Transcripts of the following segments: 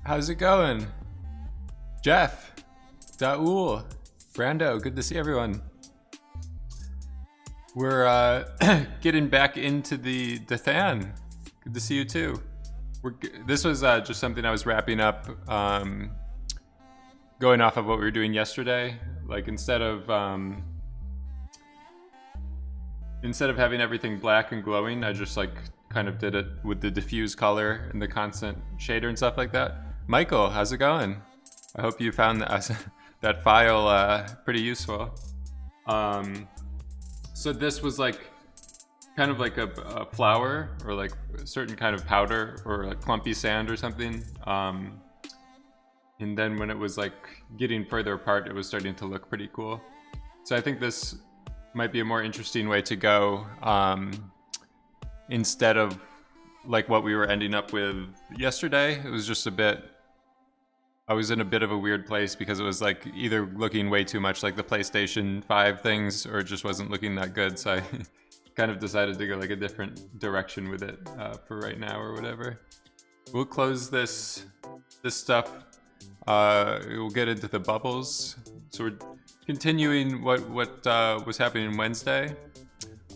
How's it going? Jeff, Daul, Brando, good to see everyone. We're getting back into the Dathan. Good to see you too. This was just something I was wrapping up, going off of what we were doing yesterday. Like instead of having everything black and glowing, I just like kind of did it with the diffuse color and the constant shader and stuff like that. Michael, how's it going? I hope you found that file pretty useful. So this was like kind of like a flower or like a certain kind of powder or a clumpy sand or something. And then when it was like getting further apart, it was starting to look pretty cool. So I think this might be a more interesting way to go instead of like what we were ending up with yesterday. It was just a bit, I was in a bit of a weird place because it was like either looking way too much like the PlayStation 5 things or it just wasn't looking that good. So I kind of decided to go like a different direction with it for right now or whatever. We'll close this stuff. We'll get into the bubbles. So we're continuing what was happening Wednesday.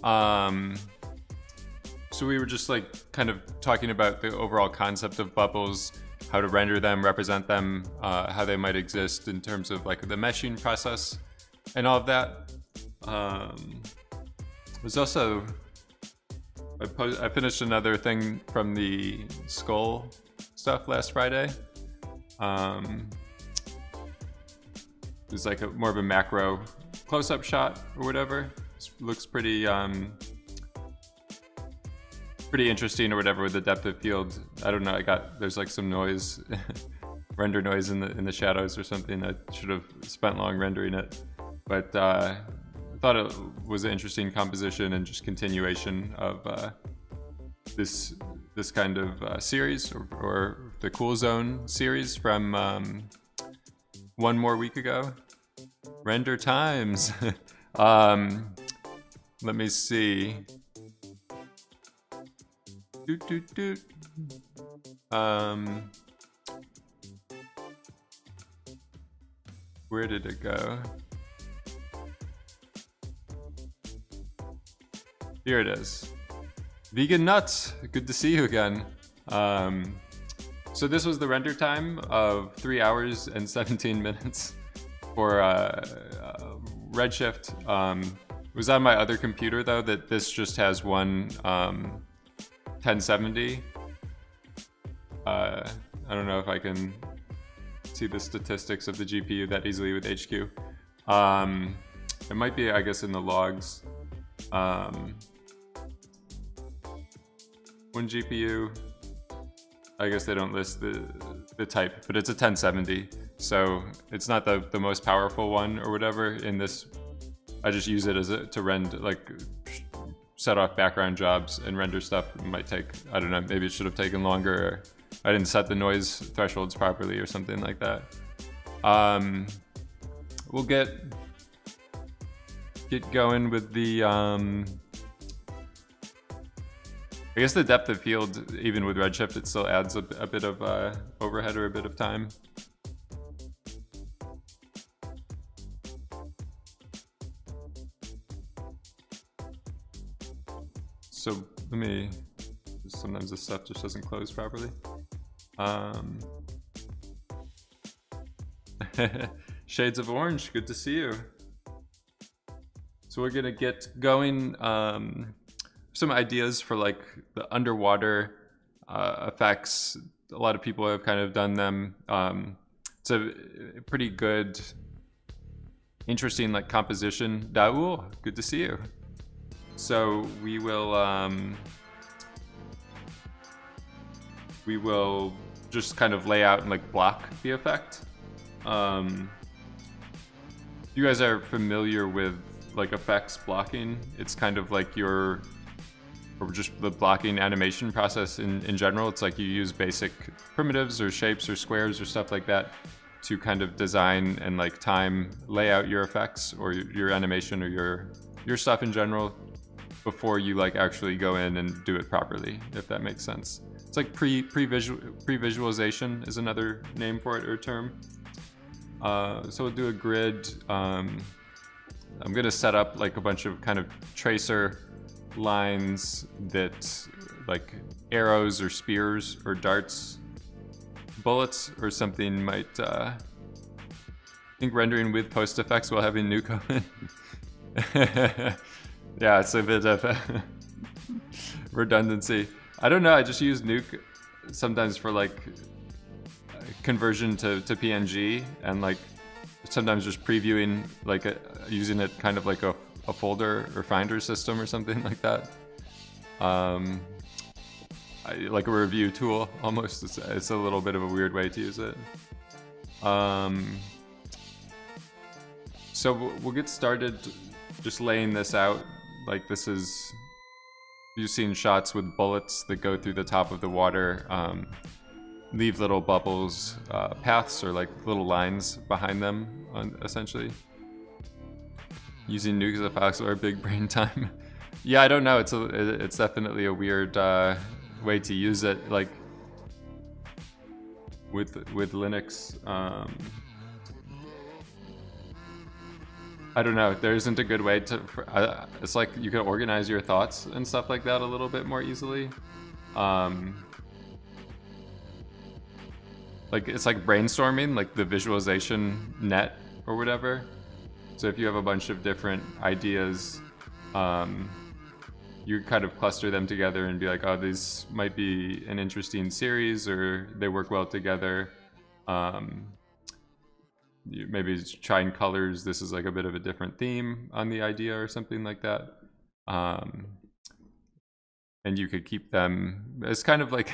So we were just like kind of talking about the overall concept of bubbles, how to render them, represent them, how they might exist in terms of like the meshing process and all of that. There's also, I finished another thing from the skull stuff last Friday. It was like more of a macro close-up shot or whatever. It looks pretty pretty interesting or whatever with the depth of field. I don't know, there's like some noise, render noise in the shadows or something. I should have spent long rendering it, but I thought it was an interesting composition and just continuation of this kind of series or the Cool Zone series from 1 more week ago. Render times. Let me see. Where did it go? Here it is. Vegan Nuts, good to see you again. So this was the render time of 3 hours and 17 minutes for Redshift. It was on my other computer though, that this just has one 1070. I don't know if I can see the statistics of the GPU that easily with HQ. It might be, I guess, in the logs. One GPU, I guess they don't list the type, but it's a 1070. So it's not the most powerful one or whatever in this. I just use it to render, like set off background jobs and render stuff. It might take, I don't know, maybe it should have taken longer, or I didn't set the noise thresholds properly or something like that. We'll get going with the, I guess the depth of field, even with Redshift, it still adds a bit of overhead or a bit of time. So let me, sometimes this stuff just doesn't close properly. Shades of Orange, good to see you. So we're gonna get going, some ideas for like the underwater effects. A lot of people have kind of done them. It's a pretty good, interesting like composition. Daul, good to see you. So we will just kind of lay out and like block the effect. You guys are familiar with like effects blocking. It's kind of like or just the blocking animation process in general. It's like you use basic primitives or shapes or squares or stuff like that to kind of design and like lay out your effects or your animation or your stuff in general before you like actually go in and do it properly, if that makes sense. It's like pre-visualization is another name for it or term. So we'll do a grid. I'm gonna set up like a bunch of kind of tracer lines that like arrows or spears or darts, bullets or something might I think rendering with post effects while having Nuke open. Yeah, it's a bit of redundancy. I don't know, I just use Nuke sometimes for like conversion to PNG and like sometimes just previewing like using it kind of like a folder or finder system or something like that. Like a review tool almost. It's a little bit of a weird way to use it. So we'll get started just laying this out. Like this is, you've seen shots with bullets that go through the top of the water, leave little bubbles, paths or like little lines behind them, essentially. Using Nuke as a Fox or big brain time. Yeah, I don't know. It's definitely a weird way to use it. Like with Linux, I don't know. There isn't a good way to. It's like you can organize your thoughts and stuff like that a little bit more easily. Like it's like brainstorming, like the visualization net or whatever. So if you have a bunch of different ideas, you kind of cluster them together and be like, oh, these might be an interesting series or they work well together. You maybe trying colors. This is like a bit of a different theme on the idea or something like that. And you could keep them. It's kind of like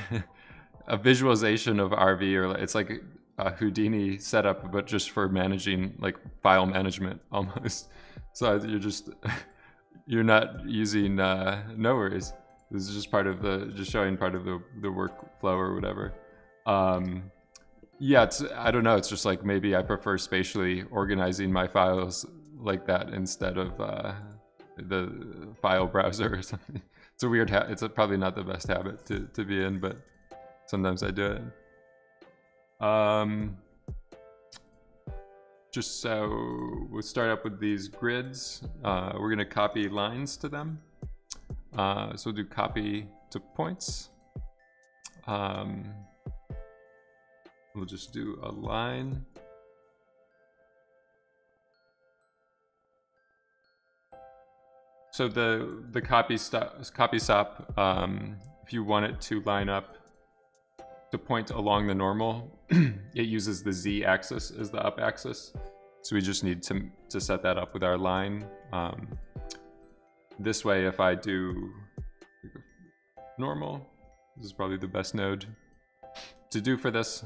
a visualization of RV, or it's like a Houdini setup, but just for managing like file management almost. So you're not using no worries. This is just part of just showing part of the workflow or whatever. Yeah, I don't know. It's just like maybe I prefer spatially organizing my files like that instead of the file browser or something. It's a weird it's probably not the best habit to be in, but sometimes I do it. Just so we'll start up with these grids. We're gonna copy lines to them. So we'll do copy to points. We'll just do a line. So the copy stop, if you want it to line up to point along the normal, it uses the Z axis as the up axis. So we just need to set that up with our line. This way, if I do normal, this is probably the best node to do for this.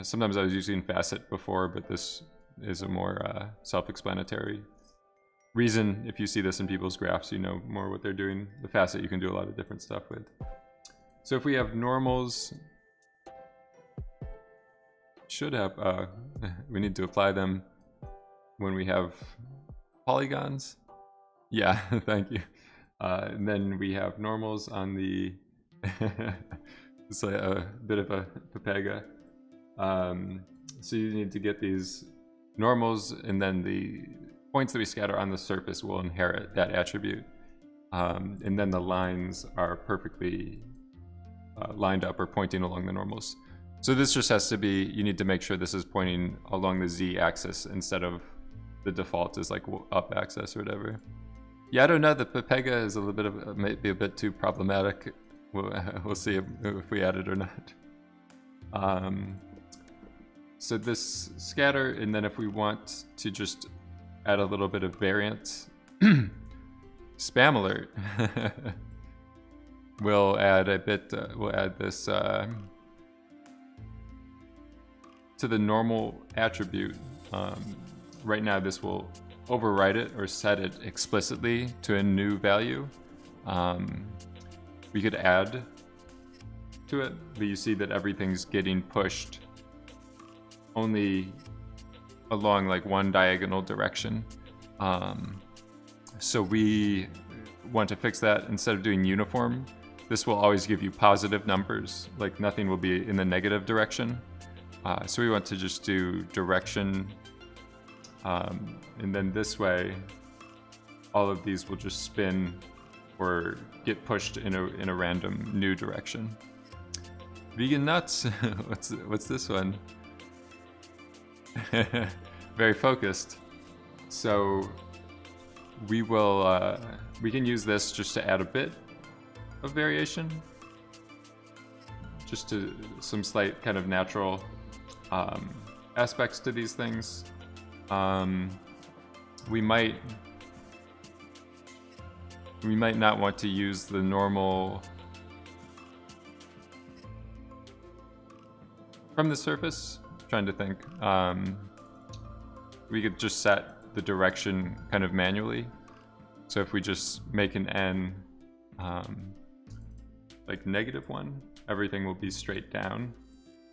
Sometimes I was using facet before, but this is a more self-explanatory reason. If you see this in people's graphs, you know more what they're doing. The facet you can do a lot of different stuff with. So if we have normals, should have, we need to apply them when we have polygons. Yeah, thank you. And then we have normals on the, it's like a bit of a Pepega. So you need to get these normals, and then the points that we scatter on the surface will inherit that attribute. And then the lines are perfectly lined up or pointing along the normals. So this just has to be, you need to make sure this is pointing along the Z axis instead of the default is like up axis or whatever. Yeah, I don't know, the Pepega is a little bit of, might be a bit too problematic. we'll see if we add it or not. So this scatter, and then if we want to just add a little bit of variance, spam alert. We'll add a bit. We'll add this to the normal attribute. Right now, this will override it or set it explicitly to a new value. We could add to it, but you see that everything's getting pushed only along like one diagonal direction. So we want to fix that. Instead of doing uniform, this will always give you positive numbers, like nothing will be in the negative direction. So we want to just do direction, and then this way all of these will just spin or get pushed in a random new direction. Vegan nuts. what's this one? Very focused. So we will we can use this just to add a bit of variation, just to some slight kind of natural aspects to these things. We might not want to use the normal from the surface. I'm trying to think. We could just set the direction kind of manually. So if we just make an n like -1, everything will be straight down,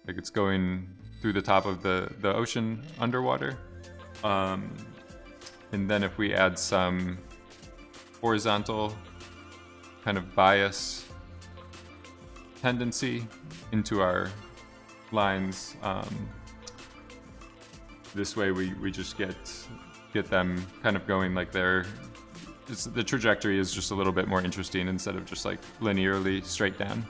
like it's going through the top of the ocean underwater. And then if we add some horizontal kind of bias tendency into our lines, this way we just get them kind of going like the trajectory is just a little bit more interesting instead of just like linearly straight down.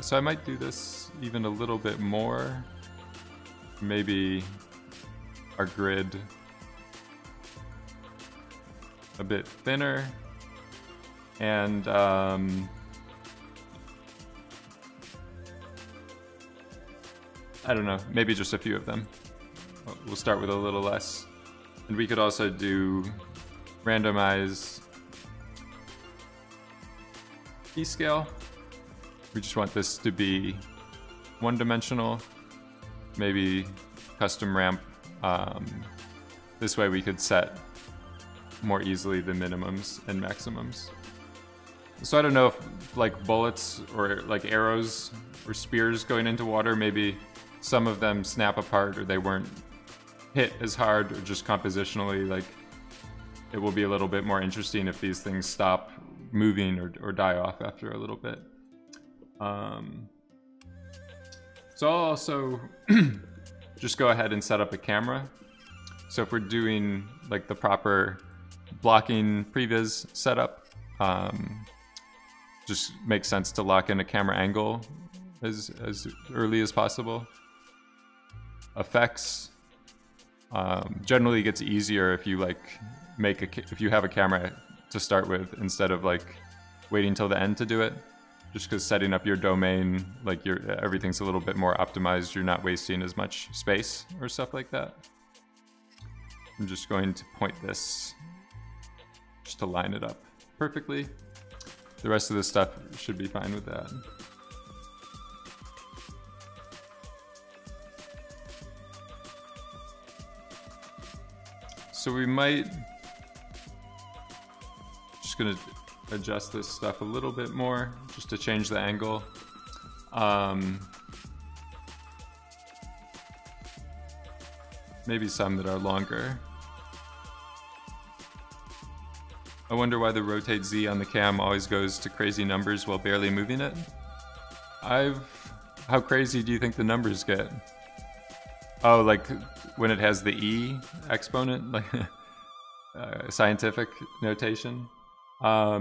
So I might do this even a little bit more. Maybe our grid a bit thinner, and I don't know, maybe just a few of them. We'll start with a little less. And we could also do randomize P-scale. We just want this to be one-dimensional, maybe custom ramp. This way we could set more easily the minimums and maximums. So I don't know if like bullets or like arrows or spears going into water, maybe some of them snap apart or they weren't hit as hard, or just compositionally, like it will be a little bit more interesting if these things stop moving or die off after a little bit. So I'll also just go ahead and set up a camera. So if we're doing like the proper blocking previs setup, just makes sense to lock in a camera angle as early as possible. Effects generally gets easier if you like if you have a camera to start with instead of like waiting till the end to do it. Just because setting up your domain, like everything's a little bit more optimized, you're not wasting as much space or stuff like that. I'm just going to point this just to line it up perfectly. The rest of this stuff should be fine with that. So we might just gonna adjust this stuff a little bit more just to change the angle. Maybe some that are longer. I wonder why the rotate Z on the cam always goes to crazy numbers while barely moving it. How crazy do you think the numbers get? Oh, like when it has the E exponent, like scientific notation. Let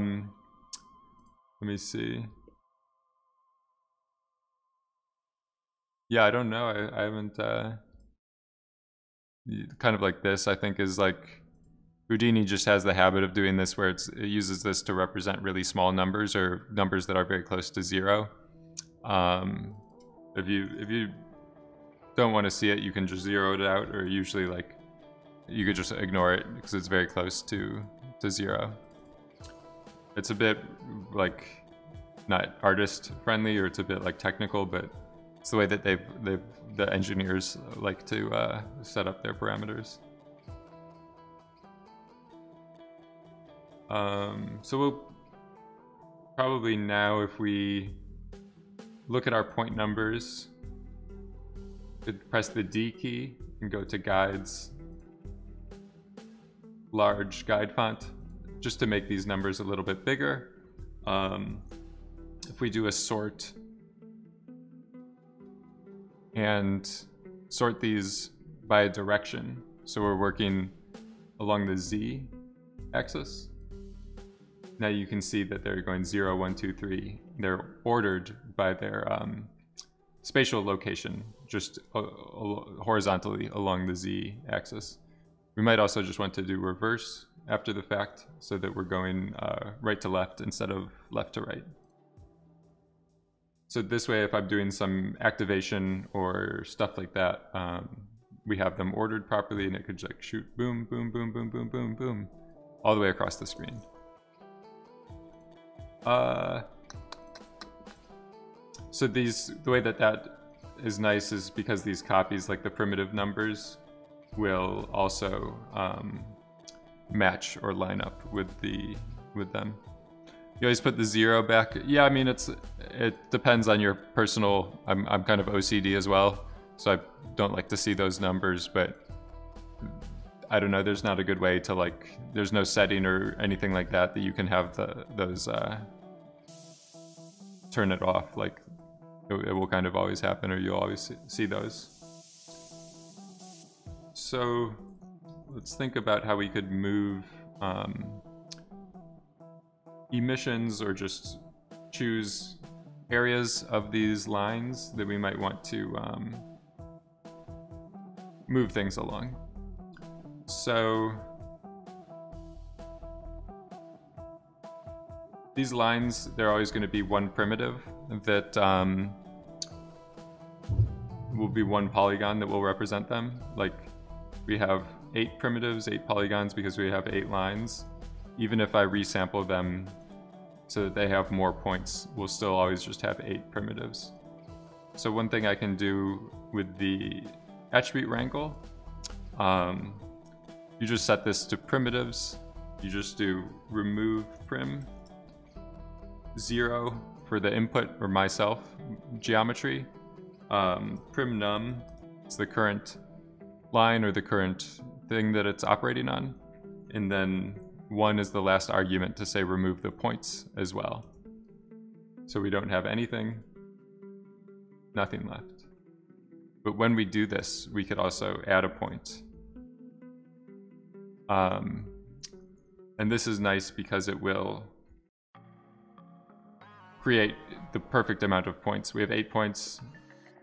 me see. Yeah, I don't know. I haven't kind of like this, I think, is like Houdini just has the habit of doing this where it uses this to represent really small numbers or numbers that are very close to 0. If you don't want to see it, you can just 0 it out, or usually like you could just ignore it because it's very close to 0. It's a bit like not artist friendly, or it's a bit like technical, but it's the way that the engineers like to set up their parameters. So we'll probably now, if we look at our point numbers, press the D key and go to guides, large guide font, just to make these numbers a little bit bigger. If we do a sort and sort these by a direction, so we're working along the Z axis, now you can see that they're going 0, 1, 2, 3. They're ordered by their spatial location, just horizontally along the Z axis. We might also just want to do reverse after the fact, so that we're going right to left instead of left to right. So this way, if I'm doing some activation or stuff like that, we have them ordered properly, and it could like shoot boom, boom, boom, boom, boom, boom, boom, all the way across the screen. So the way that is nice is because these copies, like the primitive numbers, will also match or line up with them. You always put the 0 back. Yeah, I mean it depends on your personal. I'm kind of OCD as well, so I don't like to see those numbers, but I don't know. There's not a good way to like. There's no setting or anything like that you can have those turn it off. Like it will kind of always happen, or you'll always see those. So let's think about how we could move emissions, or just choose areas of these lines that we might want to move things along. So these lines, they're always going to be one primitive that will be one polygon that will represent them. Like we have 8 primitives, 8 polygons, because we have 8 lines. Even if I resample them so that they have more points, we'll still always just have 8 primitives. So one thing I can do with the attribute wrangle, you just set this to primitives. You just do remove prim 0 for the input or myself geometry. Prim num is the current line or the current thing that it's operating on, and then 1 is the last argument to say remove the points as well. So we don't have anything, nothing left. But when we do this, we could also add a point. And this is nice because it will create the perfect amount of points. We have 8 points,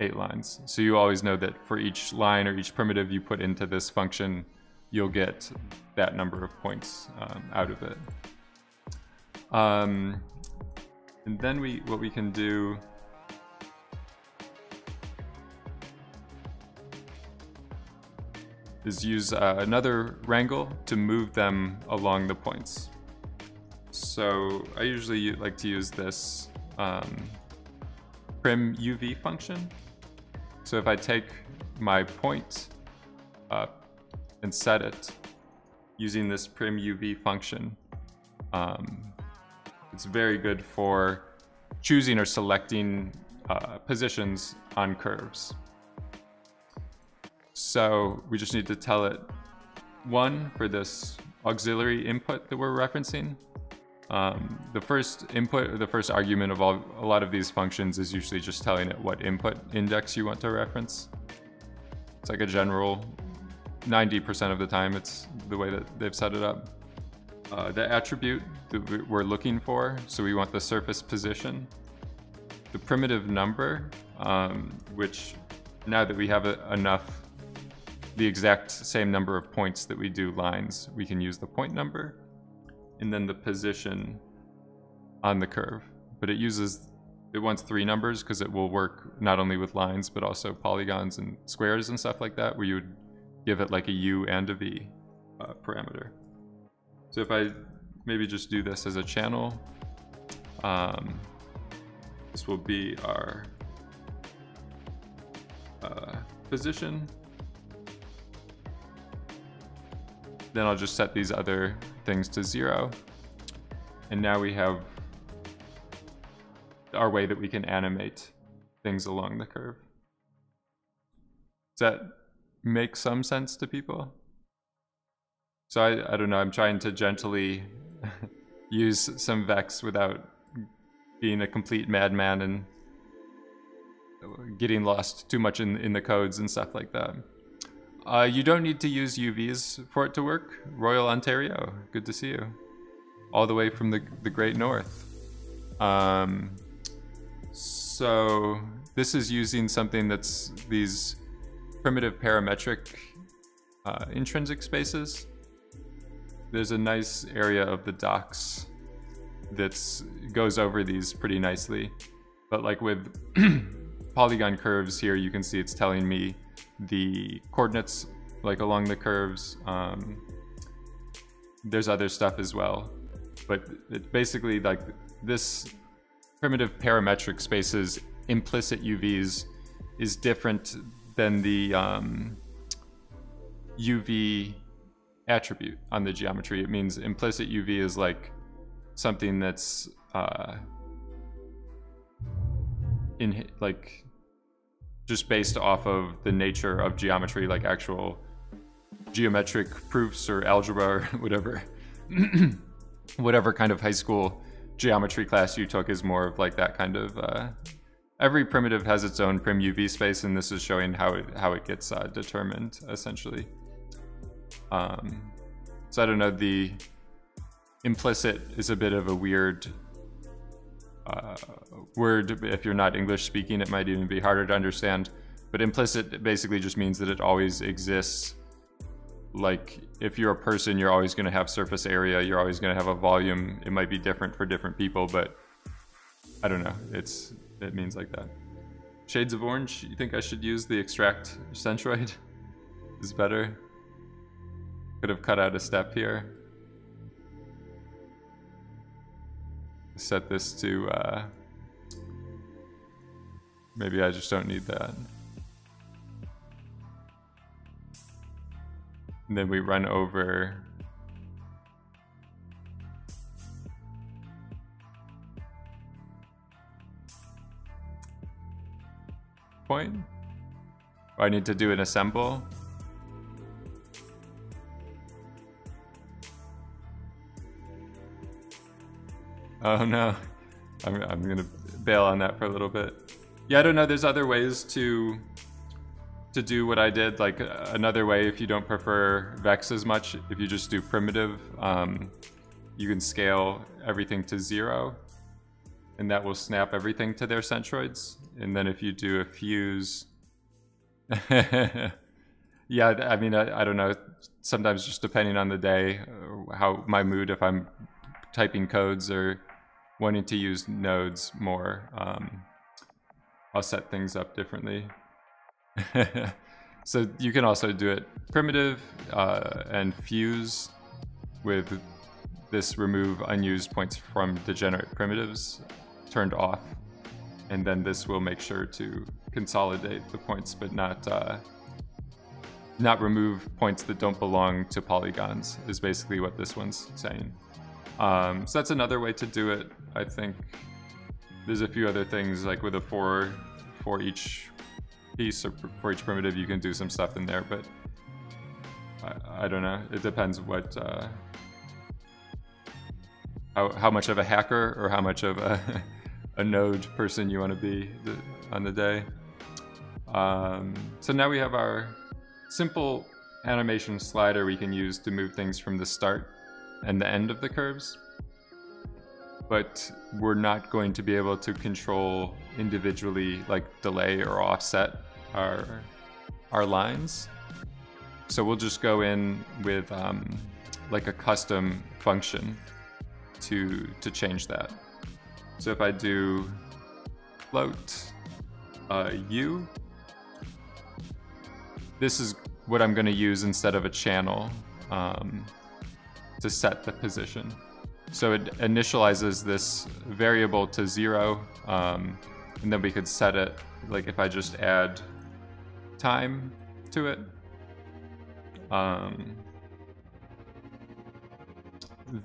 8 lines. So you always know that for each line or each primitive you put into this function, you'll get that number of points out of it. And then what we can do is use another wrangle to move them along the points. So I usually like to use this prim UV function. So if I take my point and set it using this prim UV function, it's very good for choosing or selecting positions on curves. So we just need to tell it 1 for this auxiliary input that we're referencing. The first input, or the first argument of a lot of these functions, is usually just telling it what input index you want to reference. It's like a general, 90% of the time it's the way that they've set it up. The attribute that we're looking for, so we want the surface position. The primitive number, which now that we have enough the exact same number of points that we do lines, we can use the point number and then the position on the curve. But it wants 3 numbers because it will work not only with lines but also polygons and squares and stuff like that, where you would give it like a u and a v parameter. So if I maybe just do this as a channel, this will be our position. Then I'll just set these other things to 0. And now we have our way that we can animate things along the curve. Does that make some sense to people? So I don't know, I'm trying to gently use some Vex without being a complete madman and getting lost too much in the codes and stuff like that. You don't need to use UVs for it to work. Royal Ontario, good to see you. All the way from the Great North. So this is using something that's these primitive parametric intrinsic spaces. There's a nice area of the docs that goes over these pretty nicely. But like with polygon curves here, you can see it's telling me the coordinates like along the curves. There's other stuff as well, but it basically like this primitive parametric spaces implicit UVs is different than the UV attribute on the geometry. It means implicit UV is like something that's like just based off of the nature of geometry, like actual geometric proofs or algebra or whatever. Whatever kind of high school geometry class you took is more of like that kind of every primitive has its own prim UV space, and this is showing how it gets determined essentially. So I don't know, the implicit is a bit of a weird word. If you're not English speaking, it might even be harder to understand, but implicit basically just means that it always exists. Like if you're a person, you're always going to have surface area, you're always going to have a volume. It might be different for different people, but I don't know, it means like that. Shades of orange, you think I should use the extract centroid? Is better. Could have cut out a step here. Set this to maybe I just don't need that. And then we run over point. I need to do an assemble. Oh no, I'm gonna bail on that for a little bit. Yeah, I don't know, there's other ways to do what I did. Like another way, if you don't prefer Vex as much, if you just do primitive, you can scale everything to 0, and that will snap everything to their centroids. And then if you do a fuse, yeah, I mean, I don't know, sometimes just depending on the day, how my mood, if I'm typing codes or wanting to use nodes more, I'll set things up differently. So you can also do it primitive and fuse with this remove unused points from degenerate primitives turned off, and then this will make sure to consolidate the points but not remove points that don't belong to polygons, is basically what this one's saying. So that's another way to do it. I think there's a few other things, like with a for each piece or for each primitive, you can do some stuff in there, but I don't know. It depends what how much of a hacker or how much of a node person you want to be on the day. So now we have our simple animation slider we can use to move things from the start and the end of the curves, but we're not going to be able to control individually, like delay or offset our lines. So we'll just go in with like a custom function to change that. So if I do float u, this is what I'm going to use instead of a channel to set the position. So it initializes this variable to 0, and then we could set it, like if I just add time to it,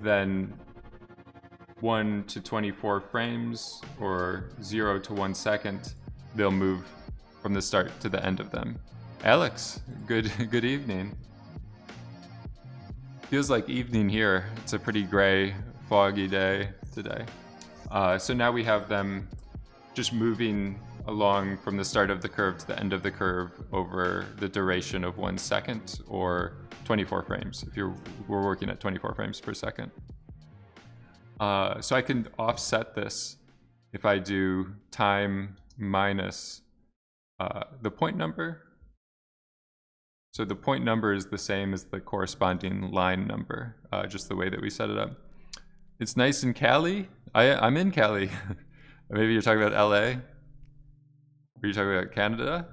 then 1 to 24 frames or 0 to 1 second, they'll move from the start to the end of them. Alex, good evening. Feels like evening here. It's a pretty gray, foggy day today. So now we have them just moving along from the start of the curve to the end of the curve over the duration of 1 second or 24 frames, if we're working at 24 frames per second. So I can offset this if I do time minus the point number. So the point number is the same as the corresponding line number, just the way that we set it up. It's nice in Cali. I'm in Cali. Maybe you're talking about LA? Or you're talking about Canada?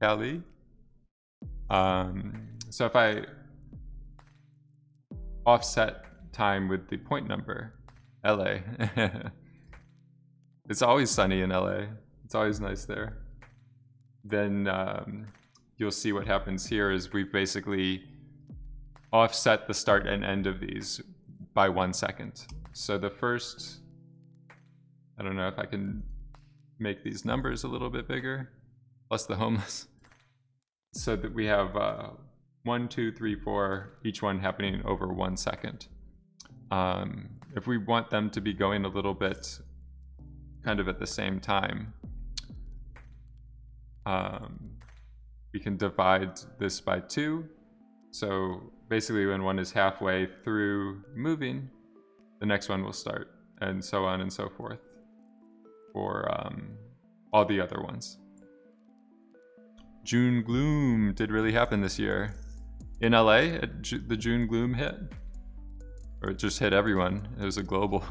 Cali? So if I offset time with the point number, LA. It's always sunny in LA. It's always nice there. Then you'll see what happens here is we've basically offset the start and end of these by 1 second. So the first, I don't know if I can make these numbers a little bit bigger, plus the homeless. So that we have 1, 2, 3, 4, each one happening over 1 second. If we want them to be going a little bit kind of at the same time, we can divide this by 2. So basically when one is halfway through moving, the next one will start, and so on and so forth for all the other ones. June gloom did really happen this year. In LA, the June gloom hit. Or it just hit everyone. It was a global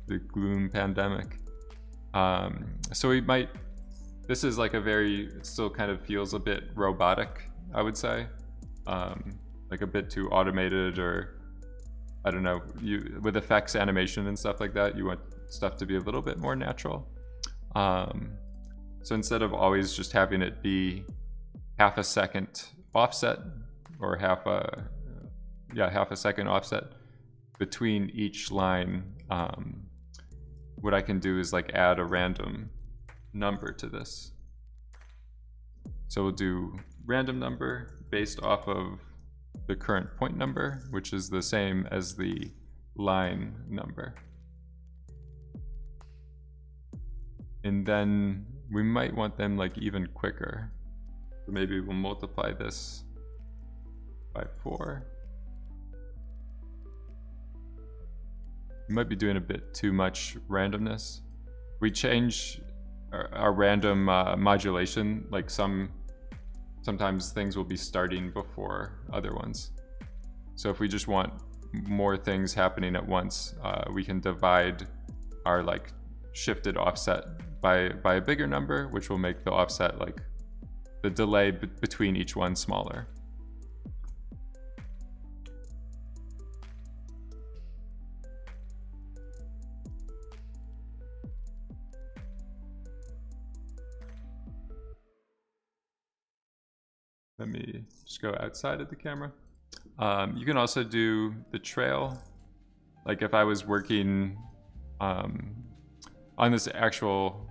the gloom pandemic. So we might, this is like a very, it still kind of feels a bit robotic, I would say. Like a bit too automated, or I don't know, with effects, animation and stuff like that, you want stuff to be a little bit more natural. So instead of always just having it be half a second offset, or half a second offset between each line, what I can do is like add a random number to this. So we'll do random number based off of the current point number, which is the same as the line number. And then we might want them like even quicker. So maybe we'll multiply this by 4. We might be doing a bit too much randomness. We change our random modulation, like sometimes things will be starting before other ones. So if we just want more things happening at once, we can divide our like shifted offset by a bigger number, which will make the offset, like the delay between each one, smaller. Let me just go outside of the camera. You can also do the trail. Like if I was working on this actual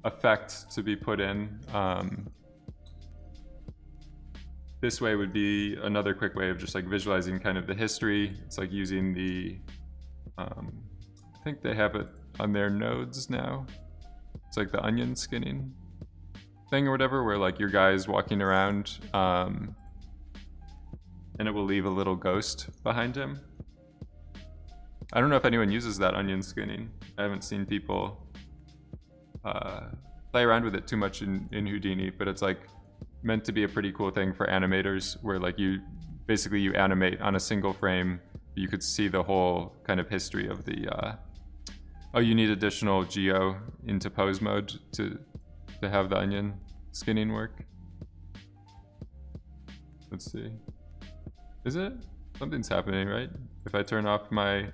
effect to be put in, this way would be another quick way of just like visualizing kind of the history. It's like using the, I think they have it on their nodes now. It's like the onion skinning thing or whatever, where like your guy's walking around and it will leave a little ghost behind him. I don't know if anyone uses that onion skinning. I haven't seen people play around with it too much in Houdini, but it's like meant to be a pretty cool thing for animators, where like you animate on a single frame. You could see the whole kind of history of the. Oh, you need additional geo into pose mode to have the onion skinning work. Let's see. Is it? Something's happening, right? If I turn off my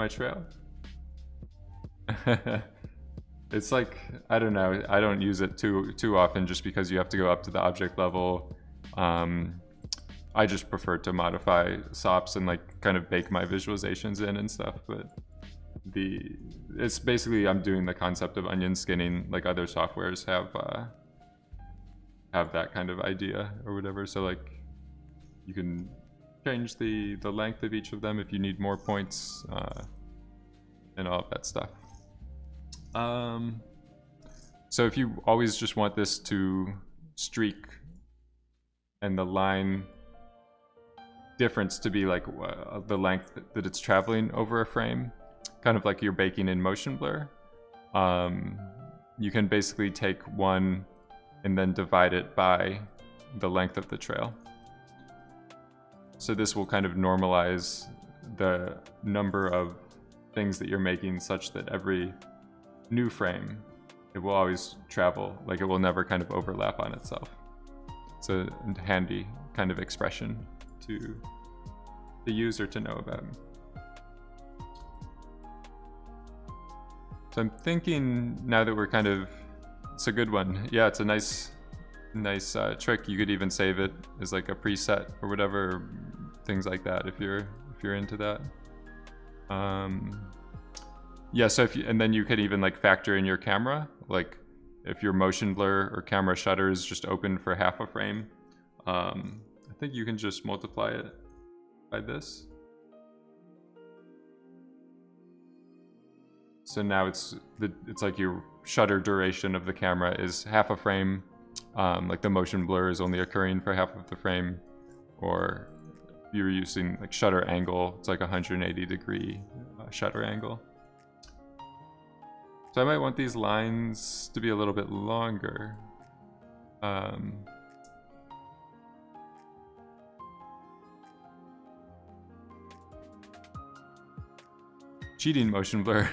trail. It's like, I don't know, I don't use it too often just because you have to go up to the object level. I just prefer to modify SOPs and like kind of bake my visualizations in and stuff, but it's basically I'm doing the concept of onion skinning like other softwares have that kind of idea or whatever. So like you can change the length of each of them if you need more points and all of that stuff. So if you always just want this to streak and the line difference to be like the length that it's traveling over a frame, kind of like you're baking in motion blur, you can basically take one and then divide it by the length of the trail. So this will kind of normalize the number of things that you're making such that every new frame, it will always travel, like it will never kind of overlap on itself. It's a handy kind of expression to the user to know about. So I'm thinking now that we're kind of, it's a good one. Yeah, it's a nice trick. You could even save it as like a preset or whatever, things like that if you're into that. Yeah, so and then you could even like factor in your camera, like if your motion blur or camera shutter is just open for half a frame, I think you can just multiply it by this. So now it's like your shutter duration of the camera is half a frame, like the motion blur is only occurring for half of the frame, or you're using like shutter angle, it's like 180-degree shutter angle. So I might want these lines to be a little bit longer. Cheating motion blur.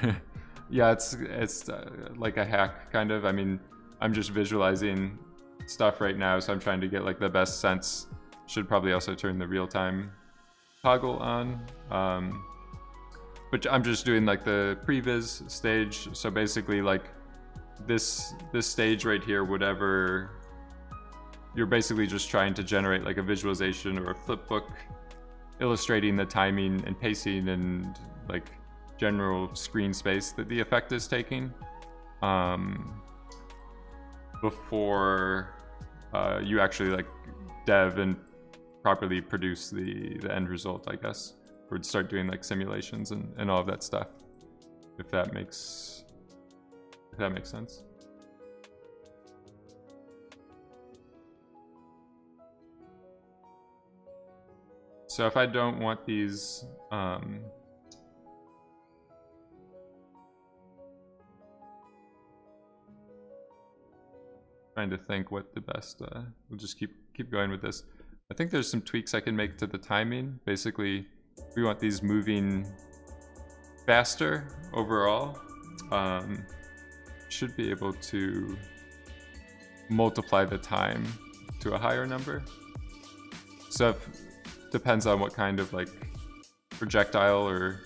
Yeah, it's like a hack kind of. I mean, I'm just visualizing stuff right now, so I'm trying to get like the best sense. Should probably also turn the real-time toggle on. But I'm just doing like the previs stage. So basically like this stage right here, whatever, you're basically just trying to generate like a visualization or a flipbook illustrating the timing and pacing and like general screen space that the effect is taking before you actually like dev and properly produce the end result, I guess. Or start doing like simulations and all of that stuff, if that makes sense. So if I don't want these trying to think what the best we'll just keep going with this. I think there's some tweaks I can make to the timing. Basically, we want these moving faster overall. Should be able to multiply the time to a higher number. So depends on what kind of like projectile or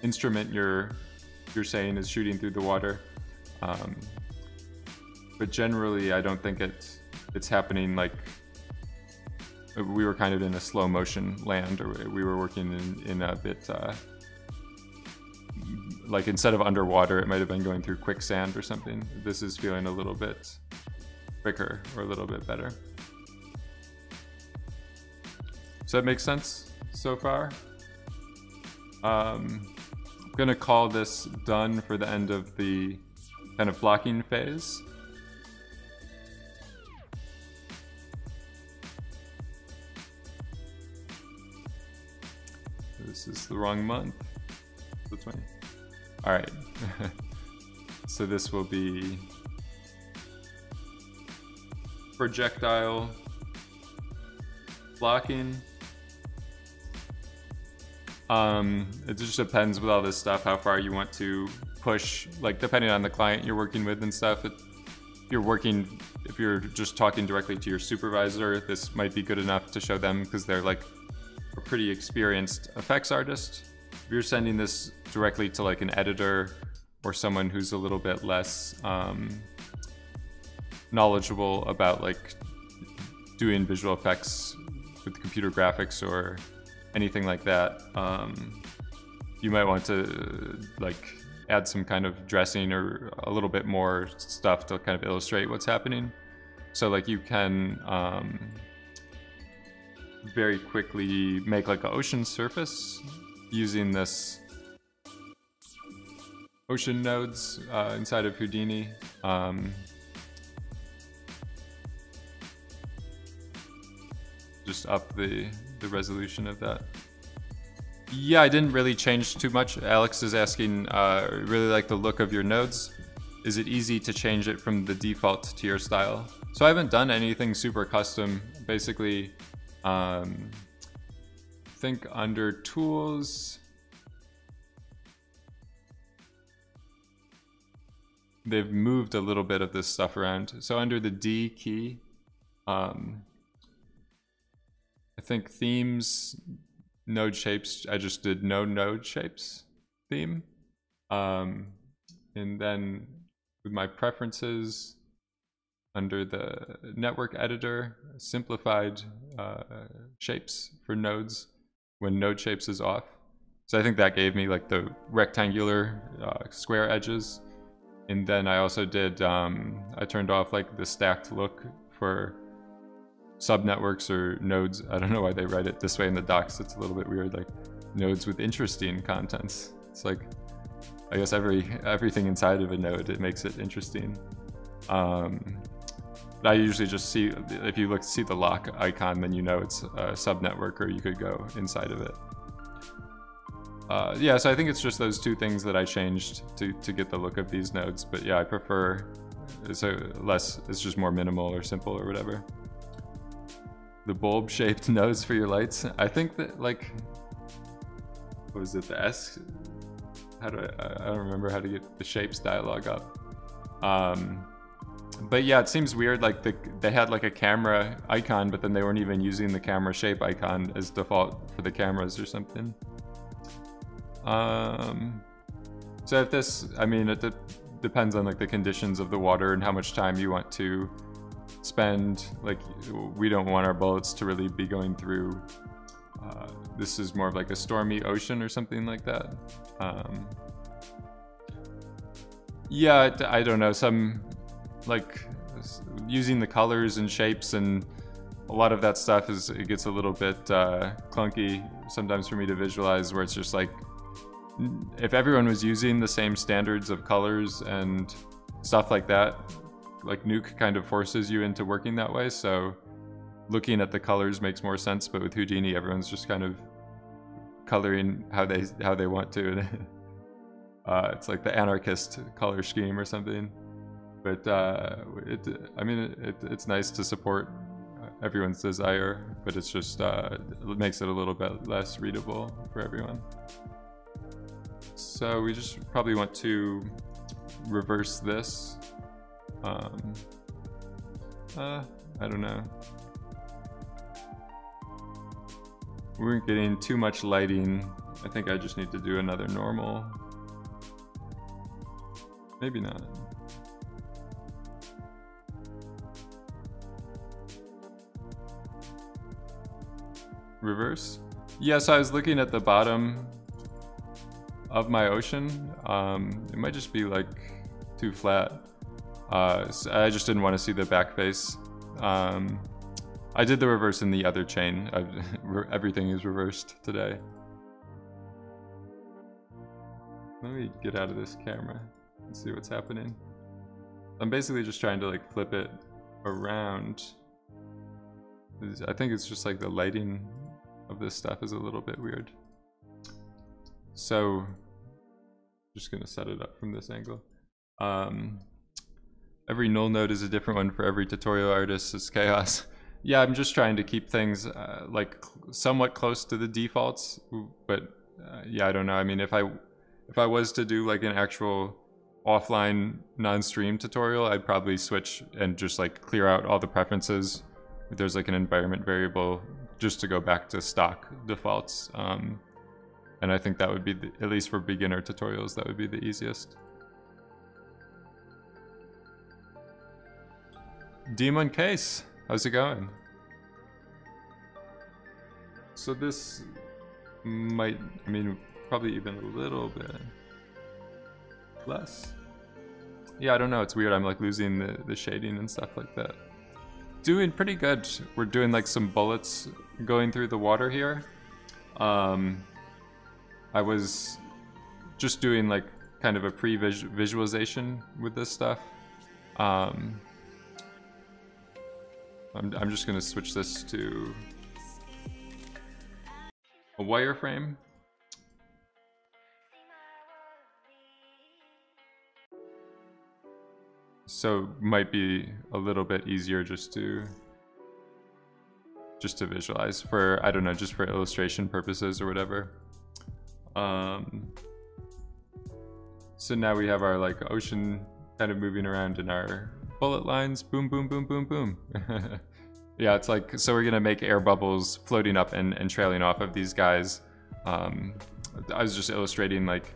instrument you're saying is shooting through the water. But generally, I don't think it's happening like we were kind of in a slow motion land, or we were working in a bit like instead of underwater, it might have been going through quicksand or something. This is feeling a little bit quicker or a little bit better. Does that make sense so far? I'm gonna call this done for the end of the kind of blocking phase. This is the wrong month. That's right. All right. So this will be projectile blocking. It just depends with all this stuff how far you want to push, like depending on the client you're working with and stuff. If you're just talking directly to your supervisor, this might be good enough to show them because they're like a pretty experienced effects artist. If you're sending this directly to like an editor or someone who's a little bit less knowledgeable about like doing visual effects with computer graphics or anything like that, you might want to like add some kind of dressing or a little bit more stuff to kind of illustrate what's happening. So like you can very quickly make like an ocean surface using this ocean nodes inside of Houdini. Just up the resolution of that. Yeah, I didn't really change too much. Alex is asking, really like the look of your nodes. Is it easy to change it from the default to your style? So I haven't done anything super custom. Basically, think under tools, they've moved a little bit of this stuff around. So under the D key, I think themes, node shapes, I just did no node shapes theme. And then with my preferences, under the network editor, simplified shapes for nodes when node shapes is off. So I think that gave me like the rectangular square edges. And then I also did, I turned off like the stacked look for subnetworks or nodes. I don't know why they write it this way in the docs. It's a little bit weird, like nodes with interesting contents. It's like, I guess everything inside of a node, it makes it interesting. But I usually just see, if you see the lock icon, then you know it's a subnetwork or you could go inside of it. Yeah, so I think it's just those two things that I changed to get the look of these nodes. But yeah, I prefer, it's just more minimal or simple or whatever. The bulb shaped nose for your lights. I think that like, what was it, the S? I don't remember how to get the shapes dialog up. But yeah, it seems weird, like they had like a camera icon, but then they weren't even using the camera shape icon as default for the cameras or something. So if this, I mean, it depends on like the conditions of the water and how much time you want to spend. Like, we don't want our bullets to really be going through, this is more of like a stormy ocean or something like that. Yeah, I don't know, some like using the colors and shapes and a lot of that stuff it gets a little bit clunky sometimes for me to visualize, where it's just like, if everyone was using the same standards of colors and stuff like that, like Nuke kind of forces you into working that way, so looking at the colors makes more sense. But with Houdini, everyone's just kind of coloring how they want to. It's like the anarchist color scheme or something. But I mean, it's nice to support everyone's desire, but it's just it makes it a little bit less readable for everyone. So we just probably want to reverse this. I don't know. We weren't getting too much lighting. I think I just need to do another normal. Maybe not. Reverse? Yeah, so I was looking at the bottom of my ocean. It might just be like too flat. So I just didn't want to see the back face. I did the reverse in the other chain. Everything is reversed today. Let me get out of this camera and see what's happening. I'm basically just trying to like flip it around. I think it's just like the lighting of this stuff is a little bit weird. So just gonna set it up from this angle. Every null node is a different one for every tutorial artist. It's chaos. Yeah, I'm just trying to keep things like somewhat close to the defaults, but yeah, I don't know. I mean, if I was to do like an actual offline non-stream tutorial, I'd probably switch and just like clear out all the preferences. There's like an environment variable just to go back to stock defaults. And I think that would be, at least for beginner tutorials, that would be the easiest. Demon Case, how's it going? So this might, I mean, probably even a little bit less. Yeah, I don't know, it's weird, I'm like losing the shading and stuff like that. Doing pretty good. We're doing like some bullets going through the water here. I was just doing like kind of a pre-visualization with this stuff. I'm just gonna switch this to a wireframe. So might be a little bit easier just to visualize for, I don't know, just for illustration purposes or whatever. So now we have our like ocean kind of moving around in our bullet lines. Boom, boom, boom, boom, boom. Yeah, it's like, so we're gonna make air bubbles floating up and trailing off of these guys. I was just illustrating like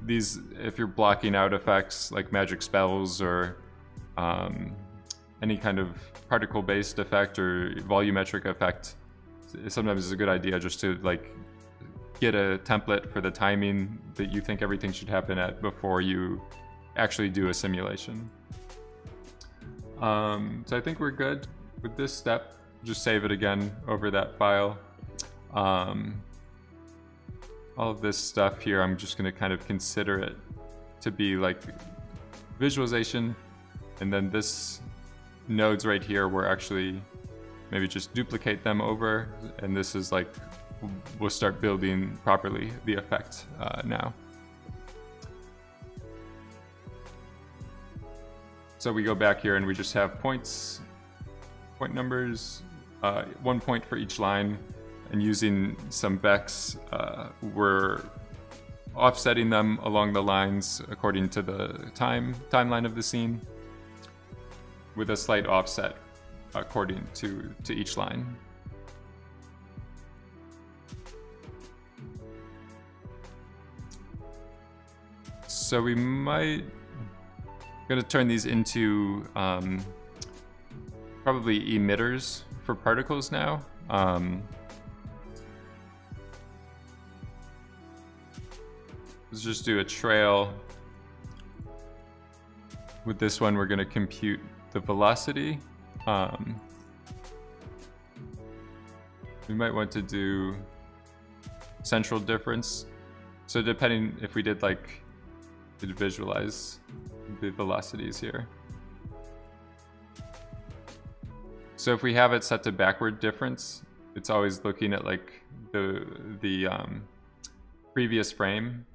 these, if you're blocking out effects like magic spells or any kind of particle-based effect or volumetric effect, sometimes it's a good idea just to like get a template for the timing that you think everything should happen at before you actually do a simulation. So I think we're good with this step. Just save it again over that file. All of this stuff here, I'm just gonna kind of consider it to be like visualization, and then this nodes right here, we're actually maybe just duplicate them over, and this is like, we'll start building properly the effect now. So we go back here and we just have points, point numbers, 1 point for each line, and using some vex, we're offsetting them along the lines according to the timeline of the scene, with a slight offset according to each line. So we might gonna turn these into probably emitters for particles now. Let's just do a trail. With this one, we're gonna compute the velocity. We might want to do central difference. So depending if we did like, to visualize the velocities here. So if we have it set to backward difference, it's always looking at like the previous frame.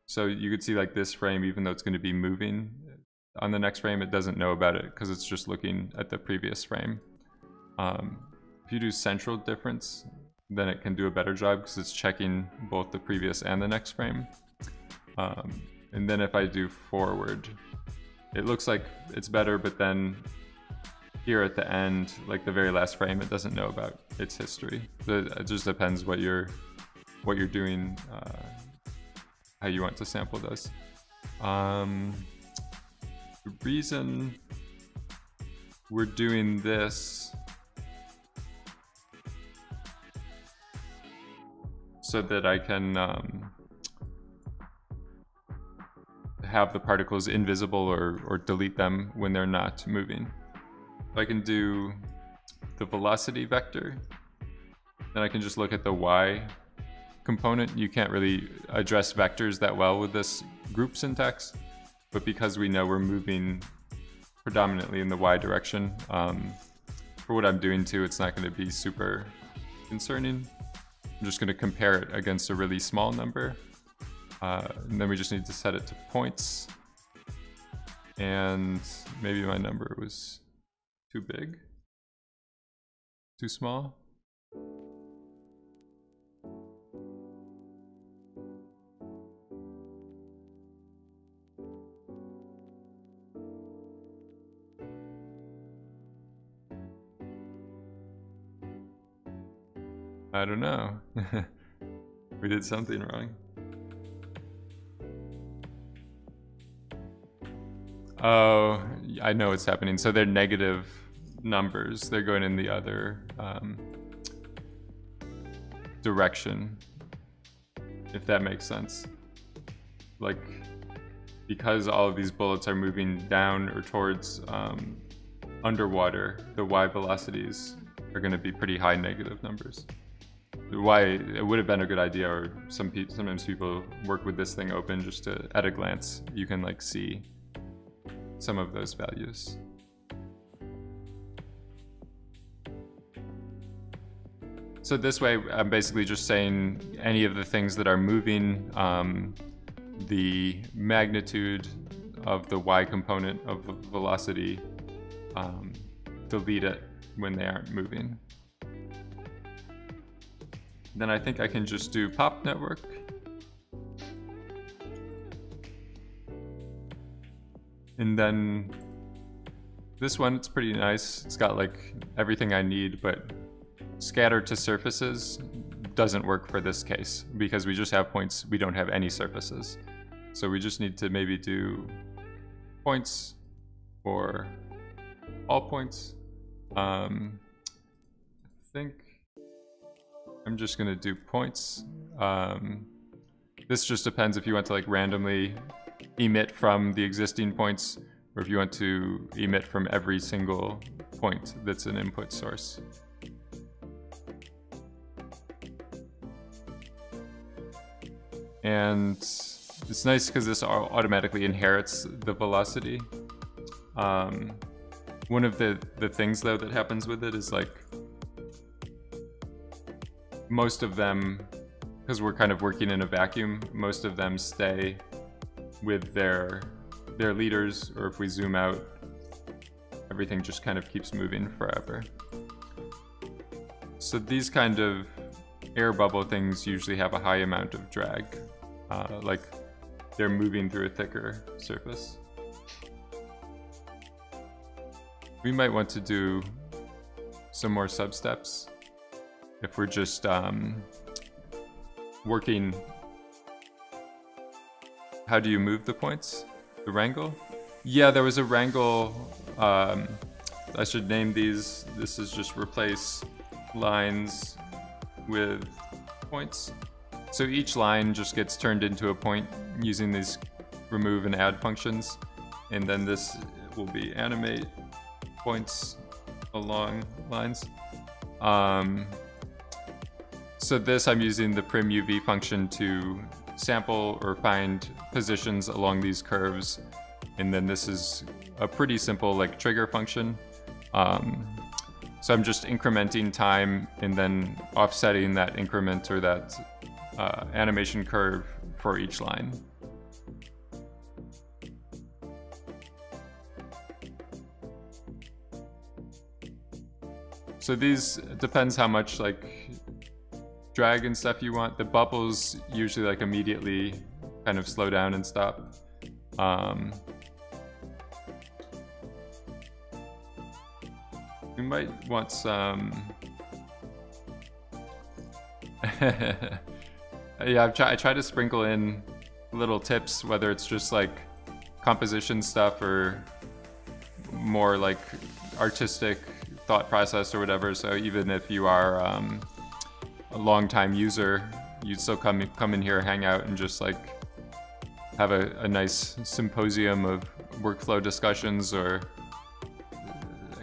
So you could see like this frame, even though it's going to be moving on the next frame, it doesn't know about it because it's just looking at the previous frame. If you do central difference, then it can do a better job because it's checking both the previous and the next frame. And then if I do forward, it looks like it's better, but then here at the end, like the very last frame, it doesn't know about its history. It just depends what you're doing, how you want to sample those. The reason we're doing this so that I can have the particles invisible or delete them when they're not moving. I can do the velocity vector, then I can just look at the y component. You can't really address vectors that well with this group syntax, but because we know we're moving predominantly in the y direction, for what I'm doing too, it's not going to be super concerning. I'm just going to compare it against a really small number. And then we just need to set it to points. And maybe my number was too big, too small. I don't know. We did something wrong. Oh, I know what's happening. So they're negative numbers. They're going in the other direction, if that makes sense. Like, because all of these bullets are moving down or towards underwater, the y velocities are going to be pretty high negative numbers. Why it would have been a good idea, or sometimes people work with this thing open just to, at a glance, you can like see some of those values. So this way, I'm basically just saying any of the things that are moving, the magnitude of the y component of the velocity, delete it when they aren't moving. Then I think I can just do pop network. And then this one, it's pretty nice. It's got like everything I need, but scatter to surfaces doesn't work for this case because we just have points, we don't have any surfaces. So we just need to maybe do points for all points. I think I'm just gonna do points. This just depends if you want to like randomly emit from the existing points or if you want to emit from every single point that's an input source. And it's nice because this automatically inherits the velocity. One of the things though that happens with it is like most of them, because we're kind of working in a vacuum, most of them stay with their leaders, or if we zoom out, everything just kind of keeps moving forever. So these kind of air bubble things usually have a high amount of drag, like they're moving through a thicker surface. We might want to do some more substeps if we're just working. How do you move the points? The wrangle? Yeah, there was a wrangle. I should name these. This is just replace lines with points. So each line just gets turned into a point using these remove and add functions. And then this will be animate points along lines. So this, I'm using the primuv function to sample or find positions along these curves. And then this is a pretty simple like trigger function. So I'm just incrementing time and then offsetting that increment or that animation curve for each line. So these, it depends how much like drag and stuff you want. The bubbles usually like immediately kind of slow down and stop. We might want some. Yeah, I try to sprinkle in little tips, whether it's just like composition stuff or more like artistic thought process or whatever. So even if you are a long-time user, you'd still come in here, hang out, and just like have a nice symposium of workflow discussions or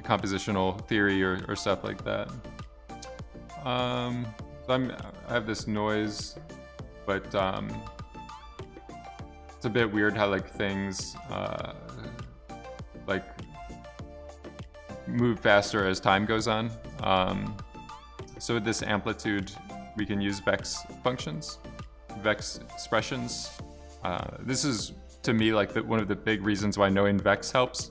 compositional theory or stuff like that. So I have this noise, but it's a bit weird how like things like move faster as time goes on. So with this amplitude, we can use vex functions, vex expressions. This is to me, like one of the big reasons why knowing Vex helps.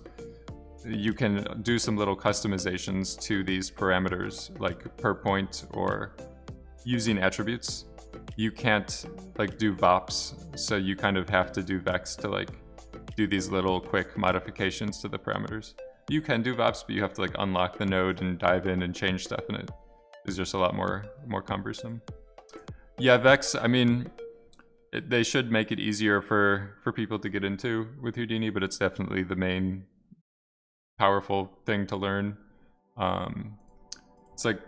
You can do some little customizations to these parameters, like per point or using attributes. You can't like do VOPs, so you kind of have to do Vex to like do these little quick modifications to the parameters. You can do VOPs, but you have to like unlock the node and dive in and change stuff, and it is just a lot more cumbersome. Yeah, Vex, I mean, they should make it easier for people to get into with Houdini, but it's definitely the main powerful thing to learn. It's like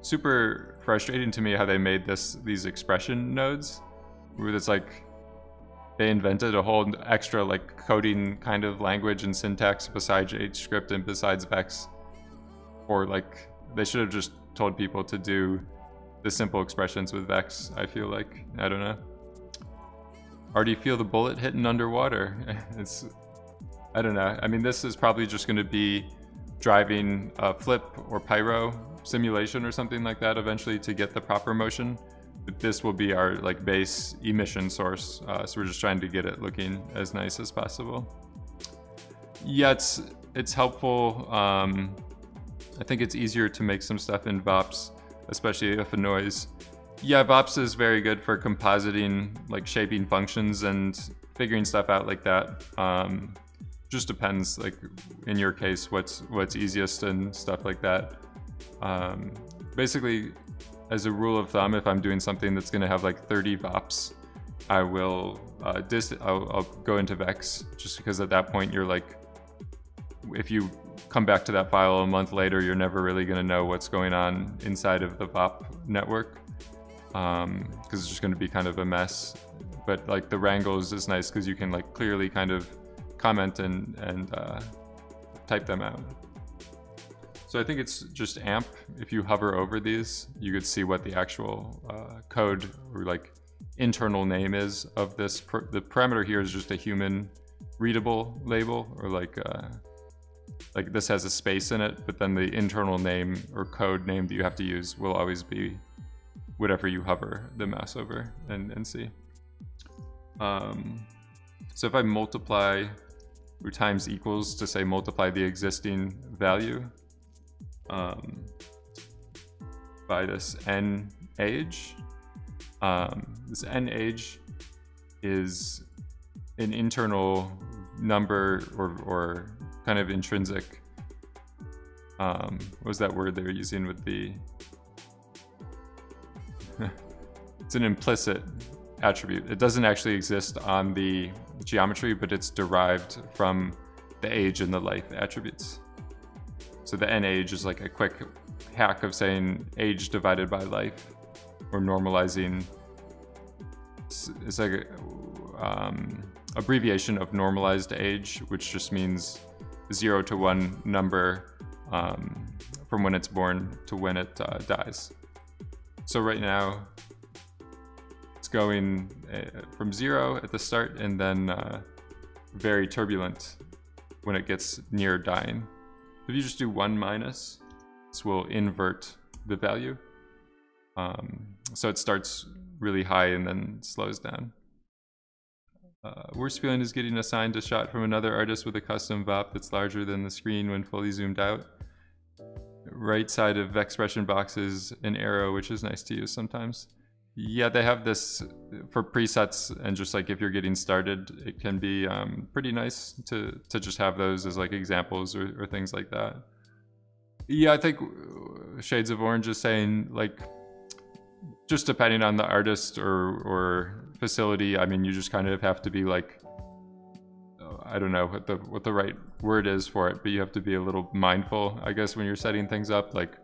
super frustrating to me how they made these expression nodes, where it's like they invented a whole extra like coding kind of language and syntax besides HScript and besides Vex. Or like they should have just told people to do the simple expressions with Vex, I feel like. I don't know. Already feel the bullet hitting underwater. It's, I don't know. I mean, this is probably just going to be driving a Flip or Pyro simulation or something like that eventually to get the proper motion. But this will be our like base emission source. So we're just trying to get it looking as nice as possible. Yeah, it's helpful. I think it's easier to make some stuff in VOPs, especially if a noise. Yeah, VOPs is very good for compositing, like shaping functions and figuring stuff out like that. Just depends, like in your case, what's easiest and stuff like that. Basically, as a rule of thumb, if I'm doing something that's going to have like 30 VOPs, I will I'll go into Vex, just because at that point you're like, if you come back to that file a month later, you're never really going to know what's going on inside of the VOP network, because it's just going to be kind of a mess. But like the wrangles is nice because you can like clearly kind of comment and type them out. So I think it's just AMP. If you hover over these, you could see what the actual code or like internal name is of this. The parameter here is just a human readable label, or like this has a space in it, but then the internal name or code name that you have to use will always be whatever you hover the mouse over and see. So if I multiply or times equals to say multiply the existing value by this n age, this n age is an internal number or kind of intrinsic, what was that word they were using with the it's an implicit attribute. It doesn't actually exist on the geometry, but it's derived from the age and the life attributes. So the n age is like a quick hack of saying age divided by life, or normalizing. It's like a, abbreviation of normalized age, which just means 0 to 1 number from when it's born to when it dies. So right now it's going from 0 at the start, and then very turbulent when it gets near dying. If you just do 1 minus, this will invert the value. So it starts really high and then slows down. Worst feeling is getting assigned a shot from another artist with a custom VOP that's larger than the screen when fully zoomed out. Right side of Vexpression box is an arrow, which is nice to use sometimes. Yeah, they have this for presets, and just like if you're getting started, it can be pretty nice to just have those as like examples or things like that. Yeah, I think Shades of Orange is saying like, just depending on the artist or facility, I mean, you just kind of have to be like, I don't know what the right word is for it, but you have to be a little mindful, I guess, when you're setting things up. Like,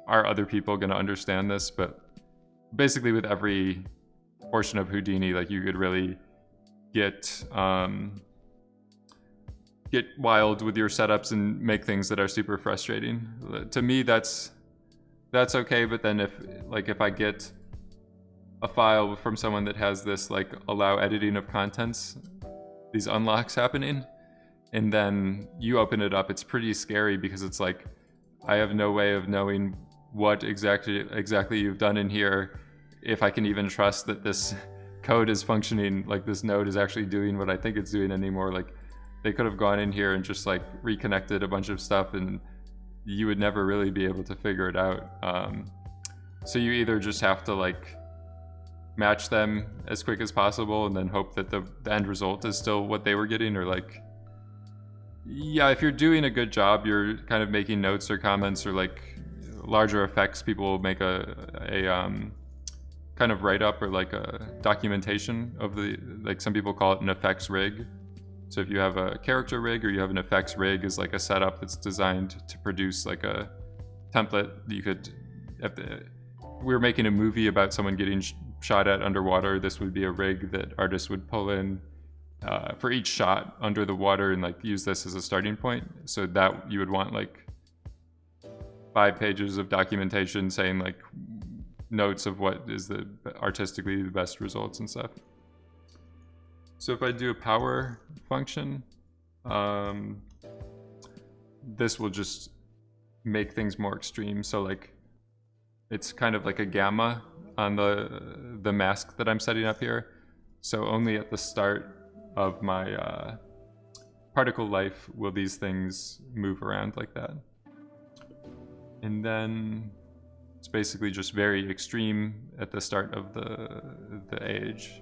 are other people going to understand this? But basically with every portion of Houdini, like you could really get wild with your setups and make things that are super frustrating. To me, that's okay. But then if I get a file from someone that has this like allow editing of contents, these unlocks happening, and then you open it up, it's pretty scary, because it's like, I have no way of knowing what exactly you've done in here, if I can even trust that this code is functioning, like this node is actually doing what I think it's doing anymore. Like they could have gone in here and just like reconnected a bunch of stuff and you would never really be able to figure it out. So you either just have to like match them as quick as possible and then hope that the end result is still what they were getting, or like, yeah, if you're doing a good job, you're kind of making notes or comments or like larger effects, people will make a kind of write-up or like a documentation of the, like some people call it an effects rig. So if you have a character rig or you have an effects rig, is like a setup that's designed to produce like a template that you could, if we were making a movie about someone getting shot at underwater, this would be a rig that artists would pull in for each shot under the water and like use this as a starting point. So that you would want like 5 pages of documentation saying like notes of what is the artistically the best results and stuff. So if I do a power function, this will just make things more extreme. So like it's kind of like a gamma on the mask that I'm setting up here. So only at the start of my particle life will these things move around like that. And then it's basically just very extreme at the start of the age.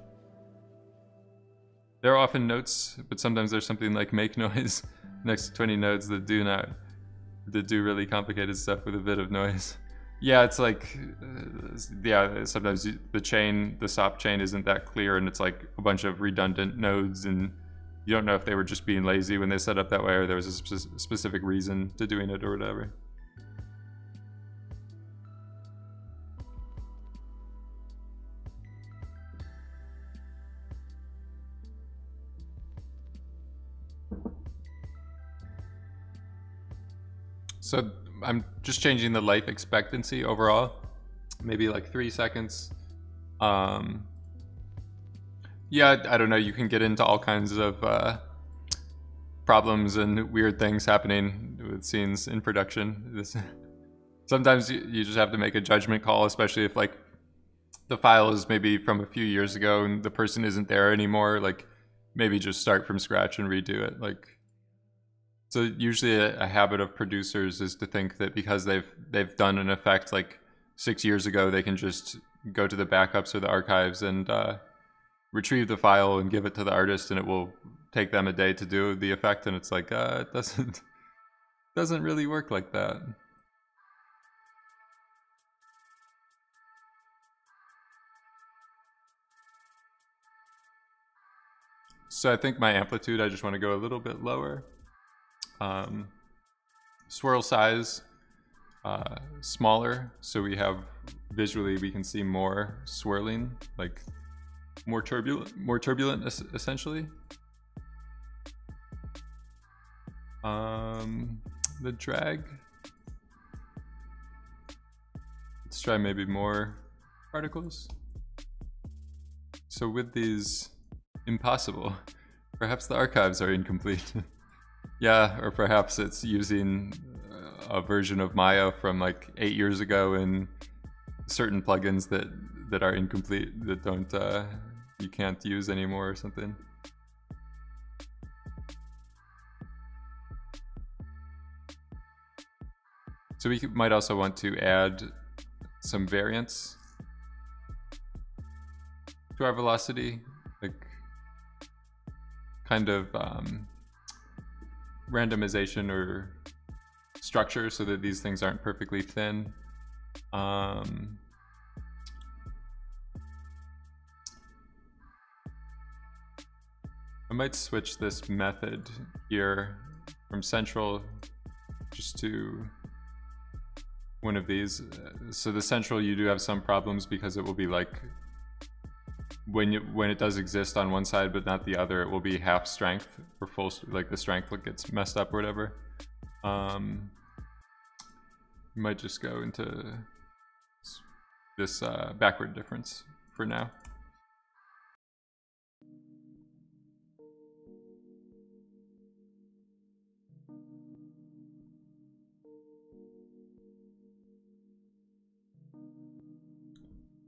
There are often notes, but sometimes there's something like make noise next to 20 nodes that do really complicated stuff with a bit of noise. Yeah, it's like, yeah, sometimes the SOP chain isn't that clear and it's like a bunch of redundant nodes and you don't know if they were just being lazy when they set up that way or there was a specific reason to doing it or whatever. So I'm just changing the life expectancy overall, maybe like 3 seconds. Yeah, I don't know, you can get into all kinds of problems and weird things happening with scenes in production. Sometimes you just have to make a judgment call, especially if like the file is maybe from a few years ago and the person isn't there anymore, like maybe just start from scratch and redo it. Like, so usually a habit of producers is to think that because they've done an effect like 6 years ago, they can just go to the backups or the archives and retrieve the file and give it to the artist, and it will take them a day to do the effect. And it's like it doesn't really work like that. So I think my amplitude, I just want to go a little bit lower. Swirl size smaller, so we have visually we can see more swirling, like more turbulent essentially. The drag, let's try maybe more particles. So with these, impossible. Perhaps the archives are incomplete. Yeah, or perhaps it's using a version of Maya from like 8 years ago and certain plugins that are incomplete, that don't you can't use anymore or something. So we might also want to add some variance to our velocity, like kind of randomization or structure so that these things aren't perfectly thin. I might switch this method here from central just to one of these. So the central, you do have some problems because it will be like when it does exist on one side but not the other, it will be half strength or full, like the strength gets messed up or whatever. You might just go into this backward difference for now.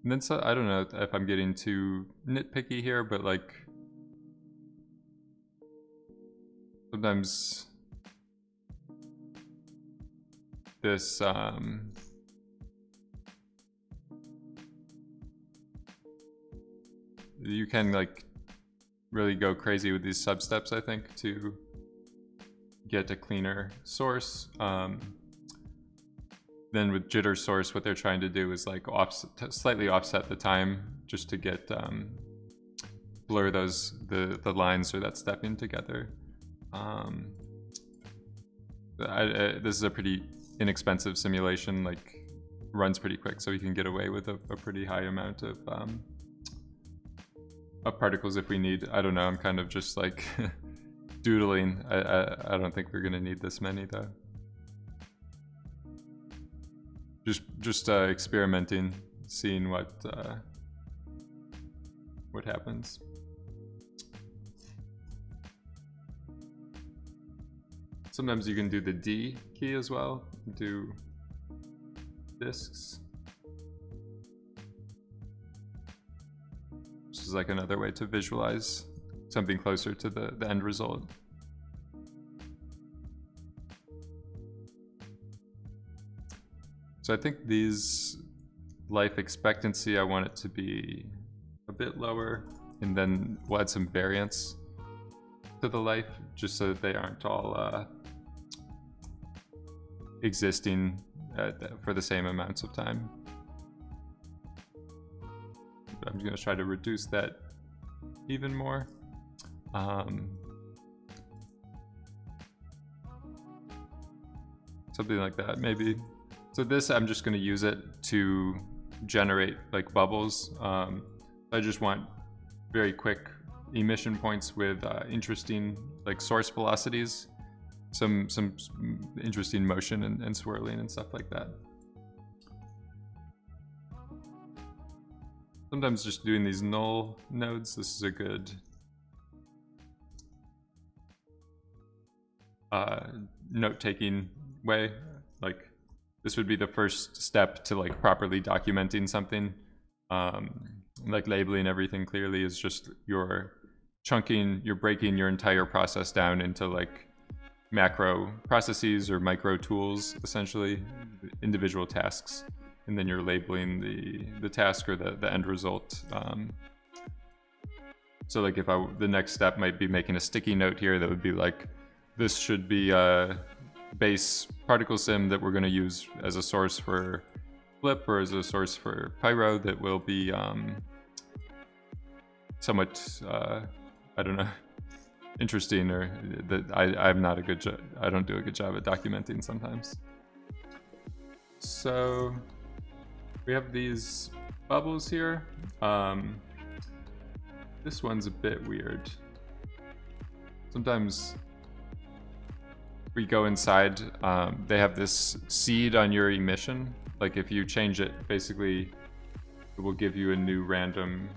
And then so I don't know if I'm getting too nitpicky here, but like sometimes this you can like really go crazy with these sub-steps, I think, to get a cleaner source. Then with jitter source, what they're trying to do is like slightly offset the time just to get blur the lines or that stepping together. This is a pretty inexpensive simulation, like runs pretty quick, so we can get away with a pretty high amount of particles if we need. I don't know, I'm kind of just like doodling. I don't think we're gonna need this many though. Just experimenting, seeing what happens. Sometimes you can do the D key as well, do disks. Which is like another way to visualize something closer to the end result. So I think these life expectancy, I want it to be a bit lower, and then we'll add some variance to the life just so that they aren't all existing for the same amounts of time. But I'm going to try to reduce that even more. Something like that, maybe. So this, I'm just going to use it to generate like bubbles. I just want very quick emission points with interesting like source velocities, some interesting motion and swirling and stuff like that. Sometimes just doing these null nodes, this is a good note-taking way. Like this would be the first step to like properly documenting something. Like labeling everything clearly is just you're breaking your entire process down into like macro processes or micro tools, essentially, individual tasks. And then you're labeling the task or the end result. So like if the next step might be making a sticky note here that would be like, this should be a base particle sim that we're going to use as a source for Flip or as a source for Pyro that will be somewhat, I don't know, interesting, or that I'm not a good job. I don't do a good job at documenting sometimes. So we have these bubbles here. This one's a bit weird. Sometimes we go inside, they have this seed on your emission. Like if you change it, basically it will give you a new random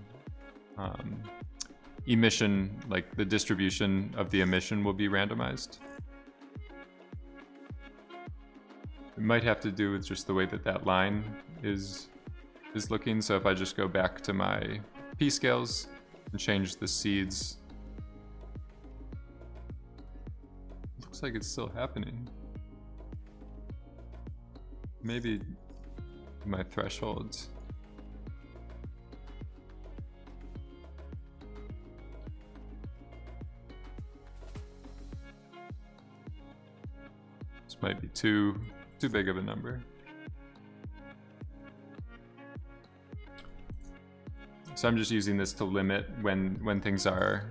emission, like the distribution of the emission will be randomized. It might have to do with just the way that that line is looking. So if I just go back to my p-scales and change the seeds, looks like it's still happening. Maybe my thresholds. This might be too big of a number. So I'm just using this to limit when things are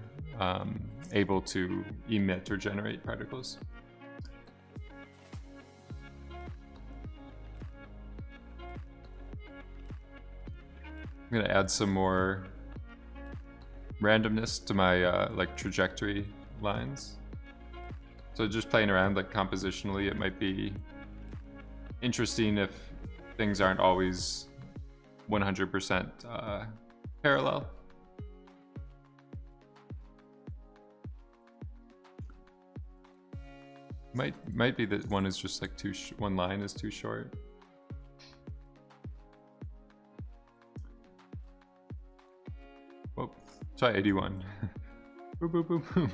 able to emit or generate particles. I'm gonna add some more randomness to my like trajectory lines. So just playing around like compositionally, it might be interesting if things aren't always 100% parallel. Might be that one is just like one line is too short. try 81. Boom, boom, boom, boom.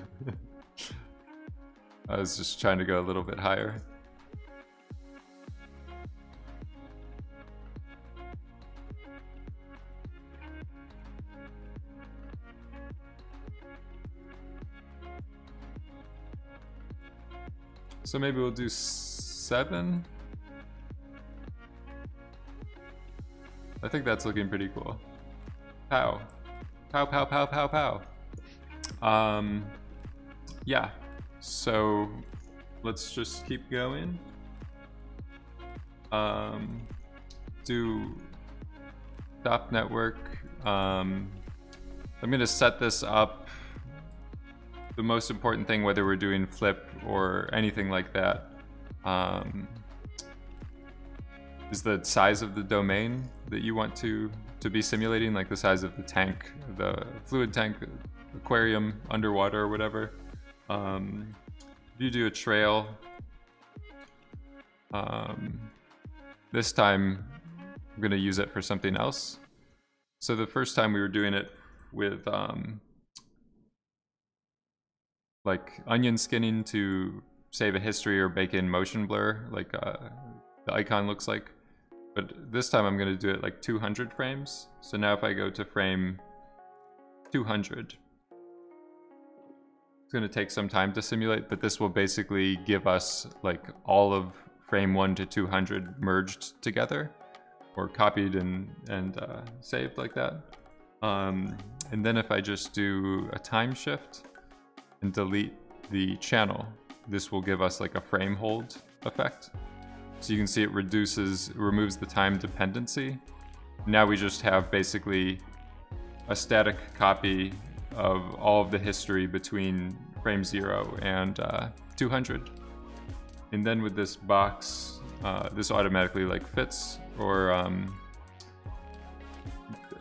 I was just trying to go a little bit higher. So maybe we'll do 7. I think that's looking pretty cool. Pow. Pow, pow, pow, pow, pow. Yeah. So let's just keep going. Do stop network. I'm gonna set this up. The most important thing, whether we're doing flip or anything like that, is the size of the domain that you want to be simulating, like the size of the tank, the fluid tank, aquarium, underwater, or whatever. If you do a trail, this time I'm gonna use it for something else. So the first time we were doing it with like onion skinning to save a history or bake in motion blur, like the icon looks like. But this time I'm going to do it like 200 frames. So now if I go to frame 200, it's going to take some time to simulate, but this will basically give us like all of frame 1 to 200 merged together, or copied and saved like that. And then if I just do a time shift and delete the channel, this will give us like a frame hold effect. So you can see it removes the time dependency. Now we just have basically a static copy of all of the history between frame 0 and 200. And then with this box, this automatically like fits or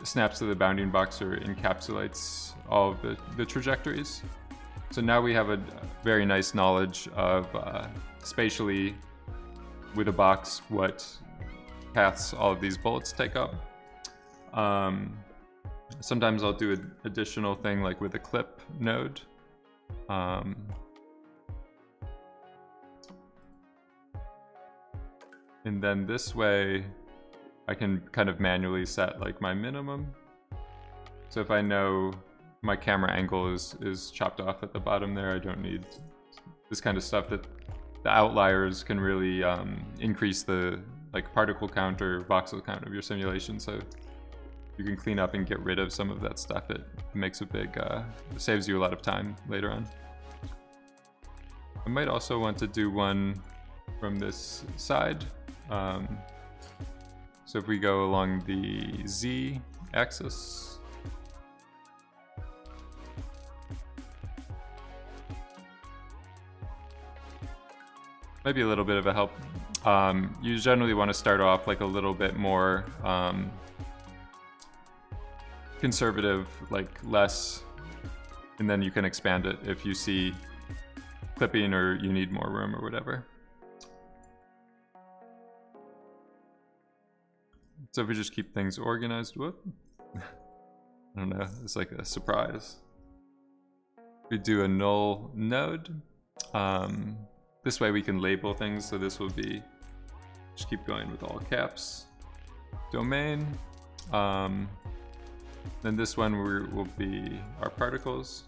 snaps to the bounding box or encapsulates all of the trajectories. So now we have a very nice knowledge of spatially with a box what paths all of these bullets take up. Sometimes I'll do an additional thing like with a clip node. And then this way I can kind of manually set like my minimum. So if I know my camera angle is chopped off at the bottom there, I don't need this kind of stuff. That the outliers can really increase the like particle count or voxel count of your simulation. So you can clean up and get rid of some of that stuff. It makes a big, it saves you a lot of time later on. I might also want to do one from this side. So if we go along the Z axis, might be a little bit of a help. You generally want to start off like a little bit more conservative, like less, and then you can expand it if you see clipping or you need more room or whatever. So if we just keep things organized, whoop. I don't know, it's like a surprise. We do a null node. This way we can label things, so this will be, just keep going with all caps, domain. Then this one will be our particles.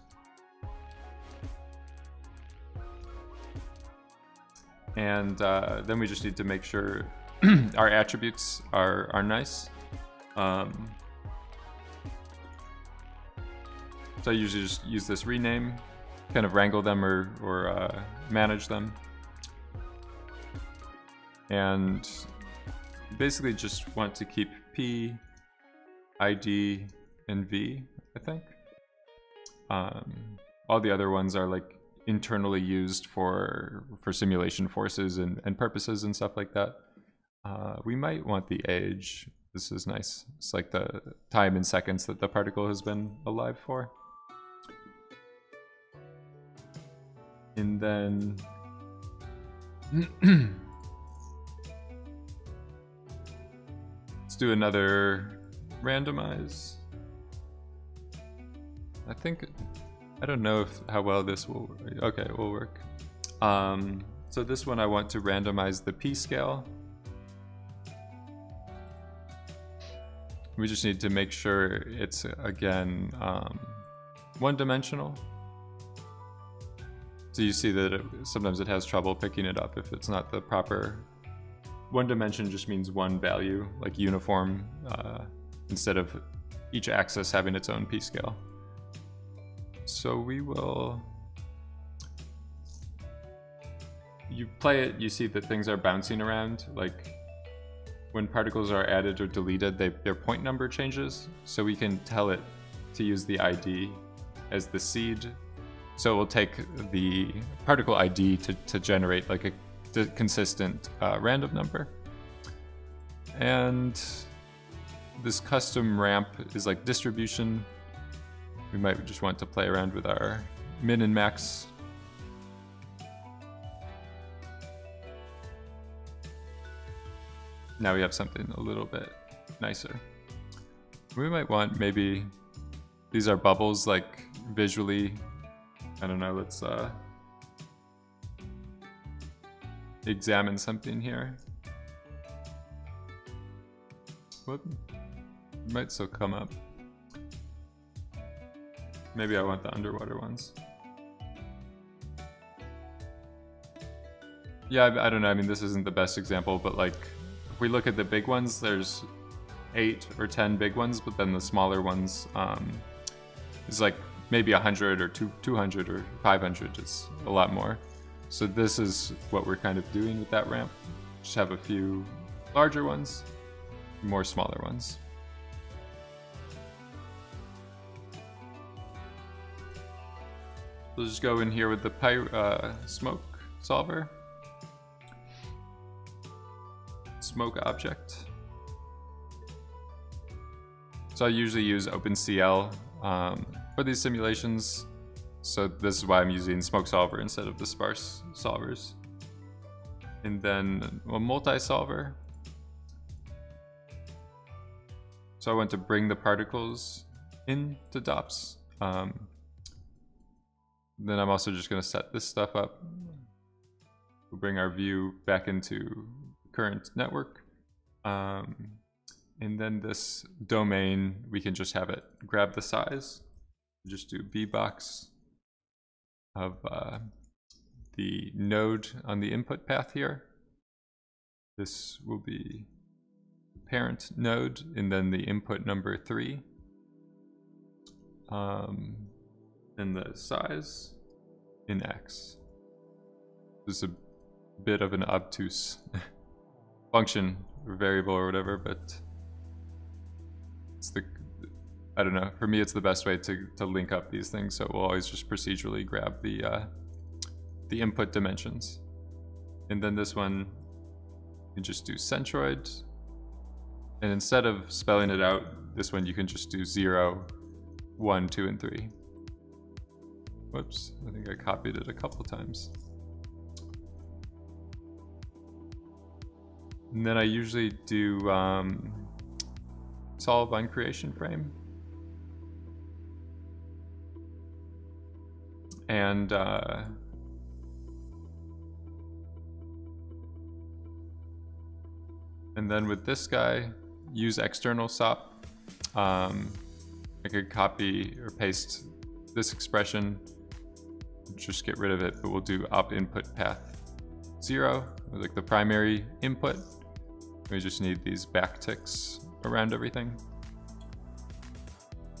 And then we just need to make sure our attributes are nice. So I usually just use this rename, kind of wrangle them or manage them. And basically just want to keep P, ID, and V, I think. All the other ones are like internally used for simulation forces and purposes and stuff like that. We might want the age. This is nice. It's like the time in seconds that the particle has been alive for. And then let's do another randomize. I think, I don't know how well this will work. Okay, it will work. So this one I want to randomize the p-scale. We just need to make sure it's, again, one-dimensional. So you see that sometimes it has trouble picking it up if it's not the proper... One dimension just means one value, like uniform, instead of each axis having its own p-scale. So we will... You play it, you see that things are bouncing around, like when particles are added or deleted, their point number changes, so we can tell it to use the ID as the seed. So we'll take the particle ID to generate like a consistent random number. And this custom ramp is like distribution. We might just want to play around with our min and max. Now we have something a little bit nicer. We might want maybe, these are bubbles, like visually, I don't know, let's examine something here. Whoop, it might still come up. Maybe I want the underwater ones. Yeah, I don't know, I mean this isn't the best example, but like, if we look at the big ones, there's 8 or 10 big ones, but then the smaller ones is like maybe 100 or 200 or 500, it's a lot more. So this is what we're kind of doing with that ramp. Just have a few larger ones, more smaller ones. We'll just go in here with the smoke solver. Smoke object. So I usually use OpenCL for these simulations. So this is why I'm using smoke solver instead of the sparse solvers. And then a multi-solver. So I want to bring the particles into DOPS. Then I'm also just going to set this stuff up. We'll bring our view back into current network. And then this domain, we can just have it grab the size. Just do bbox of the node on the input path here. This will be the parent node, and then the input number 3. And the size in X. This is a bit of an obtuse function or variable or whatever, but it's the, I don't know, for me it's the best way to link up these things, so we'll always just procedurally grab the input dimensions. And then this one, you just do centroid, and instead of spelling it out, this one you can just do 0, 1, 2, and 3. Whoops, I think I copied it a couple times. And then I usually do solve on creation frame. And then with this guy, use external SOP. I could copy or paste this expression, just get rid of it, but we'll do op input path 0, like the primary input. We just need these backticks around everything.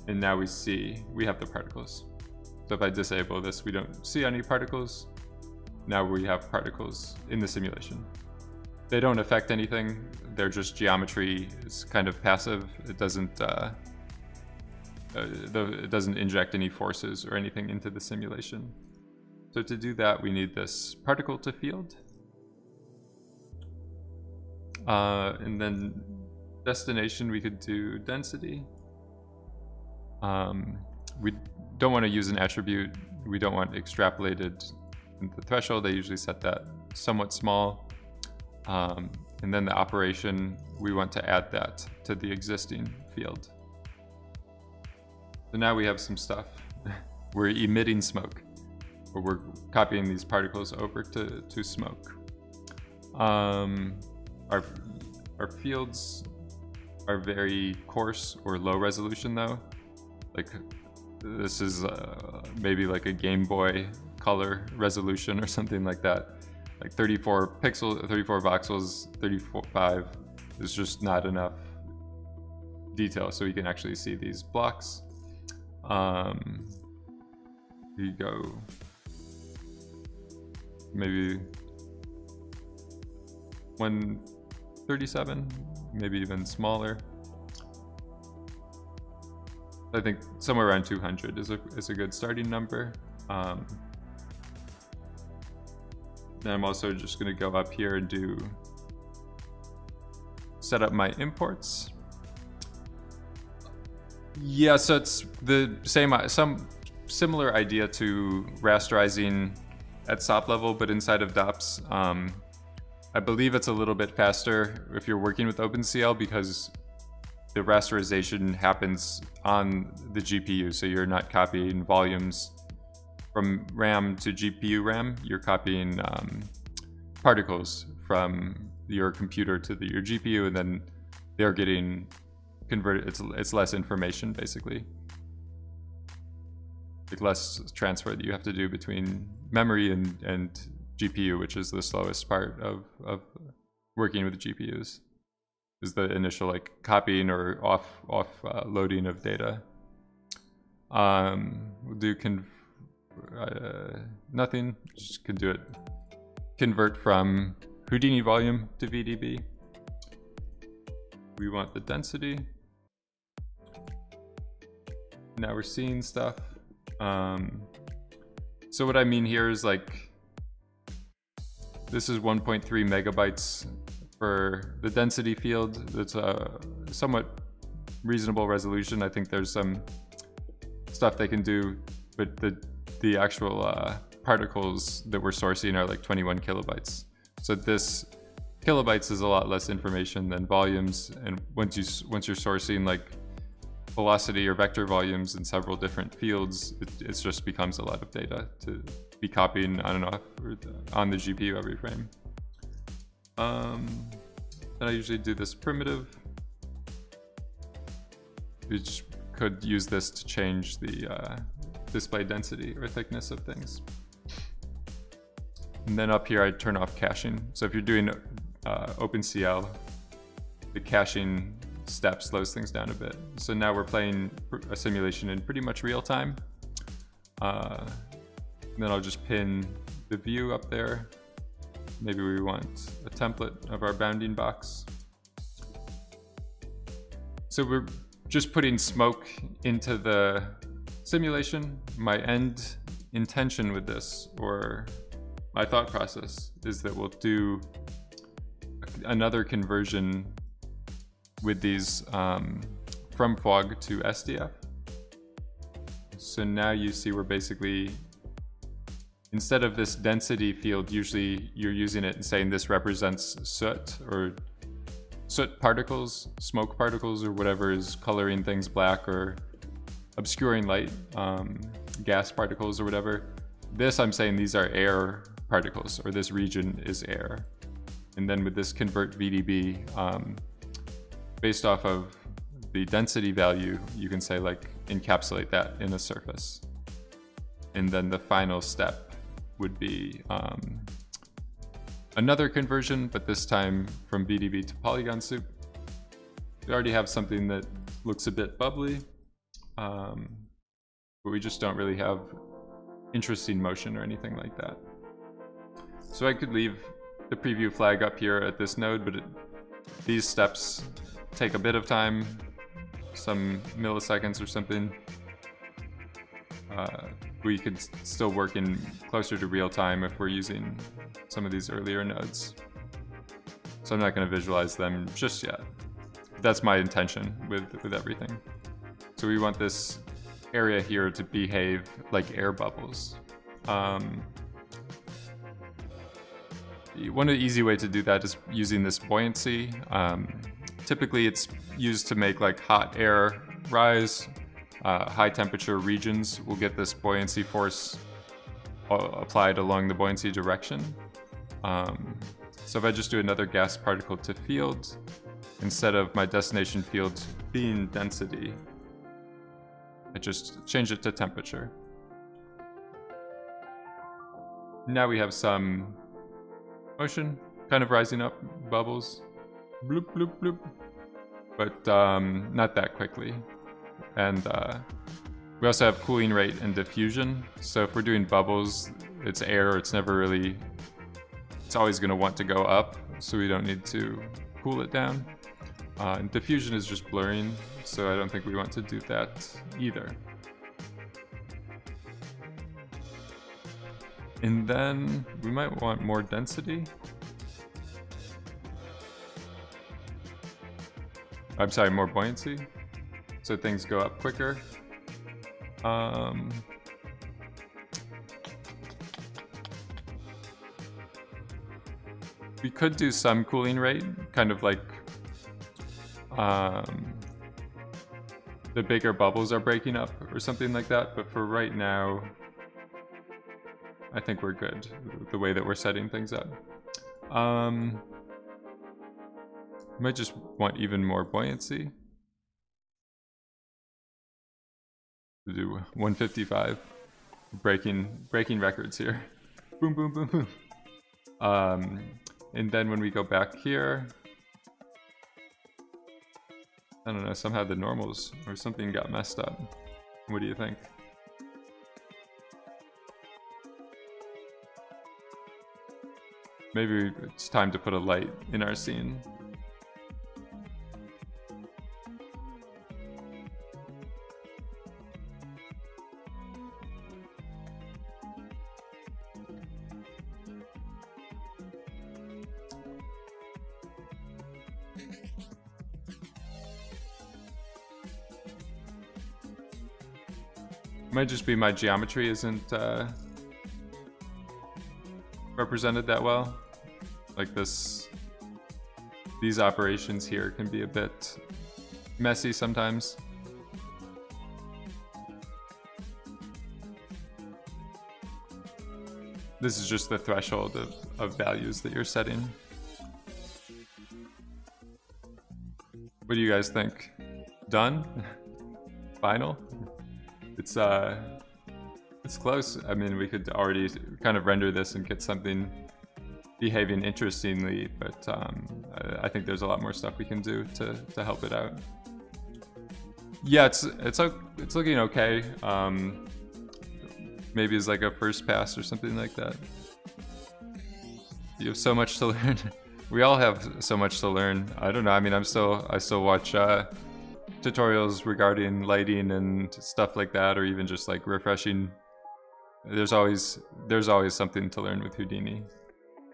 And now we see we have the particles. So if I disable this, we don't see any particles. Now we have particles in the simulation. They don't affect anything. They're just geometry. It's kind of passive. It doesn't inject any forces or anything into the simulation. So to do that, we need this particle to field. And then destination, we could do density. We don't want to use an attribute. We don't want extrapolated into the threshold. They usually set that somewhat small. And then the operation, we want to add that to the existing field. So now we have some stuff. we're emitting smoke, or we're copying these particles over to smoke. Our fields are very coarse or low resolution though. Like this is maybe like a Game Boy color resolution or something like that. Like 34 pixels, 34 voxels, 35 is just not enough detail so we can actually see these blocks. Here you go. Maybe 137, maybe even smaller. I think somewhere around 200 is a good starting number. Then I'm also just going to go up here and set up my imports. Yeah, so it's the same, some similar idea to rasterizing at SOP level, but inside of DOPS. I believe it's a little bit faster if you're working with OpenCL because the rasterization happens on the GPU, so you're not copying volumes from RAM to GPU RAM. You're copying particles from your computer to your GPU, and then they're getting converted. It's less information, basically. Like less transfer that you have to do between memory and GPU, which is the slowest part of working with GPUs, is the initial like copying or off loading of data. We'll do nothing, just can do it. Convert from Houdini volume to VDB. We want the density. Now we're seeing stuff. So what I mean here is like, this is 1.3 megabytes for the density field. That's a somewhat reasonable resolution. I think there's some stuff they can do, but the actual particles that we're sourcing are like 21 kilobytes. So this kilobytes is a lot less information than volumes. And once you're sourcing like velocity or vector volumes in several different fields, it just becomes a lot of data to be copying on and off on the GPU every frame. Then I usually do this primitive. We just could use this to change the display density or thickness of things. And then up here I turn off caching. So if you're doing OpenCL, the caching step slows things down a bit. So now we're playing a simulation in pretty much real time. Then I'll just pin the view up there. Maybe we want a template of our bounding box. So we're just putting smoke into the simulation. My end intention with this, or my thought process, is that we'll do another conversion with these from FOG to SDF. So now you see we're basically, instead of this density field, usually you're using it and saying this represents soot or soot particles, smoke particles, or whatever is coloring things black or obscuring light, gas particles or whatever. This, I'm saying these are air particles, or this region is air. And then with this convert VDB, based off of the density value, you can say like encapsulate that in a surface. And then the final step would be another conversion, but this time from VDB to polygon soup. We already have something that looks a bit bubbly, but we just don't really have interesting motion or anything like that. So I could leave the preview flag up here at this node, but these steps take a bit of time, some milliseconds or something. We could still work in closer to real time if we're using some of these earlier nodes. So I'm not going to visualize them just yet. That's my intention with everything. So we want this area here to behave like air bubbles. One easy way to do that is using this buoyancy. Typically it's used to make like hot air rise high temperature regions will get this buoyancy force applied along the buoyancy direction. So if I just do another gas particle to field, instead of my destination field being density, I just change it to temperature. Now we have some motion, kind of rising up, bubbles, bloop, bloop, bloop, but not that quickly. And we also have cooling rate and diffusion. So if we're doing bubbles, it's air, it's never really, it's always gonna want to go up, so we don't need to cool it down. And diffusion is just blurring, so I don't think we want to do that either. And then we might want more density. I'm sorry, more buoyancy, so things go up quicker. We could do some cooling rate, kind of like the bigger bubbles are breaking up or something like that, but for right now, I think we're good the way that we're setting things up. Might just want even more buoyancy. We'll do 155, breaking records here. Boom, boom, boom, boom. And then when we go back here, I don't know, somehow the normals or something got messed up. What do you think? Maybe it's time to put a light in our scene. Might just be my geometry isn't represented that well. Like these operations here can be a bit messy sometimes. This is just the threshold of values that you're setting. What do you guys think? Done? Final? It's close. I mean, we could already kind of render this and get something behaving interestingly, but I think there's a lot more stuff we can do to help it out. Yeah, it's looking okay. Maybe it's like a first pass or something like that. You have so much to learn. We all have so much to learn. I don't know. I mean, I still watch tutorials regarding lighting and stuff like that, or even just like refreshing. There's always something to learn with Houdini.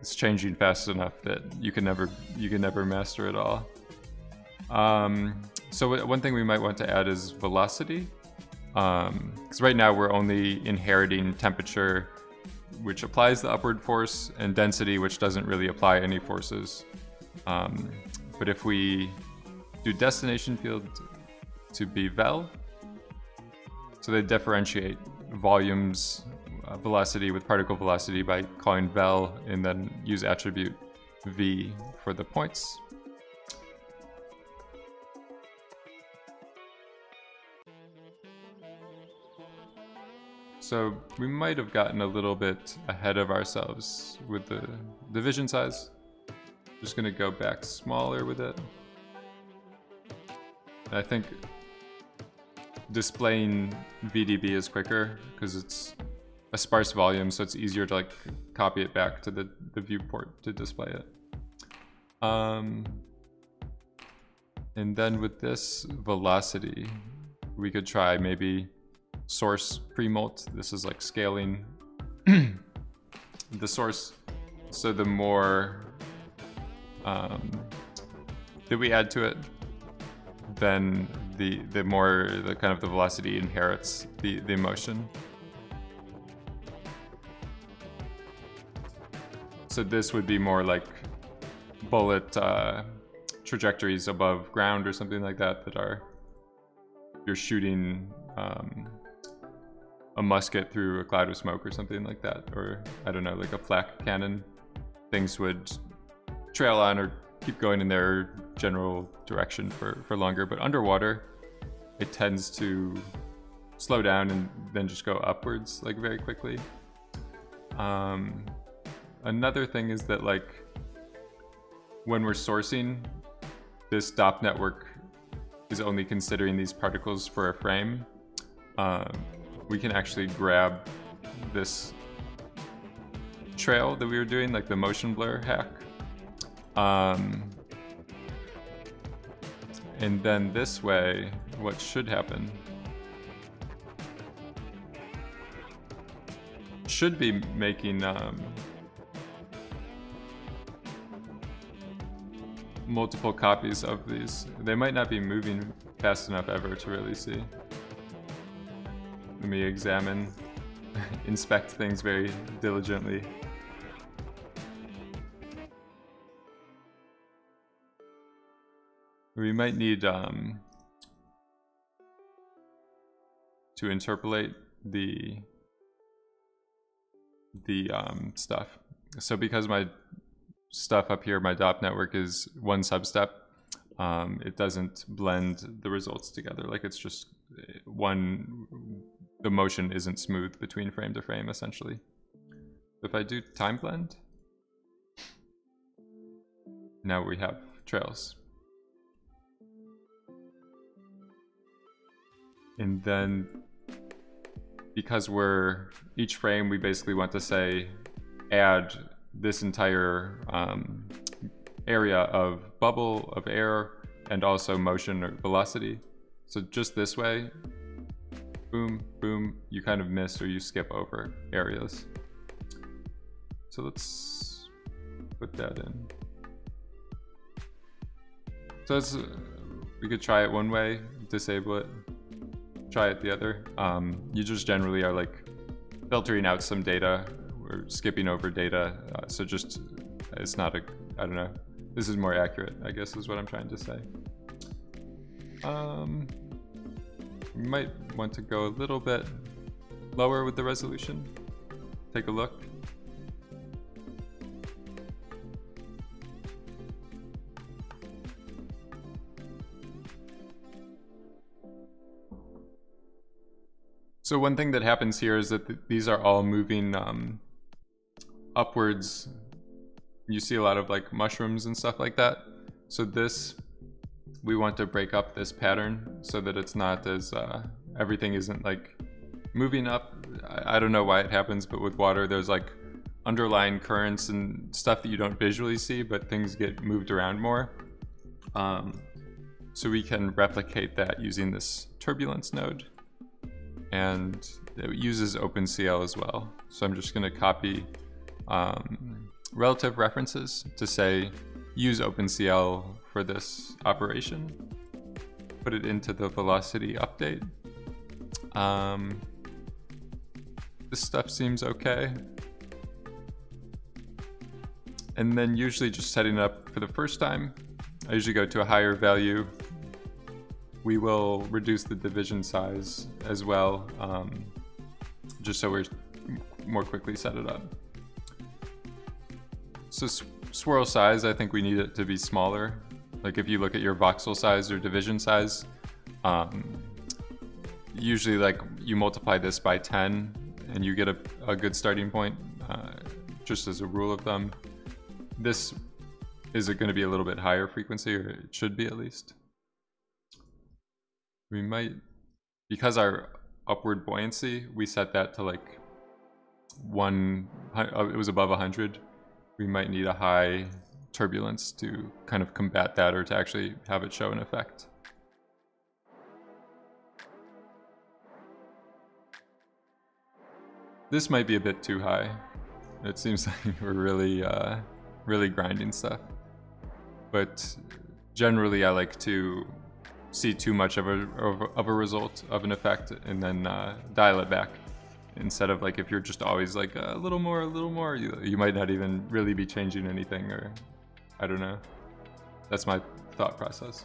It's changing fast enough that you can never master it all. So one thing we might want to add is velocity, because right now we're only inheriting temperature, which applies the upward force, and density, which doesn't really apply any forces. But if we do destination field to be vel, so they differentiate volumes velocity with particle velocity by calling vel and then use attribute v for the points. So we might have gotten a little bit ahead of ourselves with the division size. Just gonna go back smaller with it. I think displaying VDB is quicker because it's a sparse volume, so it's easier to like copy it back to the viewport to display it. And then with this velocity, we could try maybe source pre-molt. This is like scaling the source, so the more that we add to it, then the more the kind of the velocity inherits the motion. So this would be more like bullet trajectories above ground or something like that that are you're shooting a musket through a cloud of smoke or something like that, or I don't know, like a flak cannon, things would trail on or keep going in their general direction for longer. But underwater, it tends to slow down and then just go upwards like very quickly. Another thing is that like when we're sourcing, this DOP network is only considering these particles for a frame. We can actually grab this trail that we were doing, like the motion blur hack. And then this way, what should happen should be making multiple copies of these. They might not be moving fast enough ever to really see. Let me examine, inspect things very diligently. We might need to interpolate the stuff. So because my stuff up here, my DOP network is one substep, it doesn't blend the results together. Like it's just one, the motion isn't smooth between frame to frame essentially. If I do time blend, now we have trails. And then because we're each frame, we basically want to say add this entire area of bubble of air and also motion or velocity. So just this way, boom, boom, you kind of miss or you skip over areas. So let's put that in. So we could try it one way, disable it, try it the other. You just generally are like filtering out some data or skipping over data. So just, it's not a, I don't know. This is more accurate, I guess is what I'm trying to say. You might want to go a little bit lower with the resolution. Take a look. So one thing that happens here is that these are all moving upwards. You see a lot of like mushrooms and stuff like that. So this, we want to break up this pattern so that it's not as, everything isn't like moving up. I don't know why it happens, but with water, there's like underlying currents and stuff that you don't visually see, but things get moved around more. So we can replicate that using this turbulence node. And it uses OpenCL as well. So I'm just gonna copy relative references to say, use OpenCL for this operation. Put it into the velocity update. This stuff seems okay. And then usually just setting it up for the first time, I usually go to a higher value. We will reduce the division size as well, just so we're more quickly set it up. So swirl size, I think we need it to be smaller. Like if you look at your voxel size or division size, usually like you multiply this by 10 and you get a good starting point, just as a rule of thumb. This is going to be a little bit higher frequency, or it should be at least. We might, because our upward buoyancy, we set that to like it was above 100. We might need a high turbulence to kind of combat that, or to actually have it show an effect. This might be a bit too high. It seems like we're really, really grinding stuff. But generally I like to see too much of a result of an effect and then dial it back, instead of like if you're just always like a little more, you might not even really be changing anything, or I don't know. That's my thought process.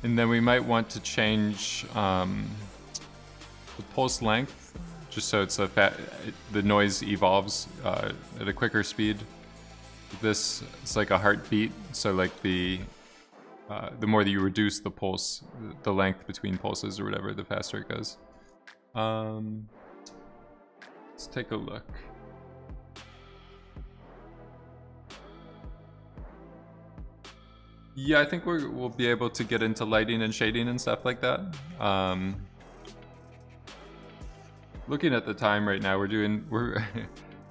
And then we might want to change the pulse length, just so it's the noise evolves at a quicker speed. This is like a heartbeat, so like the more that you reduce the pulse, the length between pulses or whatever, the faster it goes. Let's take a look. Yeah, I think we'll be able to get into lighting and shading and stuff like that. Looking at the time right now, we're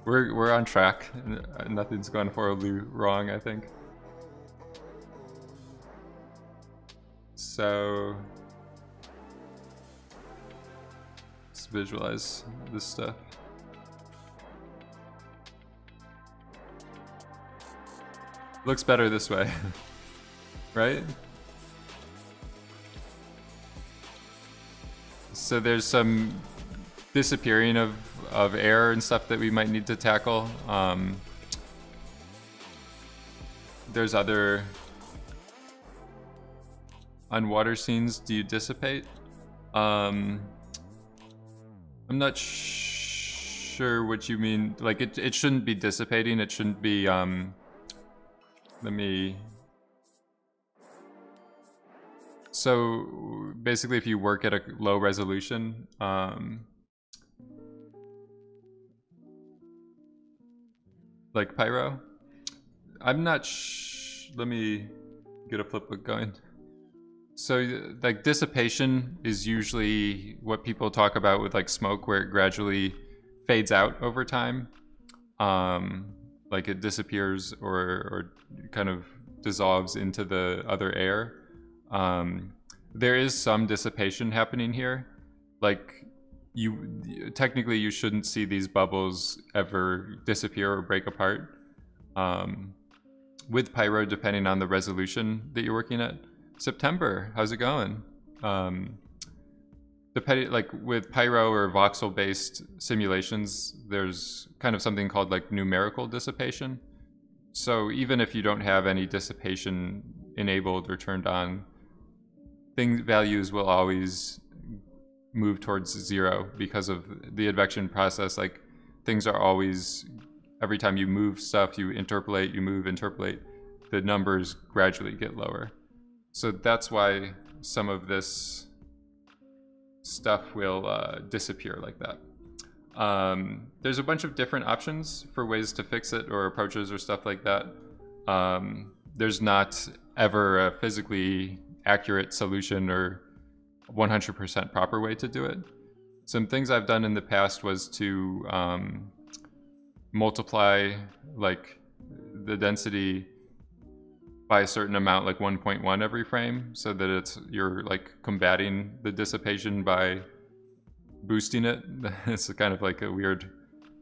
we're on track. Nothing's gone horribly wrong, I think. So let's visualize this stuff. Looks better this way, right? So there's some disappearing of air and stuff that we might need to tackle. There's other on water scenes. Do you dissipate? I'm not sure what you mean. Like it shouldn't be dissipating. It shouldn't be. Let me. So basically, if you work at a low resolution, like Pyro, I'm not. Let me get a flipbook going. So like dissipation is usually what people talk about with like smoke, where it gradually fades out over time. Like it disappears or kind of dissolves into the other air. There is some dissipation happening here. Like technically you shouldn't see these bubbles ever disappear or break apart. With Pyro, depending on the resolution that you're working at. September, how's it going? Depending, like with Pyro or voxel based simulations, there's kind of something called like numerical dissipation. So even if you don't have any dissipation enabled or turned on, values will always move towards zero because of the advection process. Like things are always, every time you move stuff, you interpolate, you move, interpolate, the numbers gradually get lower. So that's why some of this stuff will disappear like that. There's a bunch of different options for ways to fix it or approaches or stuff like that. There's not ever a physically accurate solution or 100% proper way to do it. Some things I've done in the past was to multiply like the density by a certain amount, like 1.1 every frame, so that you're like combating the dissipation by boosting it. It's kind of like a weird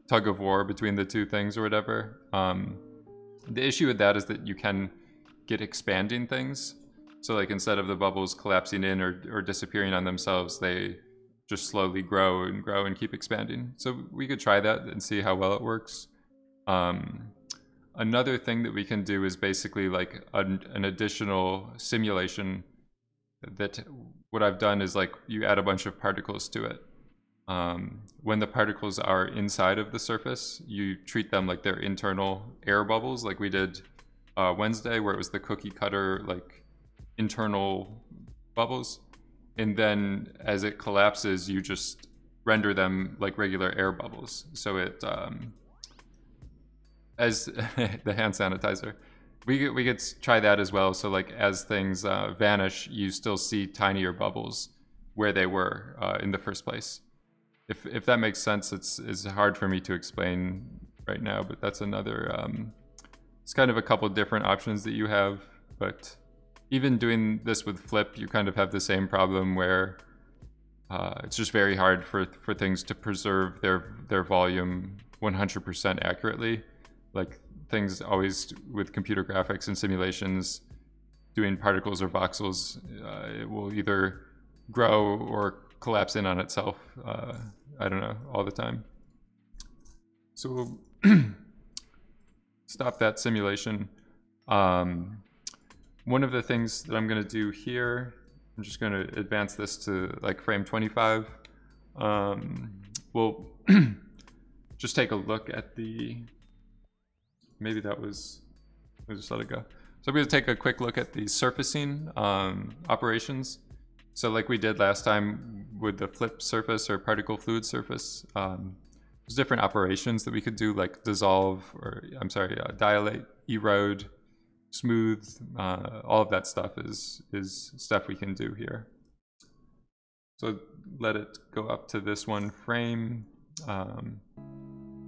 tug of war between the two things or whatever. The issue with that is that you can get expanding things. So like instead of the bubbles collapsing in or disappearing on themselves, they just slowly grow and keep expanding. So we could try that and see how well it works. Another thing that we can do is basically like an additional simulation that what I've done is like you add a bunch of particles to it. When the particles are inside of the surface, you treat them like they're internal air bubbles, like we did Wednesday, where it was the cookie cutter like internal bubbles. And then as it collapses, you just render them like regular air bubbles. So it as the hand sanitizer, we could try that as well. So like as things vanish, you still see tinier bubbles where they were in the first place. If that makes sense, it's hard for me to explain right now, but that's another. It's kind of a couple different options that you have, but even doing this with Flip, you kind of have the same problem where it's just very hard for things to preserve their volume 100% accurately. Like things always with computer graphics and simulations, doing particles or voxels, it will either grow or collapse in on itself. I don't know, all the time. So we'll stop that simulation. One of the things that I'm going to do here I'm just going to advance this to like frame 25. We'll just take a look at the, maybe that was, we'll just let it go. So I'm going to take a quick look at the surfacing operations. So like we did last time with the flip surface or particle fluid surface, there's different operations that we could do, like dissolve, or I'm sorry, dilate, erode, smooth. All of that stuff is stuff we can do here. So let it go up to this one frame.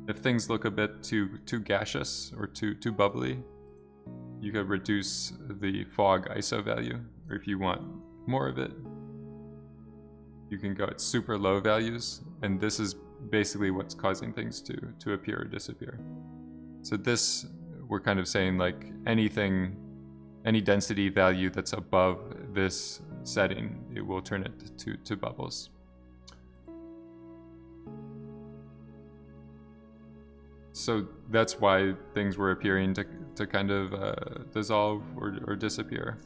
If things look a bit too gaseous or too bubbly, you could reduce the fog ISO value, or if you want more of it, you can go at super low values, and this is basically what's causing things to appear or disappear. So this, we're kind of saying like anything, any density value that's above this setting, it will turn it to bubbles. So that's why things were appearing to kind of dissolve or disappear.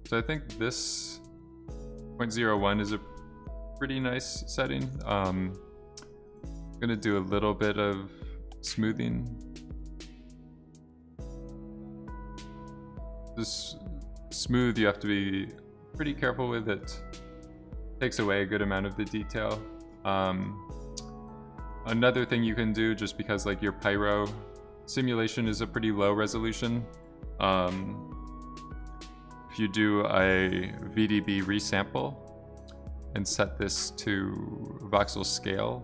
So I think this 0.01 is a pretty nice setting. I'm gonna do a little bit of smoothing. This smooth, you have to be pretty careful with it. Takes away a good amount of the detail. Another thing you can do, just because like your pyro simulation is a pretty low resolution, if you do a VDB resample and set this to voxel scale,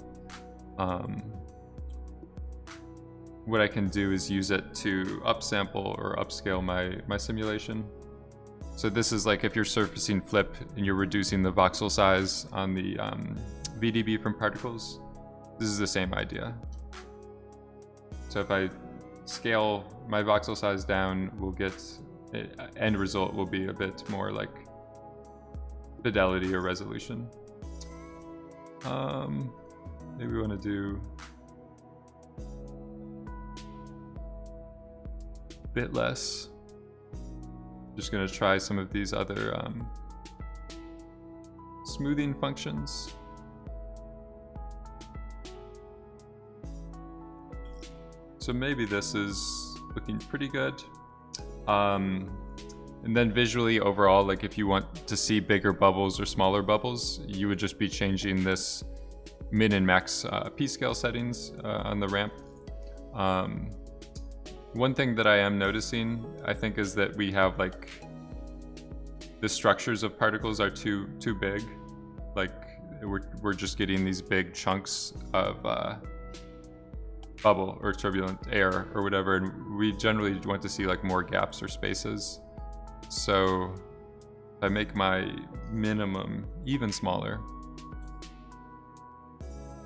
what I can do is use it to upsample or upscale my simulation. So this is like if you're surfacing flip and you're reducing the voxel size on the VDB from particles, this is the same idea. So if I scale my voxel size down, we'll get, end result will be a bit more like fidelity or resolution. Maybe we want to do a bit less. Just going to try some of these other smoothing functions. So maybe this is looking pretty good. And then visually overall, like if you want to see bigger bubbles or smaller bubbles, you would just be changing this min and max p-scale settings on the ramp. One thing that I am noticing, I think, is that we have like the structures of particles are too big. Like we're just getting these big chunks of bubble or turbulent air or whatever, and we generally want to see like more gaps or spaces. So if I make my minimum even smaller,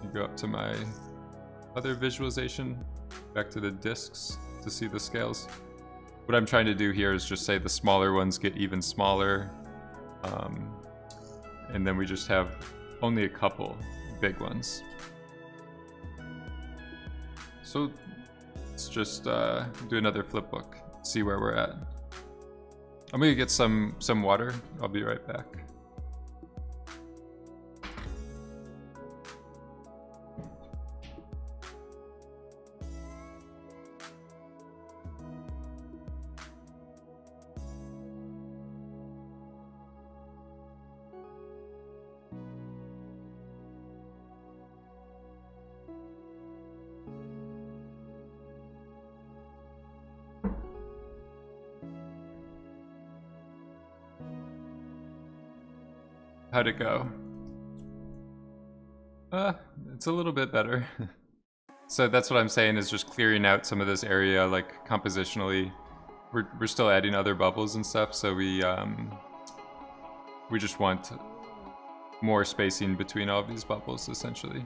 you go up to my other visualization, back to the disks to see the scales. What I'm trying to do here is just say the smaller ones get even smaller, and then we just have only a couple big ones. So let's just do another flip book, see where we're at. I'm gonna get some water. I'll be right back. How'd it go? It's a little bit better. So that's what I'm saying, is just clearing out some of this area, like compositionally. We're still adding other bubbles and stuff, so we just want more spacing between all of these bubbles, essentially.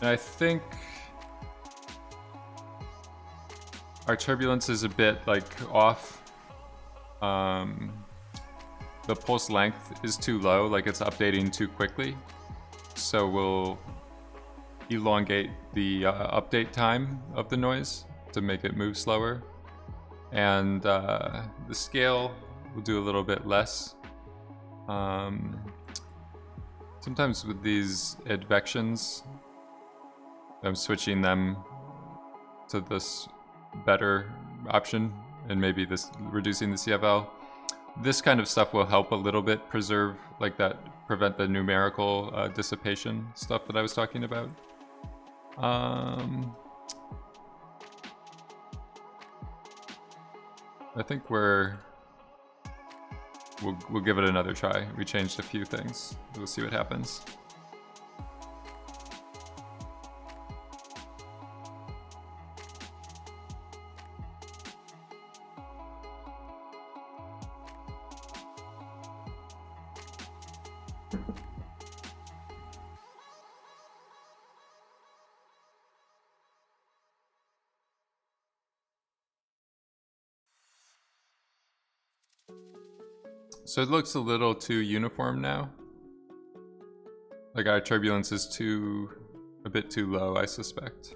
And I think our turbulence is a bit like off. The pulse length is too low, like it's updating too quickly. So we'll elongate the update time of the noise to make it move slower. And the scale will do a little bit less. Sometimes with these advections, I'm switching them to this better option and maybe this reducing the CFL. This kind of stuff will help a little bit preserve, like that, prevent the numerical dissipation stuff that I was talking about. I think we'll give it another try. We changed a few things. We'll see what happens. So it looks a little too uniform now. Like our turbulence is a bit too low, I suspect.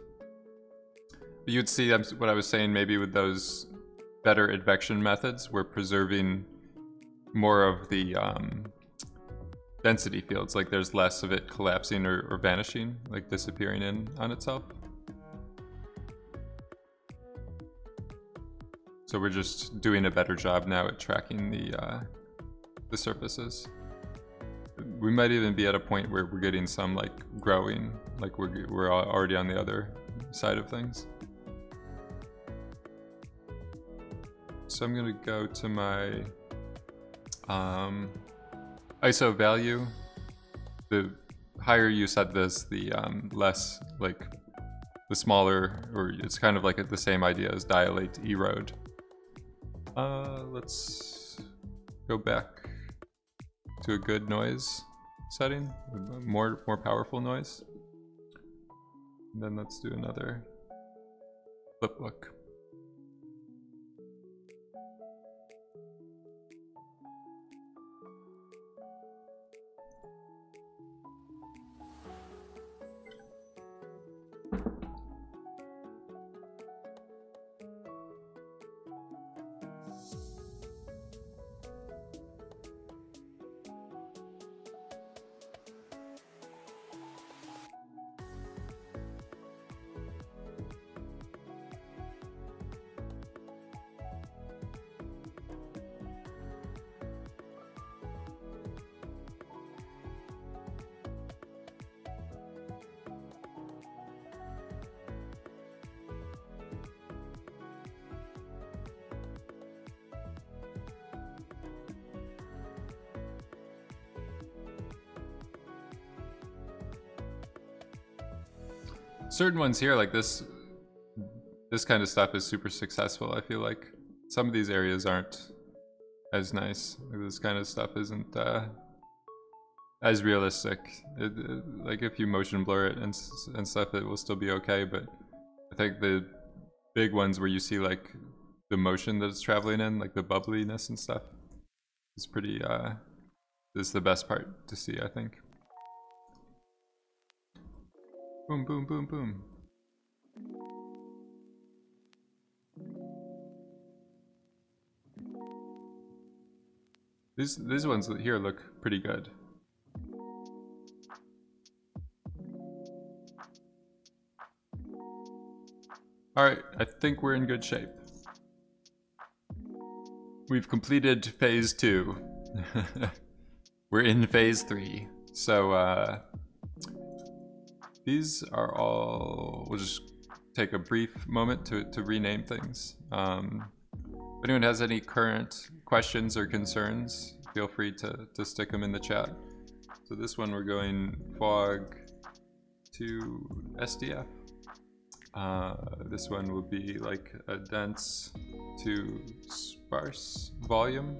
But you'd see what I was saying, maybe with those better advection methods, we're preserving more of the density fields. Like there's less of it collapsing or vanishing, like disappearing in on itself. So we're just doing a better job now at tracking the surfaces. We might even be at a point where we're getting some like growing, like we're already on the other side of things. So I'm gonna go to my ISO value. The higher you set this, the less, like the smaller, or it's kind of like the same idea as dilate, erode. Let's go back to a good noise setting, more powerful noise. And then let's do another flip look. Certain ones here, like this kind of stuff is super successful. I feel like some of these areas aren't as nice. Like this kind of stuff isn't as realistic. Like if you motion blur it and stuff, it will still be okay. But I think the big ones where you see like the motion that it's traveling in, like the bubbliness and stuff, is pretty. This is the best part to see, I think. Boom, boom, boom, boom. These ones here look pretty good. Alright, I think we're in good shape. We've completed phase 2. We're in phase 3. So, these are all, we'll just take a brief moment to rename things. If anyone has any current questions or concerns, feel free to stick them in the chat. So this one we're going fog to SDF. This one will be like a dense to sparse volume.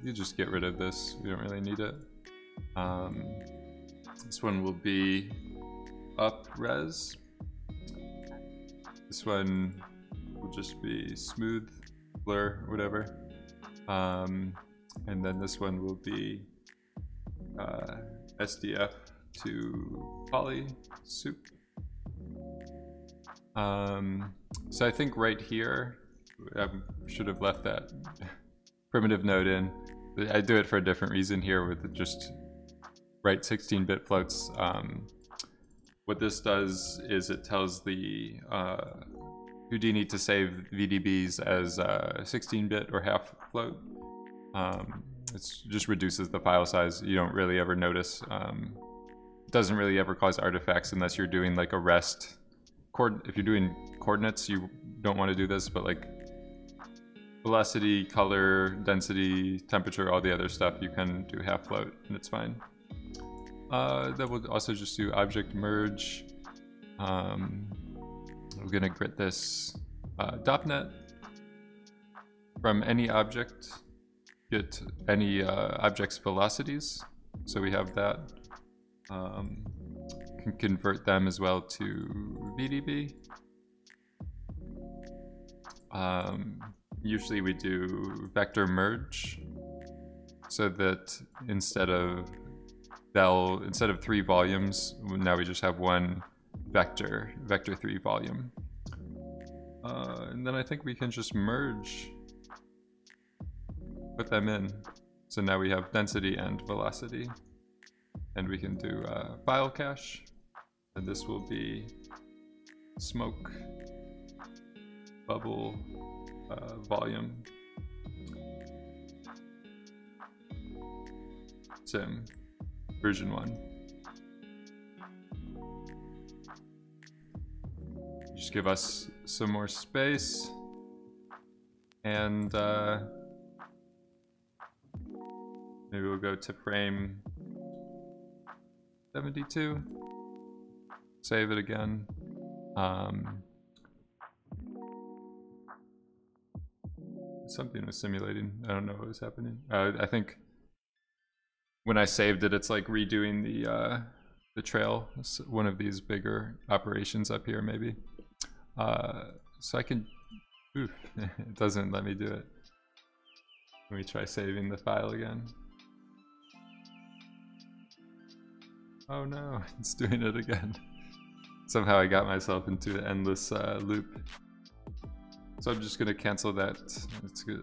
You just get rid of this, you don't really need it. This one will be up res. This one will just be smooth, blur, whatever. And then this one will be SDF to poly soup. So I think right here, I should have left that primitive node in. I do it for a different reason here with just write 16-bit floats. What this does is it tells the Houdini to save VDBs as 16-bit or half float. It just reduces the file size. You don't really ever notice. It doesn't really ever cause artifacts unless you're doing like a rest. If you're doing coordinates, you don't want to do this, but like velocity, color, density, temperature, all the other stuff, you can do half float and it's fine. Then we'll also just do object merge. We're gonna grit this DOPNet. From any object, get any object's velocities. So we have that. Can convert them as well to VDB. Usually we do vector merge, so that instead of 3 volumes, now we just have one vector 3 volume. And then I think we can just merge, put them in. So now we have density and velocity. And we can do file cache. And this will be smoke bubble volume sim version 1. Just give us some more space, and maybe we'll go to frame 72. Save it again. Something was simulating. I don't know what was happening. I think when I saved it, it's like redoing the trail. It's one of these bigger operations up here, maybe. So I can. Oof, it doesn't let me do it. Let me try saving the file again. Oh no, it's doing it again. Somehow I got myself into an endless loop. So I'm just gonna cancel that. It's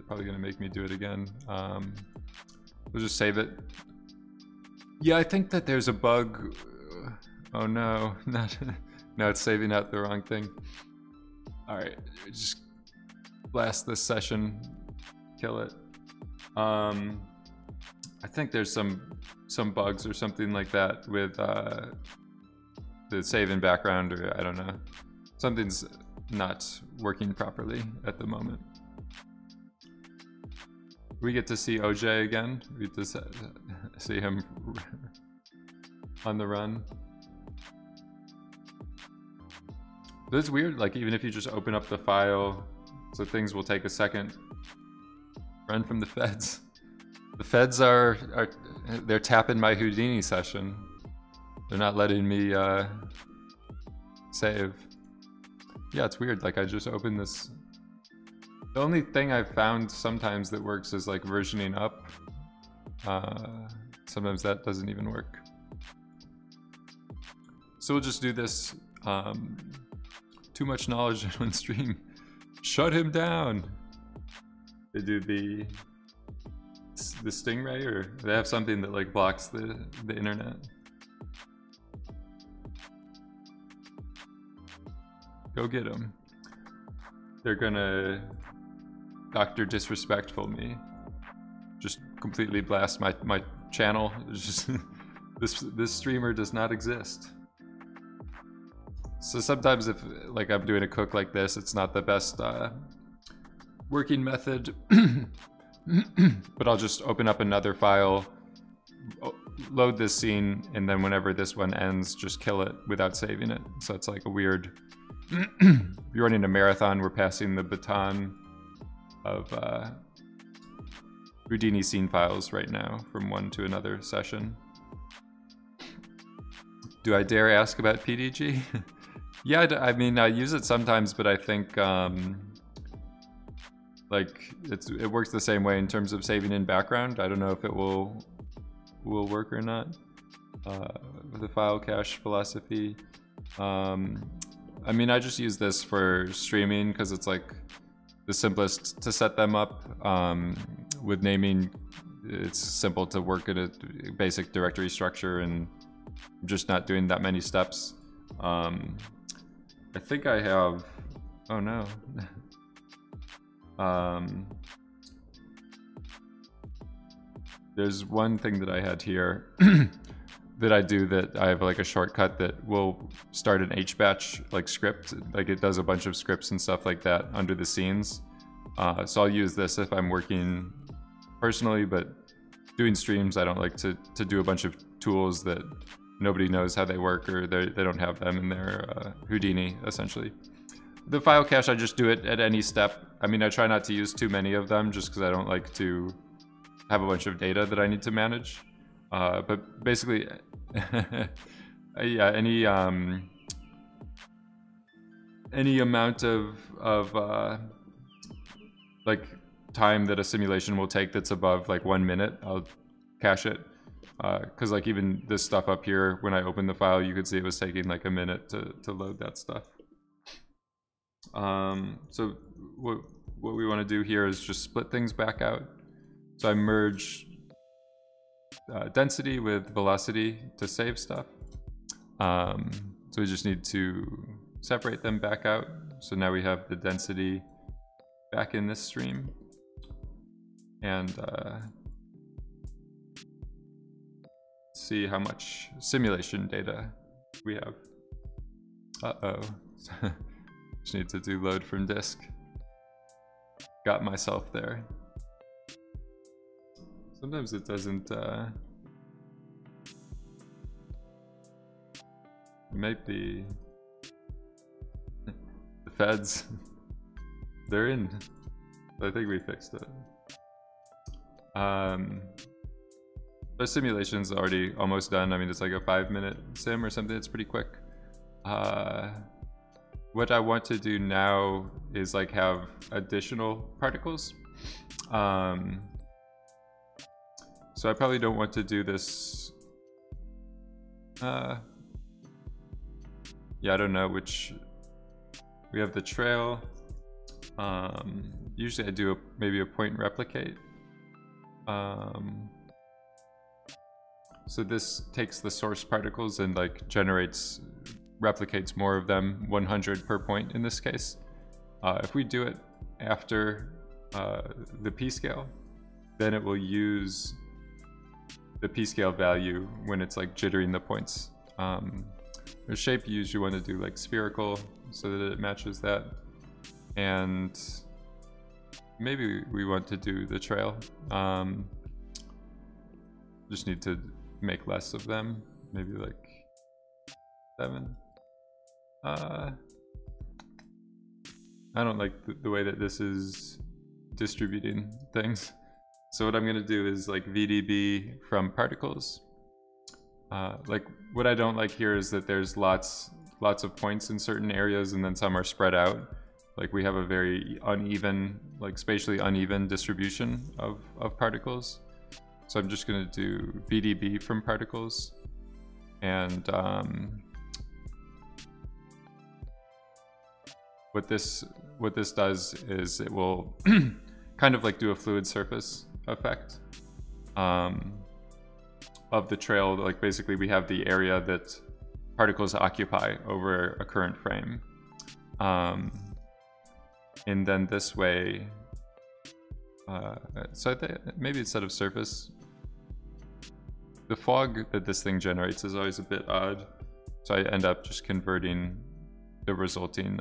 probably gonna make me do it again. We'll just save it. Yeah, I think that there's a bug. Oh no, not. No, it's saving out the wrong thing. All right, just blast this session, kill it. I think there's some bugs or something like that with the save in background, or I don't know. Something's not working properly at the moment. We get to see OJ again. We get to see him on the run. But it's weird, like even if you just open up the file, so things will take a second. Run from the feds. The feds they're tapping my Houdini session. They're not letting me save. Yeah, it's weird, like I just opened this. The only thing I've found sometimes that works is like versioning up. Sometimes that doesn't even work. So we'll just do this. Too much knowledge in one stream. Shut him down. They do the Stingray, or they have something that like blocks the internet. Go get them. They're gonna Dr. Disrespectful me. Just completely blast my channel. Just this streamer does not exist. So sometimes if like I'm doing a cook like this, it's not the best working method. But I'll just open up another file, load this scene, and then whenever this one ends, just kill it without saving it. So it's like a weird. You're running a marathon. We're passing the baton of Houdini scene files right now from one to another session. Do I dare ask about PDG? Yeah, I mean, I use it sometimes, but I think like it works the same way in terms of saving in background. I don't know if it will work or not. the file cache philosophy. I mean, I just use this for streaming because it's like the simplest to set them up. With naming, it's simple to work in a basic directory structure, and I'm just not doing that many steps. I think I have, oh no. There's one thing that I had here that I do that I have like a shortcut that will start an HBatch like script. Like it does a bunch of scripts and stuff like that under the scenes. So I'll use this if I'm working personally, but doing streams, I don't like to do a bunch of tools that nobody knows how they work, or they don't have them in their Houdini, essentially. The file cache, I just do it at any step. I mean, I try not to use too many of them just because I don't like to have a bunch of data that I need to manage. But basically, yeah, any amount of like time that a simulation will take that's above like 1 minute, I'll cache it. Because like even this stuff up here, when I opened the file, you could see it was taking like a minute to load that stuff. So what we want to do here is just split things back out. So I merge density with velocity to save stuff. So we just need to separate them back out. So now we have the density back in this stream. And see how much simulation data we have. Uh-oh. Just need to do load from disk. Got myself there. Sometimes it doesn't, it might be the feds. They're in. I think we fixed it. The simulation's already almost done. I mean, it's like a 5-minute sim or something. It's pretty quick. What I want to do now is like have additional particles. So I probably don't want to do this. Yeah, I don't know which. We have the trail. Usually I do maybe a point replicate. So this takes the source particles and like replicates more of them, 100 per point in this case. If we do it after the p-scale, then it will use the p-scale value when it's like jittering the points. The shape you usually want to do like spherical so that it matches that. And maybe we want to do the trail. Just need to make less of them, maybe like 7. I don't like the way that this is distributing things. So what I'm gonna do is like VDB from particles. Like what I don't like here is that there's lots of points in certain areas and then some are spread out. Like we have a very uneven, like spatially uneven distribution of particles. So I'm just gonna do VDB from particles. And what this does is it will kind of like do a fluid surface effect of the trail. Like basically we have the area that particles occupy over a current frame. And then this way, so I think maybe instead of surface, the fog that this thing generates is always a bit odd. So I end up just converting the resulting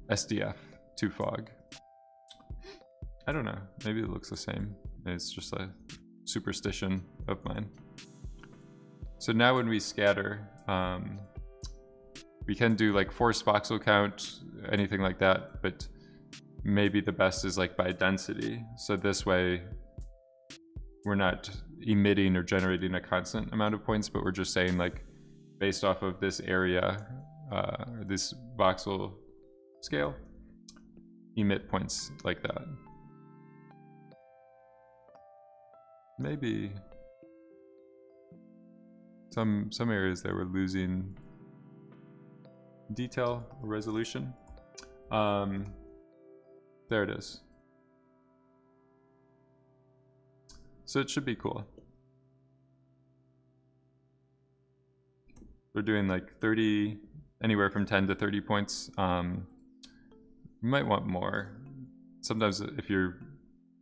SDF to fog. I don't know, maybe it looks the same. It's just a superstition of mine. So now when we scatter, we can do like forced voxel count, anything like that, but maybe the best is like by density. So this way we're not emitting or generating a constant amount of points, but we're just saying like based off of this area, this voxel scale, emit points like that. some areas that were losing detail or resolution. There it is. So it should be cool. We're doing like 30, anywhere from 10 to 30 points. You might want more. Sometimes if you're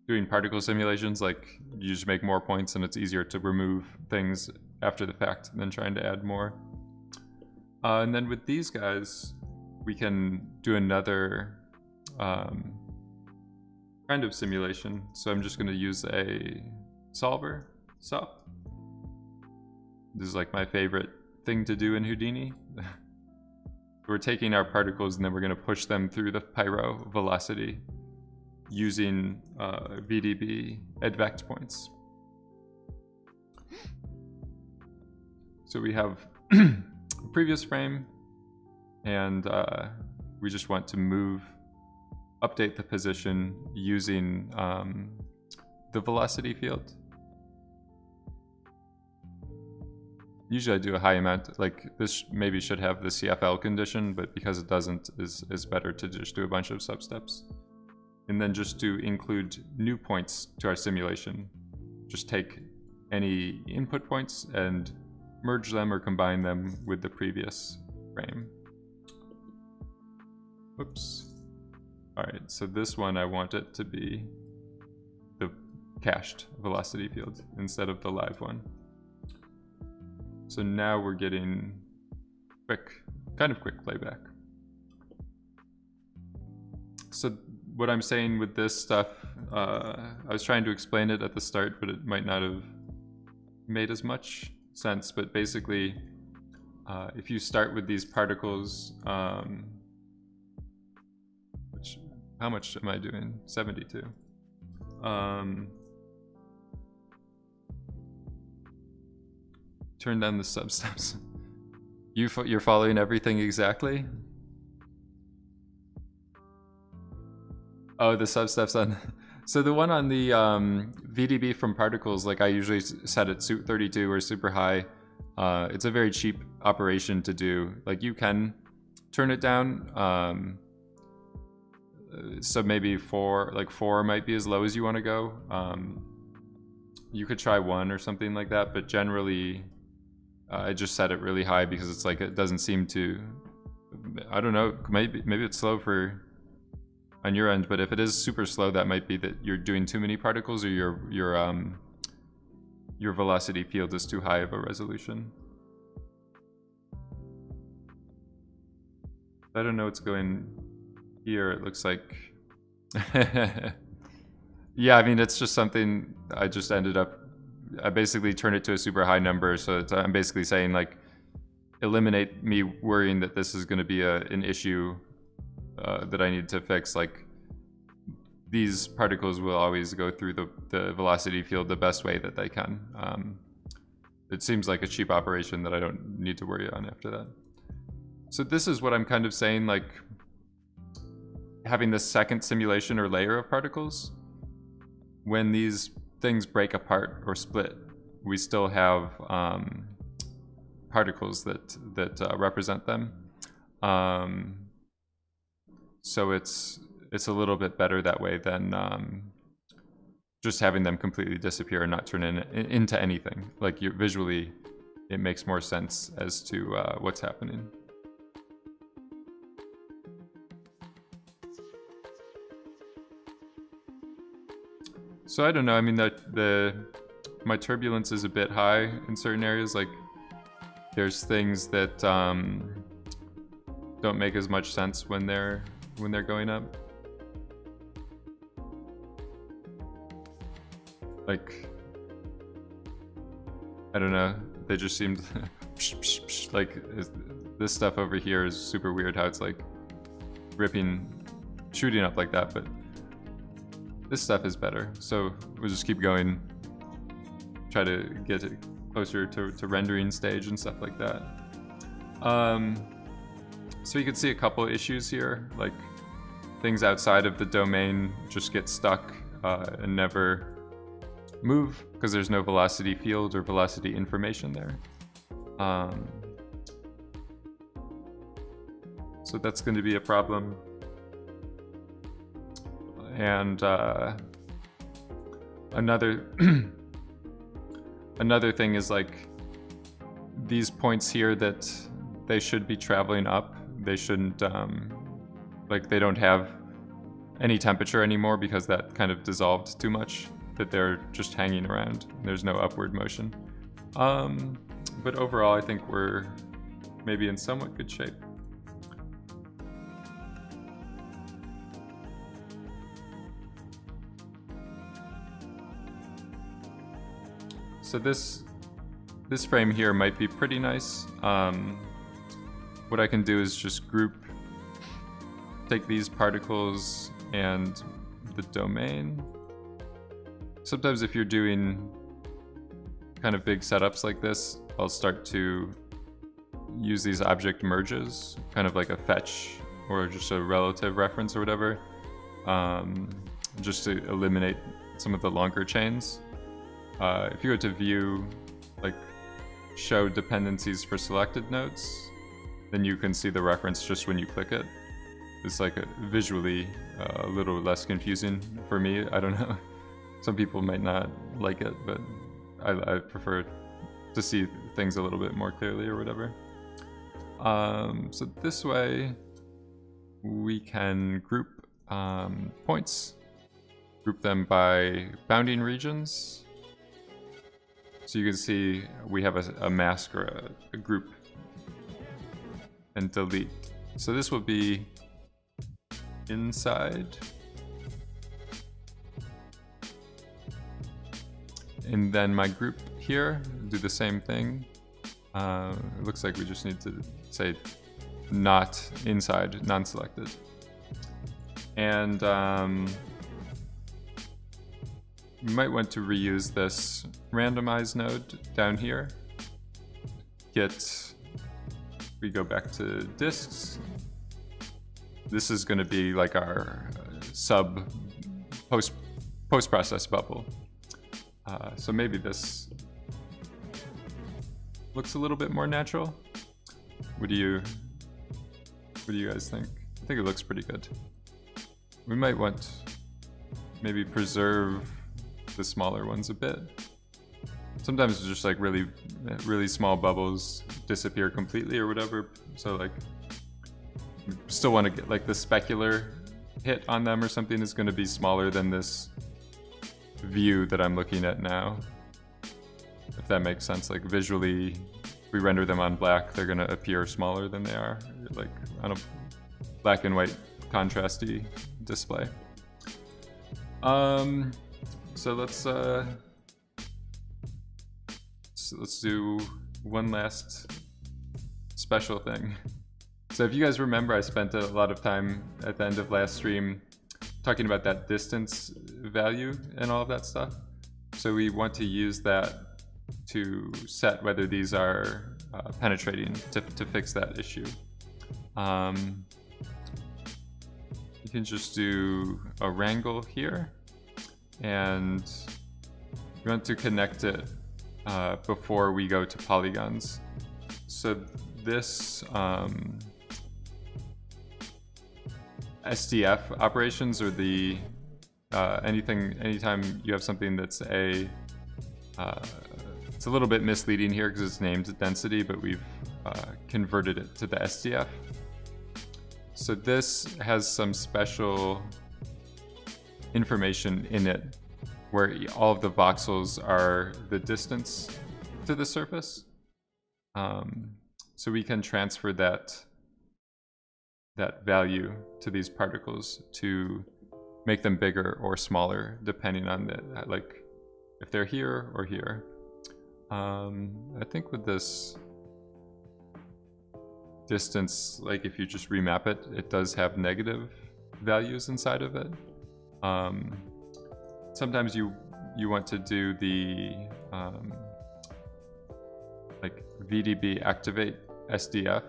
doing particle simulations, like you just make more points and it's easier to remove things after the fact than trying to add more. And then with these guys, we can do another kind of simulation. So I'm just going to use a solver, SOP. This is like my favorite thing to do in Houdini. We're taking our particles and then we're going to push them through the pyro velocity using VDB advect points. So we have a previous frame, and we just want to update the position using the velocity field. Usually I do a high amount, like this maybe should have the CFL condition, but because it doesn't, is better to just do a bunch of substeps. And then just to include new points to our simulation. Just take any input points and merge them or combine them with the previous frame. Oops. Alright, so this one I want it to be the cached velocity field instead of the live one. So now we're getting kind of quick playback. So what I'm saying with this stuff, I was trying to explain it at the start, but it might not have made as much sense. But basically, if you start with these particles, how much am I doing? 72. Turn down the substeps. You're following everything exactly? Oh, the substeps on... So the one on the VDB from particles, like I usually set it 32 or super high. It's a very cheap operation to do. Like you can turn it down. So maybe 4 might be as low as you want to go. You could try 1 or something like that, but generally I just set it really high because it's like it doesn't seem to... I don't know, maybe it's slow on your end, but if it is super slow, that might be that you're doing too many particles or your velocity field is too high of a resolution. I don't know what's going here. It looks like... Yeah, I mean, it's just something I just ended up... I basically turned it to a super high number, so I'm basically saying, like, eliminate me worrying that this is going to be an issue that I need to fix. Like, these particles will always go through the velocity field the best way that they can. It seems like a cheap operation that I don't need to worry on after that. So this is what I'm kind of saying, like, having this second simulation or layer of particles, when these things break apart or split, we still have particles that represent them. So it's a little bit better that way than just having them completely disappear and not turn into anything. Like visually, it makes more sense as to what's happening. So I don't know, I mean, my turbulence is a bit high in certain areas. Like there's things that don't make as much sense when they're going up. Like, I don't know, they just seemed like this stuff over here is super weird how it's like shooting up like that, but this stuff is better. So we'll just keep going, try to get it closer to rendering stage and stuff like that. So you can see a couple issues here, like things outside of the domain just get stuck and never move because there's no velocity field or velocity information there. So that's going to be a problem. And another another thing is like these points here that they should be traveling up. They shouldn't like they don't have any temperature anymore because that kind of dissolved too much, that they're just hanging around. There's no upward motion. But overall, I think we're maybe in somewhat good shape. So this frame here might be pretty nice. What I can do is just take these particles and the domain. Sometimes if you're doing kind of big setups like this, I'll start to use these object merges, kind of like a fetch or just a relative reference or whatever, just to eliminate some of the longer chains. If you go to view, like show dependencies for selected nodes, then you can see the reference just when you click it. It's like visually a little less confusing for me. I don't know. Some people might not like it, but I prefer to see things a little bit more clearly or whatever. So this way we can group points, group them by bounding regions. So you can see we have a mask or a group, and delete. So this will be inside. And then my group here, do the same thing. It looks like we just need to say not inside, non-selected. And you might want to reuse this randomize node down here. We go back to disks. This is going to be like our sub post-process bubble. So maybe this looks a little bit more natural. What do you guys think? I think it looks pretty good. We might want maybe preserve the smaller ones a bit. Sometimes it's just like really small bubbles disappear completely or whatever. So like, you still want to get like the specular hit on them or something is going to be smaller than this view that I'm looking at now. If that makes sense, like visually, if we render them on black, they're going to appear smaller than they are, like on a black and white contrasty display. So let's do one last special thing. So if you guys remember, I spent a lot of time at the end of last stream talking about that distance value and all of that stuff. So we want to use that to set whether these are penetrating to fix that issue. You can just do a wrangle here, and we want to connect it before we go to polygons. So this SDF operations, or the anytime you have something that's it's a little bit misleading here because it's named density, but we've converted it to the SDF. So this has some special information in it where all of the voxels are the distance to the surface. So we can transfer that value to these particles to make them bigger or smaller depending on like if they're here or here. I think with this distance, like if you just remap it, it does have negative values inside of it. Sometimes you want to do the like VDB activate SDF,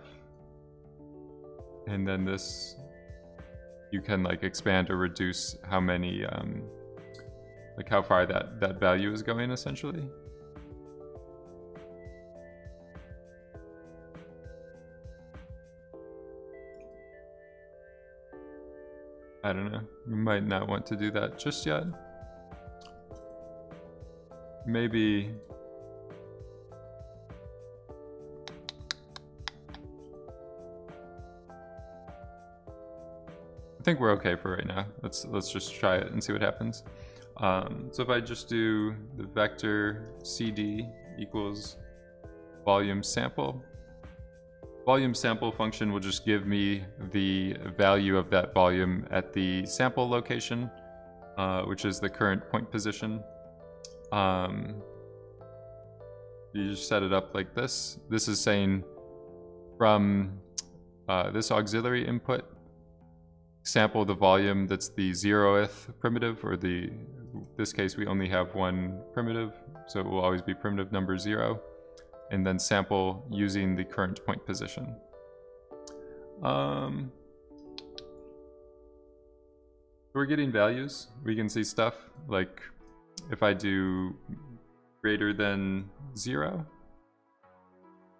and then this you can like expand or reduce how many like how far that value is going essentially. I don't know. We might not want to do that just yet. Maybe... I think we're okay for right now. Let's just try it and see what happens. So if I just do the vector CD equals volume sample. Volume sample function will just give me the value of that volume at the sample location, which is the current point position. You just set it up like this. This is saying from this auxiliary input, sample the volume that's the 0th primitive, or this case we only have one primitive, so it will always be primitive number 0, and then sample using the current point position. We're getting values. We can see stuff like if I do greater than 0,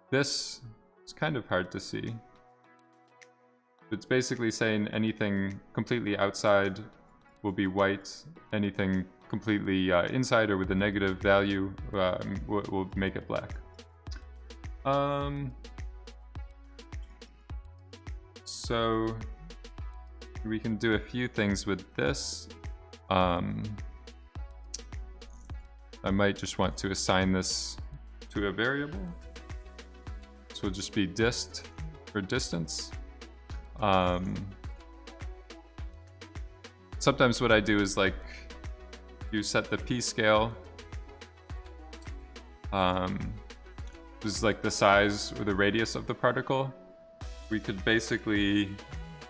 this is kind of hard to see. It's basically saying anything completely outside will be white, anything completely inside or with a negative value will make it black. So we can do a few things with this. I might just want to assign this to a variable. So it'll just be dist for distance. Sometimes what I do is like you set the p scale. This is like the size or the radius of the particle. We could basically,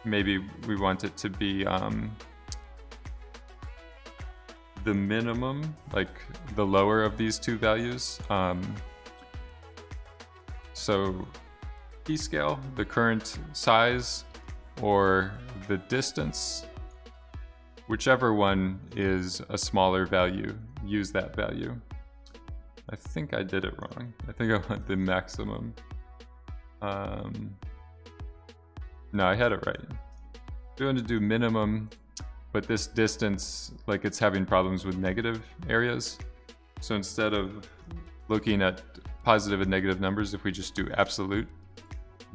maybe we want it to be the minimum, like the lower of these two values. So p scale, the current size, or the distance, whichever one is a smaller value, use that value. I think I did it wrong. I think I want the maximum. No, I had it right. We want to do minimum, but this distance, like it's having problems with negative areas. So instead of looking at positive and negative numbers, if we just do absolute,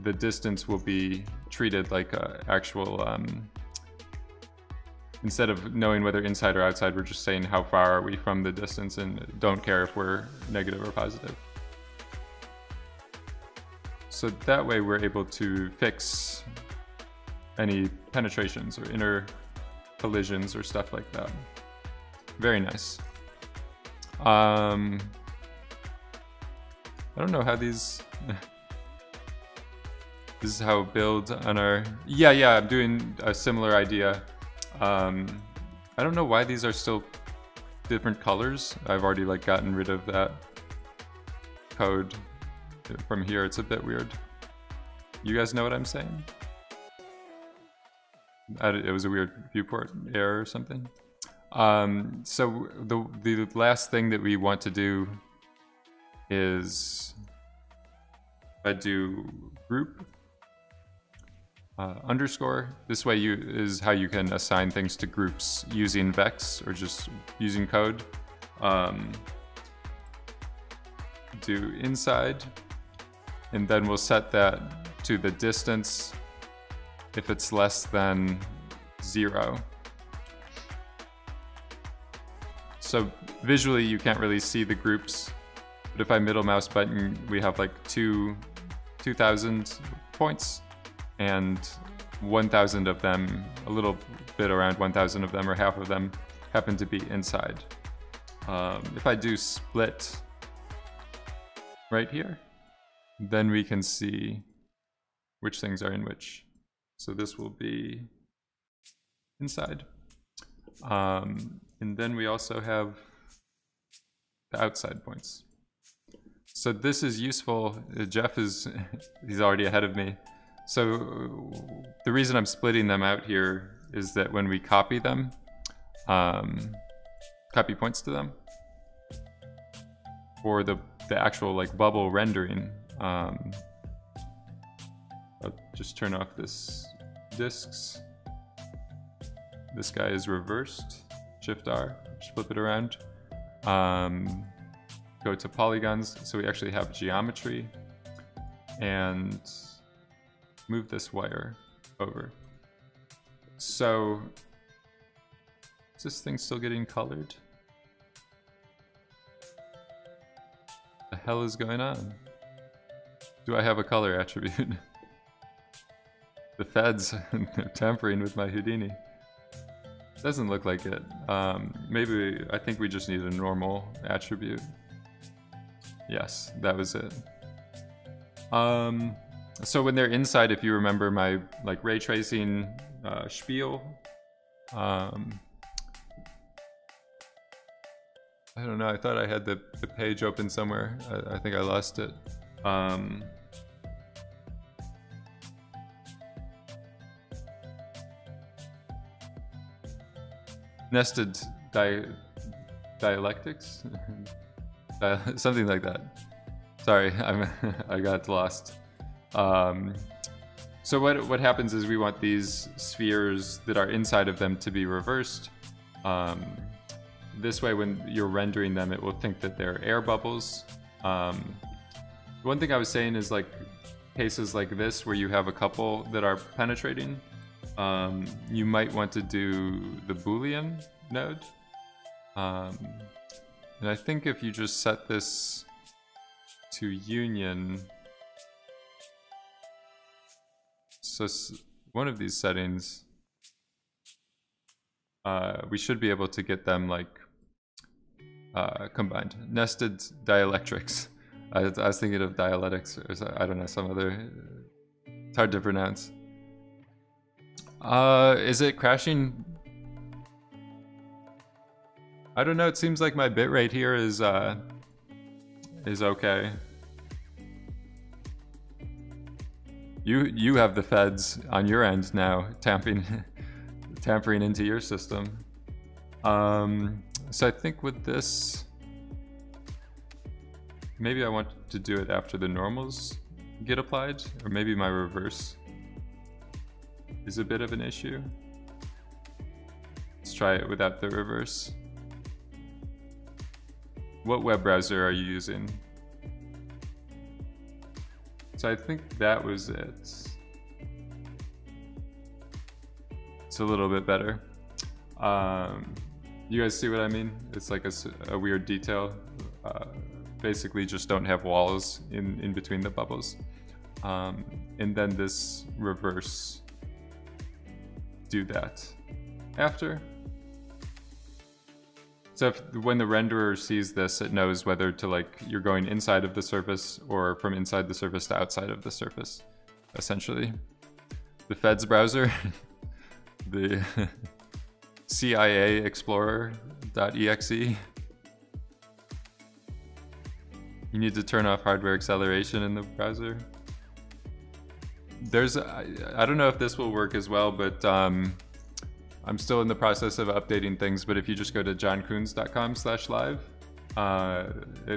the distance will be treated like a actual, instead of knowing whether inside or outside, we're just saying how far are we from the distance and don't care if we're negative or positive. So that way we're able to fix any penetrations or inner collisions or stuff like that. Very nice. I don't know how these... This is how build on our... Yeah, I'm doing a similar idea. I don't know why these are still different colors. I've already like gotten rid of that code from here. It's a bit weird. You guys know what I'm saying? It was a weird viewport error or something. So the last thing that we want to do is I do group underscore. This way is how you can assign things to groups using Vex or just using code. Do inside, and then we'll set that to the distance if it's less than 0. So visually you can't really see the groups, but if I middle mouse button, we have like 2,000 points, and 1,000 of them, a little bit around 1,000 of them or half of them happen to be inside. If I do split right here, then we can see which things are in which. So this will be inside. And then we also have the outside points. So this is useful. Jeff he's already ahead of me. So the reason I'm splitting them out here is that when we copy them, copy points to them, for the actual like bubble rendering, I'll just turn off this disks. this guy is reversed. Shift R, just flip it around. Go to polygons, so we actually have geometry, and move this wire over. So, is this thing still getting colored? The hell is going on? Do I have a color attribute? The feds, they're tampering with my Houdini. Doesn't look like it. Maybe, I think we just need a normal attribute. Yes, that was it. So when they're inside, if you remember my like ray tracing spiel, I don't know, I thought I had the page open somewhere. I think I lost it. Nested dialectics? Something like that. Sorry, I got lost. So what happens is we want these spheres that are inside of them to be reversed. This way, when you're rendering them, it will think that they're air bubbles. One thing I was saying is like cases like this where you have a couple that are penetrating, you might want to do the Boolean node. And I think if you just set this to union, so one of these settings, we should be able to get them like combined. Nested dielectrics. I was thinking of dialectics, or I don't know, some other, it's hard to pronounce. Is it crashing? I don't know, it seems like my bitrate here is okay. You have the feds on your end now, tampering into your system. So I think with this, maybe I want to do it after the normals get applied, or maybe my reverse is a bit of an issue. Let's try it without the reverse. What web browser are you using? So I think that was it. It's a little bit better. You guys see what I mean? It's like a weird detail. Basically just don't have walls in between the bubbles. And then this reverse, do that after. So when the renderer sees this, it knows whether to like, you're going inside of the surface or from inside the surface to outside of the surface, essentially. The feds browser, the CIA Explorer.exe. You need to turn off hardware acceleration in the browser. There's, I don't know if this will work as well, but I'm still in the process of updating things, but if you just go to johnkoons.com/live,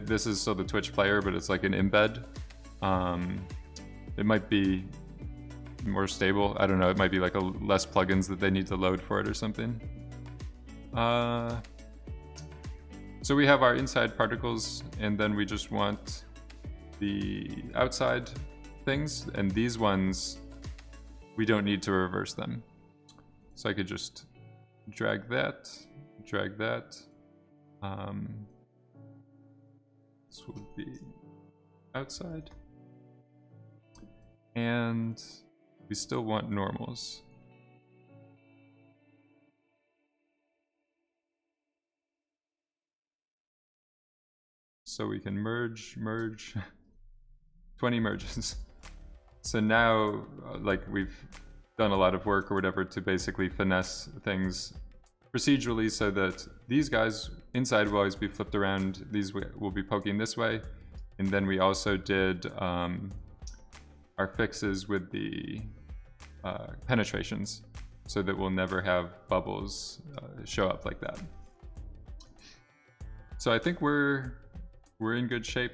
this is still the Twitch player, but it's like an embed. It might be more stable. I don't know, it might be like less plugins that they need to load for it or something. So we have our inside particles, and then we just want the outside things, and these ones, we don't need to reverse them. So I could just drag that. This will be outside. And we still want normals. So we can merge, 20 merges. So now, like, we've done a lot of work or whatever to basically finesse things procedurally so that these guys inside will always be flipped around, these will be poking this way, and then we also did our fixes with the penetrations so that we'll never have bubbles show up like that. So I think we're in good shape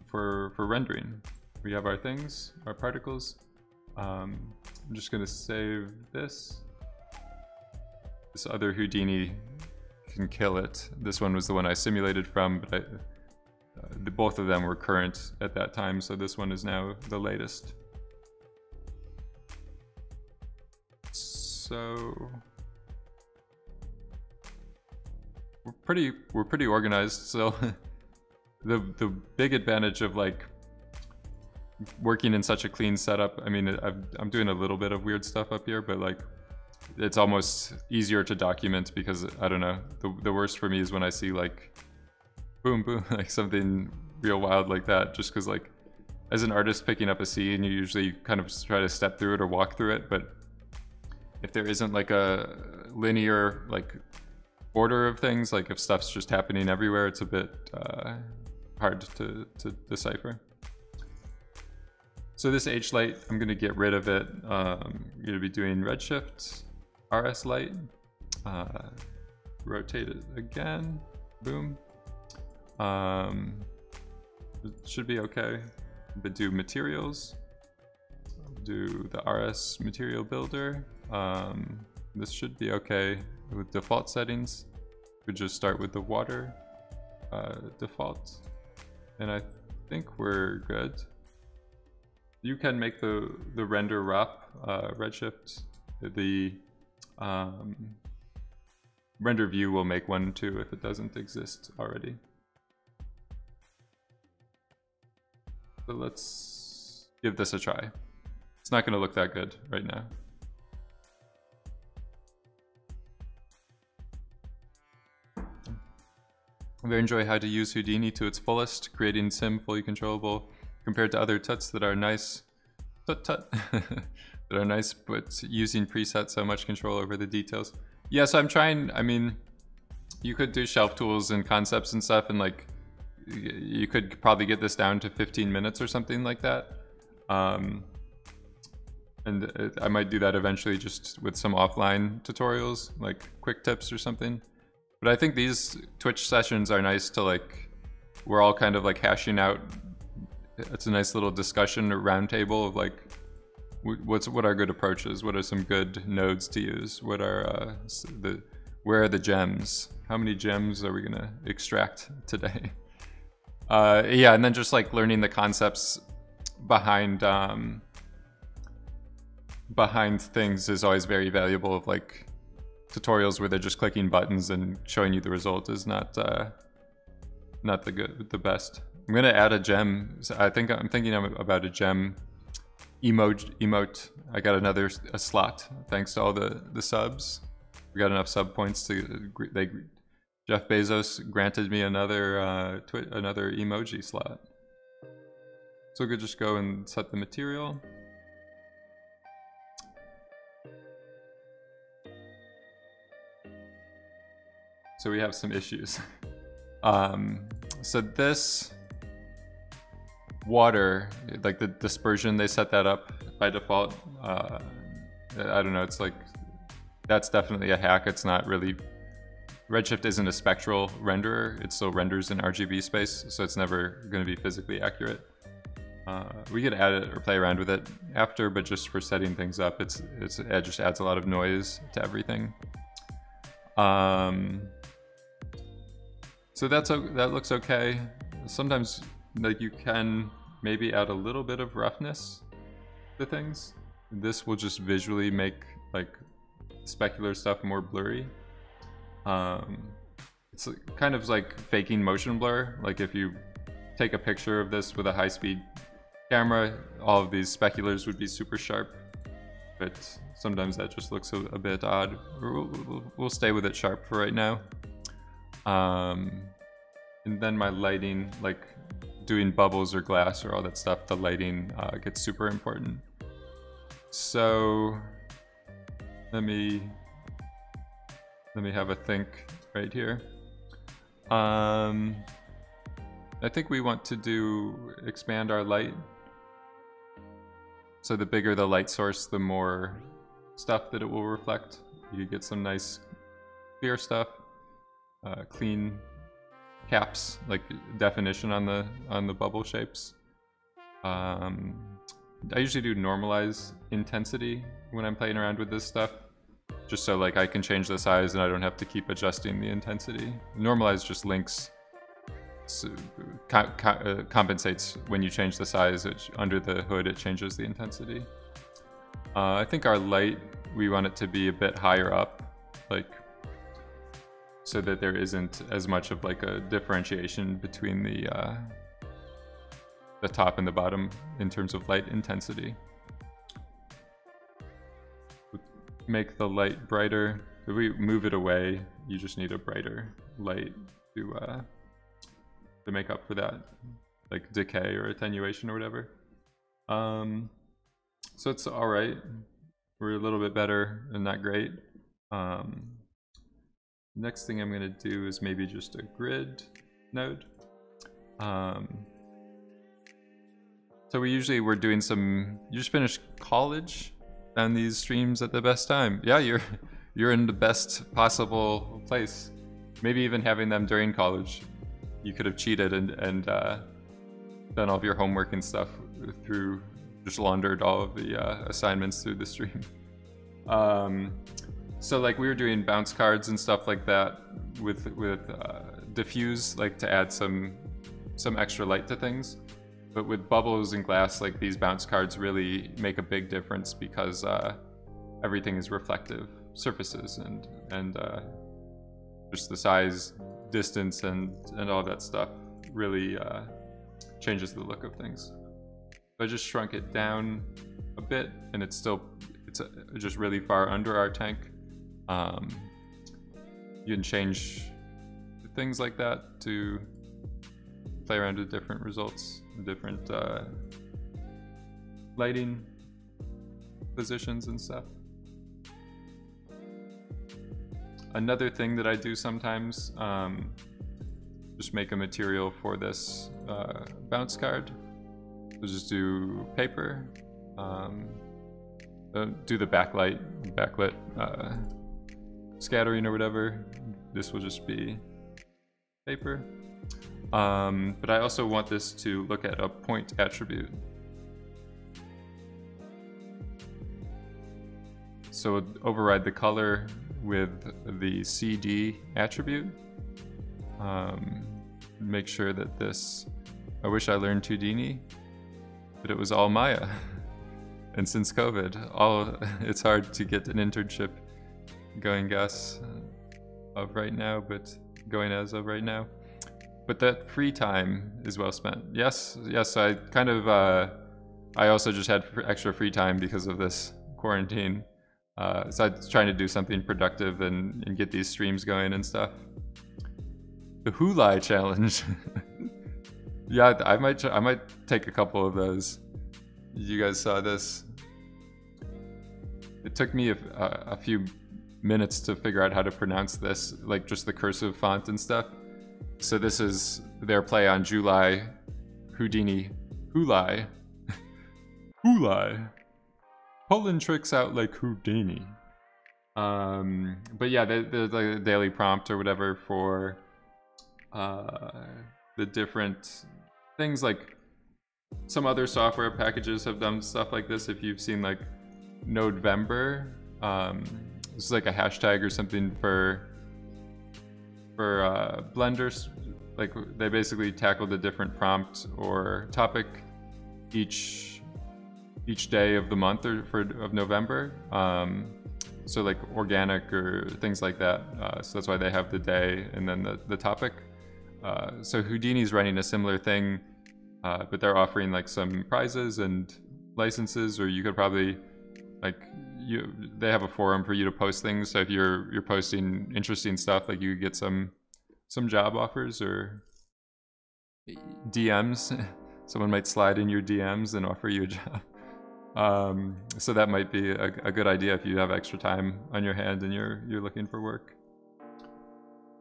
for rendering. We have our things, our particles. I'm just gonna save this. This other Houdini can kill it. This one was the one I simulated from, but both of them were current at that time, so this one is now the latest. So we're pretty organized. So the big advantage of like working in such a clean setup, I mean, I'm doing a little bit of weird stuff up here, but like it's almost easier to document because I don't know, the worst for me is when I see like boom boom, like something real wild like that, just because like as an artist picking up a scene, you usually kind of try to step through it or walk through it, but if there isn't like a linear like order of things, like if stuff's just happening everywhere, it's a bit hard to decipher. So this H light, I'm going to get rid of it. I'm going to be doing redshift, RS light, rotate it again, boom. It should be okay. But do materials, do the RS material builder. This should be okay with default settings. We just start with the water default, and I think we're good. You can make the render wrap redshift. The render view will make one too if it doesn't exist already. So let's give this a try. It's not going to look that good right now. I very enjoy how to use Houdini to its fullest, creating sim fully controllable compared to other tuts that are nice, that are nice, but using presets so much control over the details. Yeah, so I'm trying, I mean, you could do shelf tools and concepts and stuff, and like, you could probably get this down to 15 minutes or something like that. And I might do that eventually just with some offline tutorials, like quick tips or something. But I think these Twitch sessions are nice to like, we're all kind of like hashing out. It's a nice little discussion or roundtable of like, what are good approaches? What are some good nodes to use? What are where are the gems? How many gems are we gonna extract today? Yeah, and then just like learning the concepts behind things is always very valuable. Of like tutorials where they're just clicking buttons and showing you the result is not the best. I'm gonna add a gem. So I'm thinking about a gem emote. I got a slot thanks to all the subs. We got enough sub points to Jeff Bezos granted me another emoji slot. So we could just go and set the material. So we have some issues. So this water, like the dispersion, they set that up by default. I don't know, it's like, that's definitely a hack. It's not really, Redshift isn't a spectral renderer. It still renders in RGB space, so it's never going to be physically accurate. We could add it or play around with it after, but just for setting things up, it just adds a lot of noise to everything. So that looks okay. Sometimes like you can maybe add a little bit of roughness to things. This will just visually make like specular stuff more blurry. It's kind of like faking motion blur. Like if you take a picture of this with a high-speed camera, all of these speculars would be super sharp, but sometimes that just looks a bit odd. We'll stay with it sharp for right now. And then my lighting, like doing bubbles or glass or all that stuff, the lighting gets super important. So let me have a think right here. I think we want to expand our light. So the bigger the light source, the more stuff that it will reflect. You get some nice clear stuff, clean caps, like definition on the bubble shapes. I usually do normalize intensity when I'm playing around with this stuff, just so like I can change the size and I don't have to keep adjusting the intensity. Normalize just links, so, compensates when you change the size. Under the hood it changes the intensity. I think our light, we want it to be a bit higher up, like so that there isn't as much of like a differentiation between the top and the bottom in terms of light intensity. Make the light brighter. If we move it away, you just need a brighter light to make up for that, like decay or attenuation or whatever. So it's all right. We're a little bit better and not great. Next thing I'm gonna do is maybe just a grid node. So we're doing some. You just finished college, and these streams at the best time. Yeah, you're in the best possible place. Maybe even having them during college, you could have cheated and done all of your homework and stuff through, just laundered all of the assignments through the stream. So like we were doing bounce cards and stuff like that with diffuse, like to add some extra light to things. But with bubbles and glass, like these bounce cards really make a big difference because everything is reflective surfaces and just the size, distance, and all that stuff really changes the look of things. So I just shrunk it down a bit, and it's just really far under our tank. You can change things like that to play around with different results, different lighting positions and stuff. Another thing that I do sometimes, just make a material for this bounce card. So just do paper, do the backlit scattering or whatever. This will just be paper. But I also want this to look at a point attribute. So override the color with the CD attribute. Make sure that this, I wish I learned Houdini, but it was all Maya. And since COVID, it's hard to get an internship going as of right now, But that free time is well spent. Yes, I kind of, I also just had extra free time because of this quarantine. So I was trying to do something productive and get these streams going and stuff. The Hulai challenge. Yeah, I might take a couple of those. You guys saw this. It took me a few minutes to figure out how to pronounce this, like just the cursive font and stuff. So this is their play on July, Houdini, Hulai. Hulai. Pulling tricks out like Houdini. But yeah, the daily prompt or whatever for the different things, like some other software packages have done stuff like this. If you've seen like Nodevember, this is like a hashtag or something for Blender. Like they basically tackled a different prompt or topic each day of the month of November. So like organic or things like that. So that's why they have the day and then the topic. So Houdini's running a similar thing, but they're offering like some prizes and licenses, or you could probably they have a forum for you to post things. So if you're posting interesting stuff, like you get some job offers or DMs. Someone might slide in your DMs and offer you a job. So that might be a good idea if you have extra time on your hand and you're looking for work.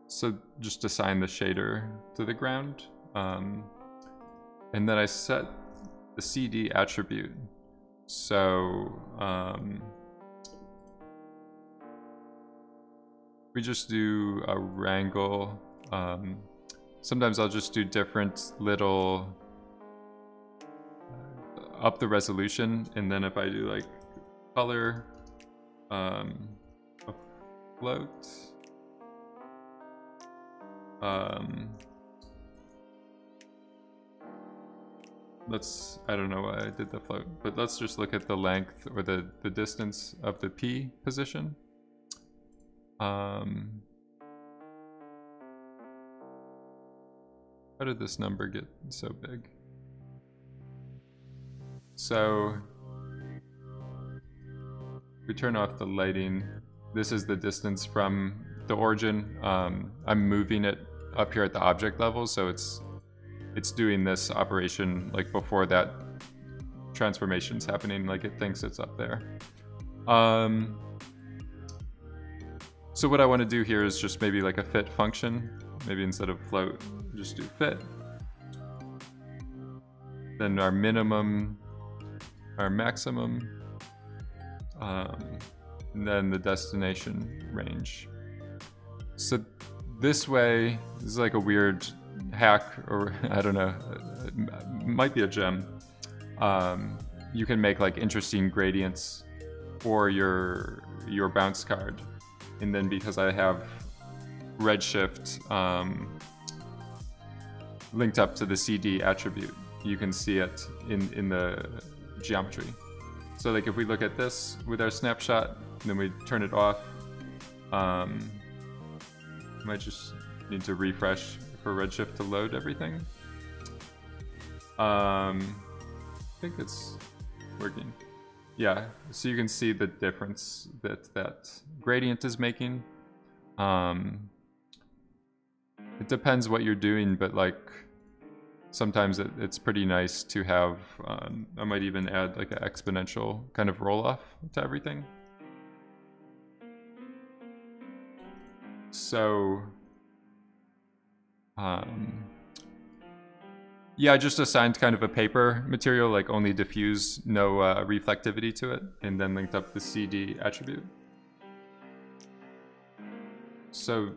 So just assign the shader to the ground. And then I set the CD attribute. So we just do a wrangle. Sometimes I'll just do different little up the resolution, and then if I do like color, float. I don't know why I did the float, but let's just look at the length or the distance of the P position. How did this number get so big? So we turn off the lighting. This is the distance from the origin. I'm moving it up here at the object level, so it's doing this operation like before that transformation's happening, like it thinks it's up there. So what I want to do here is just maybe like a fit function. Maybe instead of float, just do fit. Then our minimum, our maximum, and then the destination range. So this way, this is like a weird hack, or I don't know, it might be a gem. You can make like interesting gradients for your bounce card. And then because I have Redshift linked up to the CD attribute, you can see it in the geometry. So like if we look at this with our snapshot, and then we turn it off, might just need to refresh for Redshift to load everything. I think it's working. Yeah, so you can see the difference that gradient is making. It depends what you're doing, but like sometimes it's pretty nice to have, I might even add like an exponential kind of roll off to everything. So, yeah, I just assigned kind of a paper material, like only diffuse, no reflectivity to it, and then linked up the CD attribute. So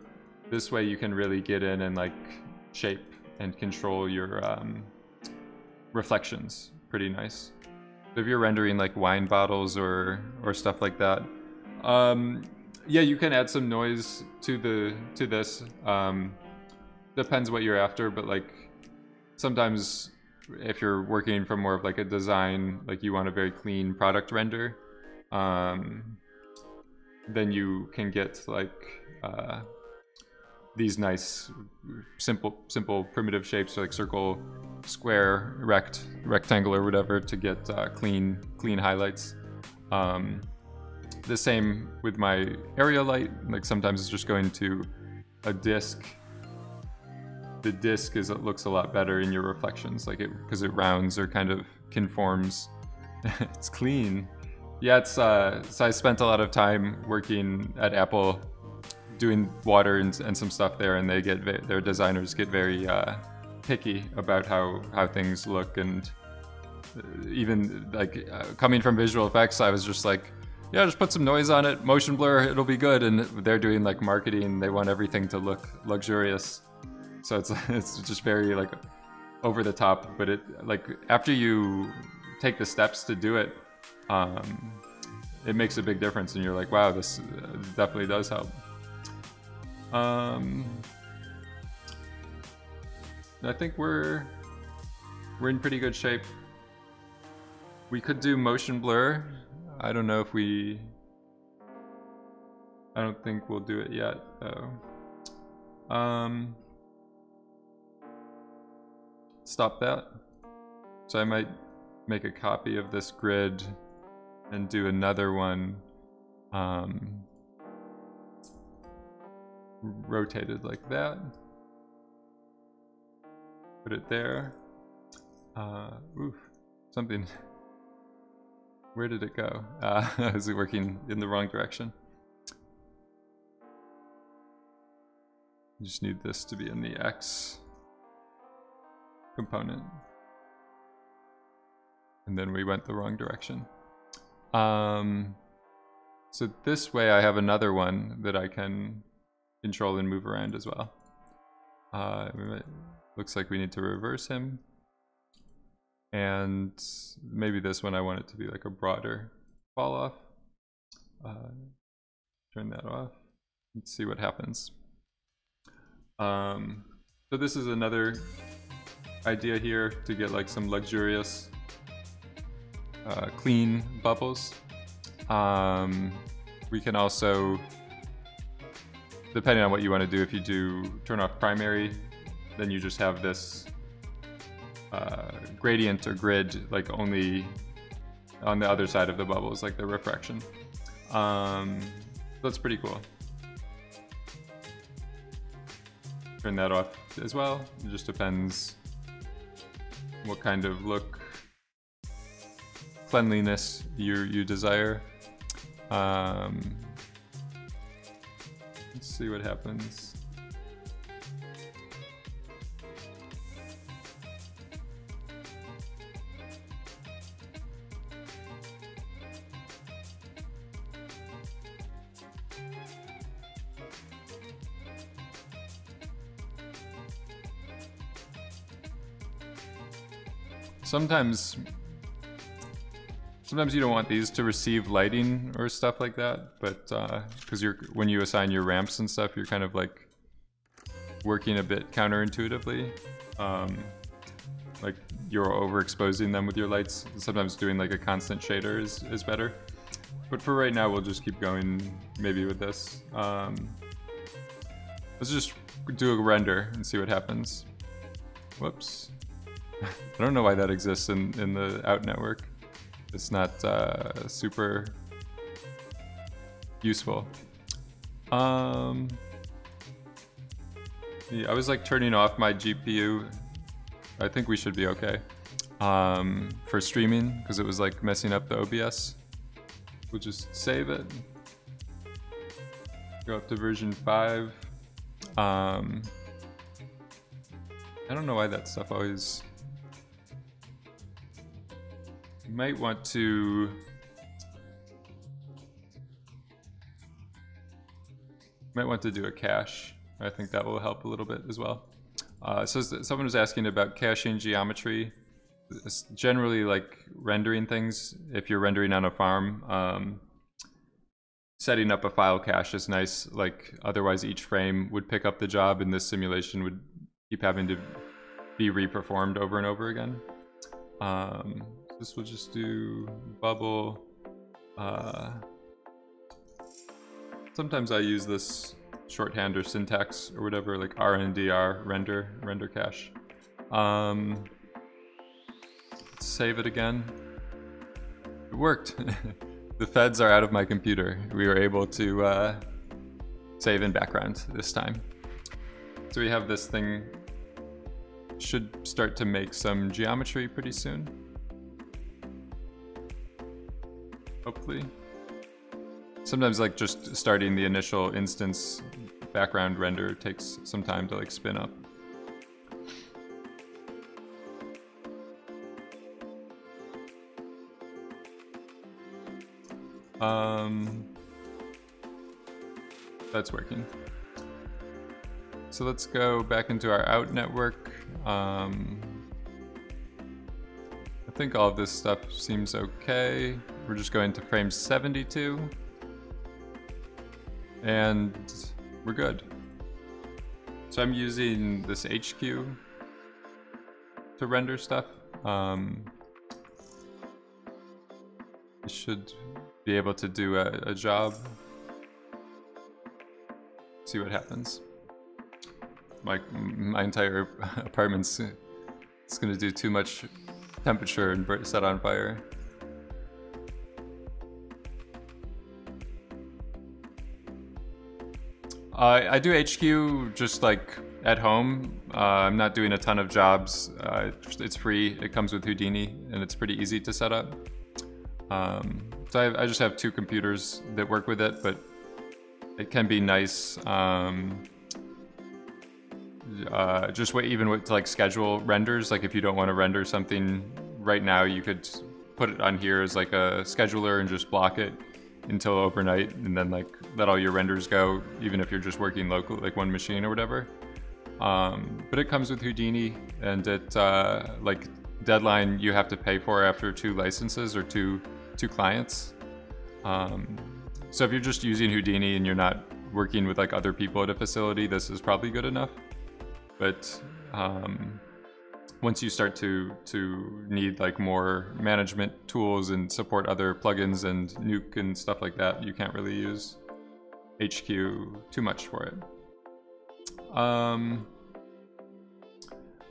this way you can really get in and like shape and control your reflections pretty nice. So if you're rendering like wine bottles or stuff like that, yeah, you can add some noise to this. Depends what you're after, but like sometimes if you're working from more of like a design, like you want a very clean product render, then you can get like these nice simple primitive shapes like circle, square, rectangle or whatever to get clean highlights. The same with my area light, like sometimes it's just going to a disk. The disk looks a lot better in your reflections, like because it rounds or kind of conforms. It's clean. Yeah, it's so I spent a lot of time working at Apple doing water and some stuff there, and their designers get very picky about how things look, and even like coming from visual effects, I was just like, yeah, just put some noise on it, motion blur, it'll be good. And they're doing like marketing, they want everything to look luxurious. So it's just very like over the top, but it like after you take the steps to do it, it makes a big difference, and you're like, wow, this definitely does help. I think we're in pretty good shape. We could do motion blur. I don't know if I don't think we'll do it yet though. Stop that. So I might make a copy of this grid and do another one rotated like that. Put it there. Oof, something. Where did it go? I was working in the wrong direction. Just need this to be in the X component. And then we went the wrong direction. So this way I have another one that I can control and move around as well. Looks like we need to reverse him. And maybe this one I want it to be like a broader fall off. Turn that off. Let's see what happens. So this is another idea here to get like some luxurious clean bubbles. We can also, depending on what you want to do, if you do turn off primary, then you just have this gradient or grid like only on the other side of the bubbles, like the refraction. That's pretty cool. Turn that off as well. It just depends what kind of look, cleanliness you desire. Let's see what happens. Sometimes you don't want these to receive lighting or stuff like that, but because when you assign your ramps and stuff, you're kind of like working a bit counterintuitively. Like you're overexposing them with your lights. Sometimes doing like a constant shader is better. But for right now, we'll just keep going maybe with this. Let's just do a render and see what happens. Whoops. I don't know why that exists in the out network. It's not super useful. Yeah, I was like turning off my GPU. I think we should be okay for streaming because it was like messing up the OBS. We'll just save it. Go up to version 5. I don't know why that stuff always... You might want to do a cache. I think that will help a little bit as well. So someone was asking about caching geometry. It's generally like rendering things. If you're rendering on a farm, setting up a file cache is nice. Like otherwise each frame would pick up the job and this simulation would keep having to be reperformed over and over again. This will just do bubble. Sometimes I use this shorthand or syntax or whatever, like RNDR, render cache. Let's save it again. It worked. The feds are out of my computer. We were able to save in background this time. So we have this thing, should start to make some geometry pretty soon. Hopefully. Sometimes like just starting the initial instance background render takes some time to like spin up. That's working. So let's go back into our out network. I think all of this stuff seems okay. We're just going to frame 72. And we're good. So I'm using this HQ to render stuff. I should be able to do a job. See what happens. My entire apartment's it's gonna do too much temperature and set on fire. I do HQ just like at home. I'm not doing a ton of jobs. It's free. It comes with Houdini and it's pretty easy to set up. So I just have 2 computers that work with it, but it can be nice just even with like schedule renders. Like if you don't want to render something right now, you could put it on here as like a scheduler and just block it until overnight, and then like let all your renders go, even if you're just working local, like one machine or whatever. But it comes with Houdini, and it like Deadline you have to pay for after 2 licenses or two clients. So if you're just using Houdini and you're not working with like other people at a facility, this is probably good enough. But once you start to need like more management tools and support other plugins and Nuke and stuff like that, you can't really use HQ too much for it.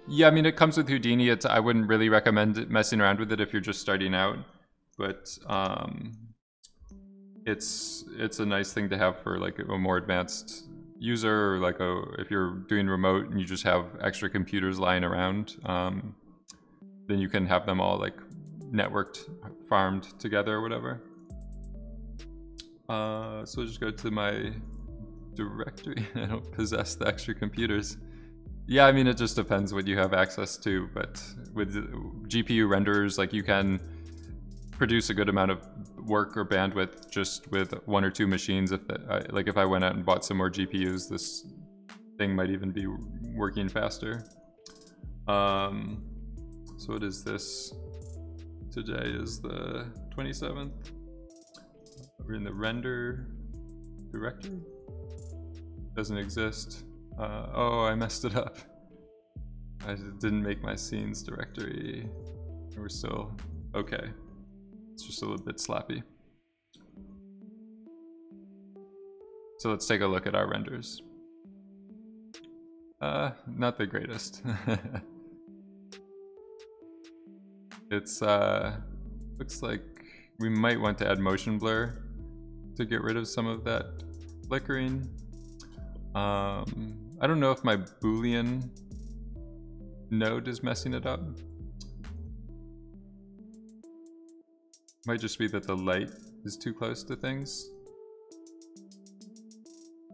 Yeah, I mean, it comes with Houdini. I wouldn't really recommend messing around with it if you're just starting out, but it's a nice thing to have for like a more advanced user, or like if you're doing remote and you just have extra computers lying around, then you can have them all like networked, farmed together or whatever. So I'll just go to my directory. I don't possess the extra computers. Yeah, I mean, it just depends what you have access to, but with GPU renderers, like you can produce a good amount of work or bandwidth just with 1 or 2 machines. If I went out and bought some more GPUs, this thing might even be working faster. So what is this? Today is the 27th. We're in the render directory. Doesn't exist. Oh, I messed it up. I didn't make my scenes directory. We're still okay. It's just a little bit slappy. So let's take a look at our renders. Not the greatest. It's looks like we might want to add motion blur to get rid of some of that flickering. I don't know if my Boolean node is messing it up. Might just be that the light is too close to things.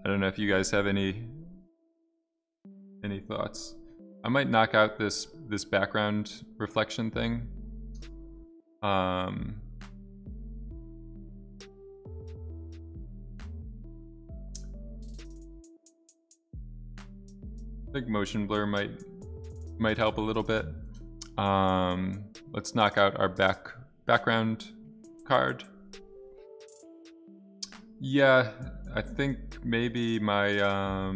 I don't know if you guys have any thoughts. I might knock out this background reflection thing. I think motion blur might help a little bit. Let's knock out our background card. Yeah, I think maybe my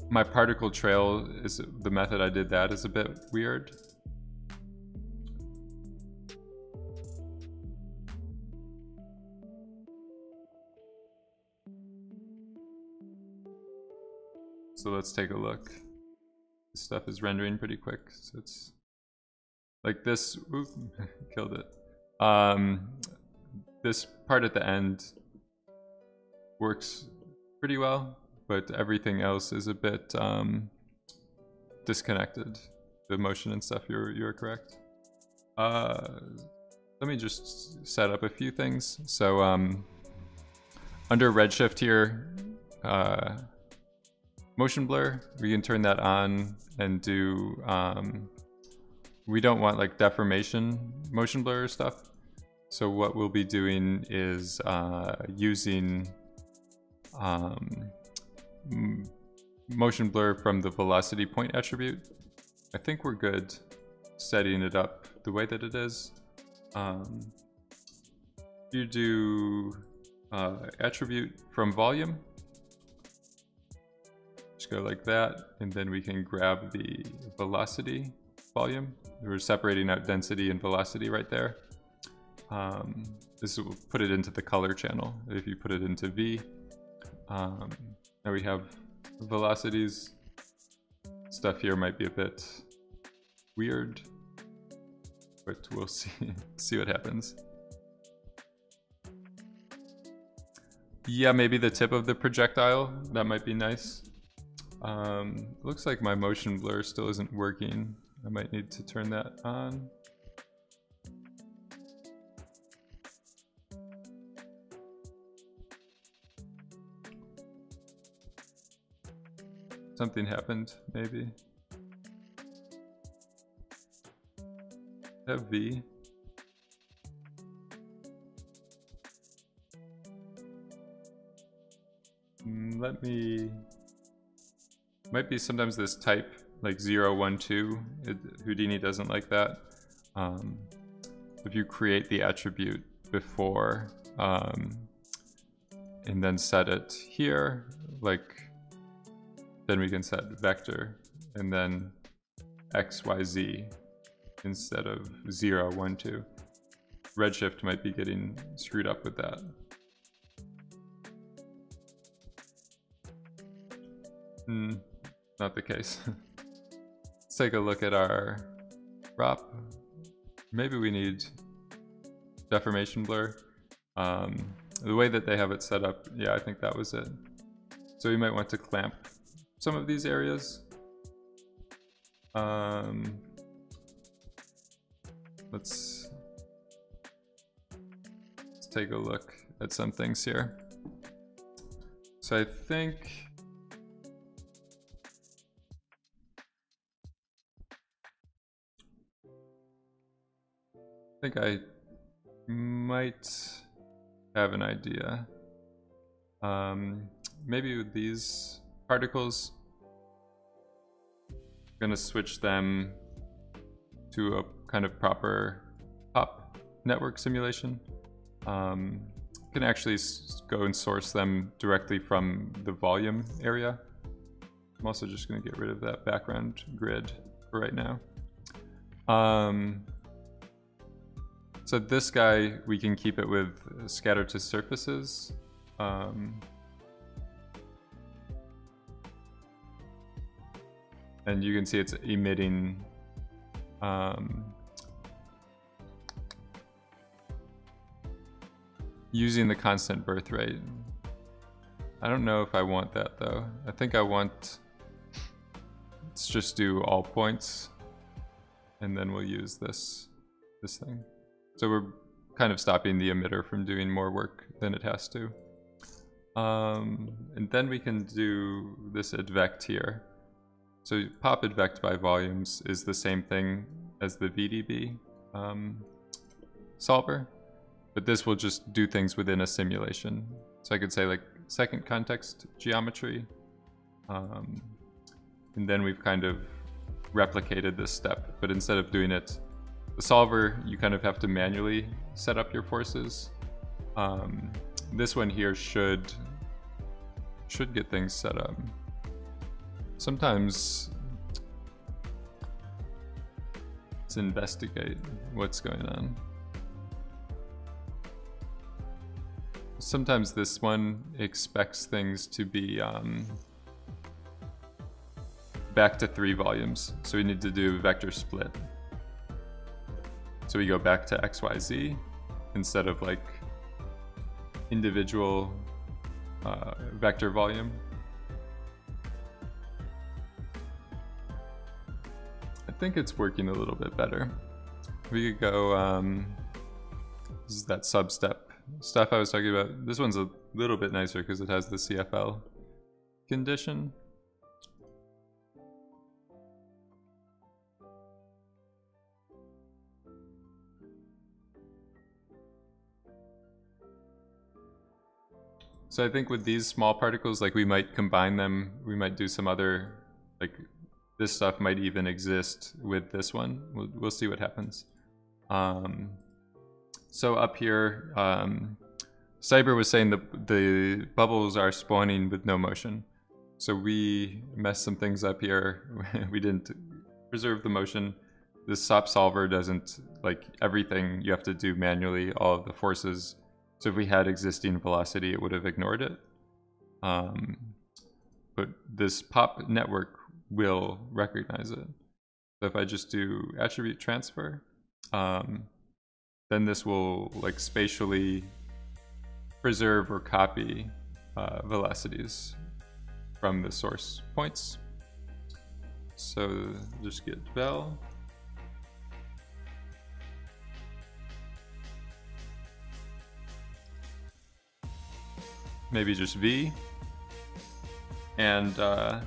my particle trail is the method I did that is a bit weird. So let's take a look. This stuff is rendering pretty quick, so it's like this. Oop, killed it. This part at the end works pretty well, but everything else is a bit disconnected. The motion and stuff, you're correct. Let me just set up a few things. So under Redshift here, motion blur, we can turn that on and do, we don't want like deformation motion blur stuff. So what we'll be doing is using motion blur from the velocity point attribute. I think we're good setting it up the way that it is. You do attribute from volume. Just go like that, and then we can grab the velocity volume. We're separating out density and velocity right there. This will put it into the color channel. If you put it into V, now we have velocities. Stuff here might be a bit weird, but we'll see what happens. Yeah, maybe the tip of the projectile, that might be nice. Looks like my motion blur still isn't working. I might need to turn that on. Something happened, maybe. Have V. Let me. Might be sometimes this type like 0, 1, 2. Houdini doesn't like that. If you create the attribute before and then set it here, like, then we can set vector, and then x, y, z instead of 0, 1, 2. Redshift might be getting screwed up with that. Not the case. Let's take a look at our ROP. Maybe we need deformation blur. The way that they have it set up, yeah, I think that was it. So we might want to clamp some of these areas. Let's take a look at some things here. So I think I might have an idea. Maybe with these particles, I'm gonna switch them to a kind of proper pop network simulation. Can actually go and source them directly from the volume area. I'm also just gonna get rid of that background grid for right now. So this guy, we can keep it with scatter to surfaces. And you can see it's emitting using the constant birth rate. I don't know if I want that though. I think I want, let's just do all points and then we'll use this thing. So we're kind of stopping the emitter from doing more work than it has to. And then we can do this advect here. So pop advect by volumes is the same thing as the VDB solver, but this will just do things within a simulation. So I could say like second context geometry, and then we've kind of replicated this step, but instead of doing it the solver, you kind of have to manually set up your forces. This one here should get things set up. Sometimes let's investigate what's going on. Sometimes this one expects things to be back to 3 volumes, so we need to do vector split. So we go back to XYZ instead of like individual vector volume. I think it's working a little bit better. We could go, this is that sub-step stuff I was talking about. This one's a little bit nicer because it has the CFL condition. So I think with these small particles, like we might combine them, we might do some other, like this stuff might even exist with this one. We'll see what happens. So up here, Cyber was saying the bubbles are spawning with no motion. So we messed some things up here. We didn't preserve the motion. This SOP solver doesn't, like everything you have to do manually, all of the forces. So if we had existing velocity, it would have ignored it. But this pop network will recognize it. So if I just do attribute transfer, then this will like spatially preserve or copy velocities from the source points. So just get vel. Maybe just V, and I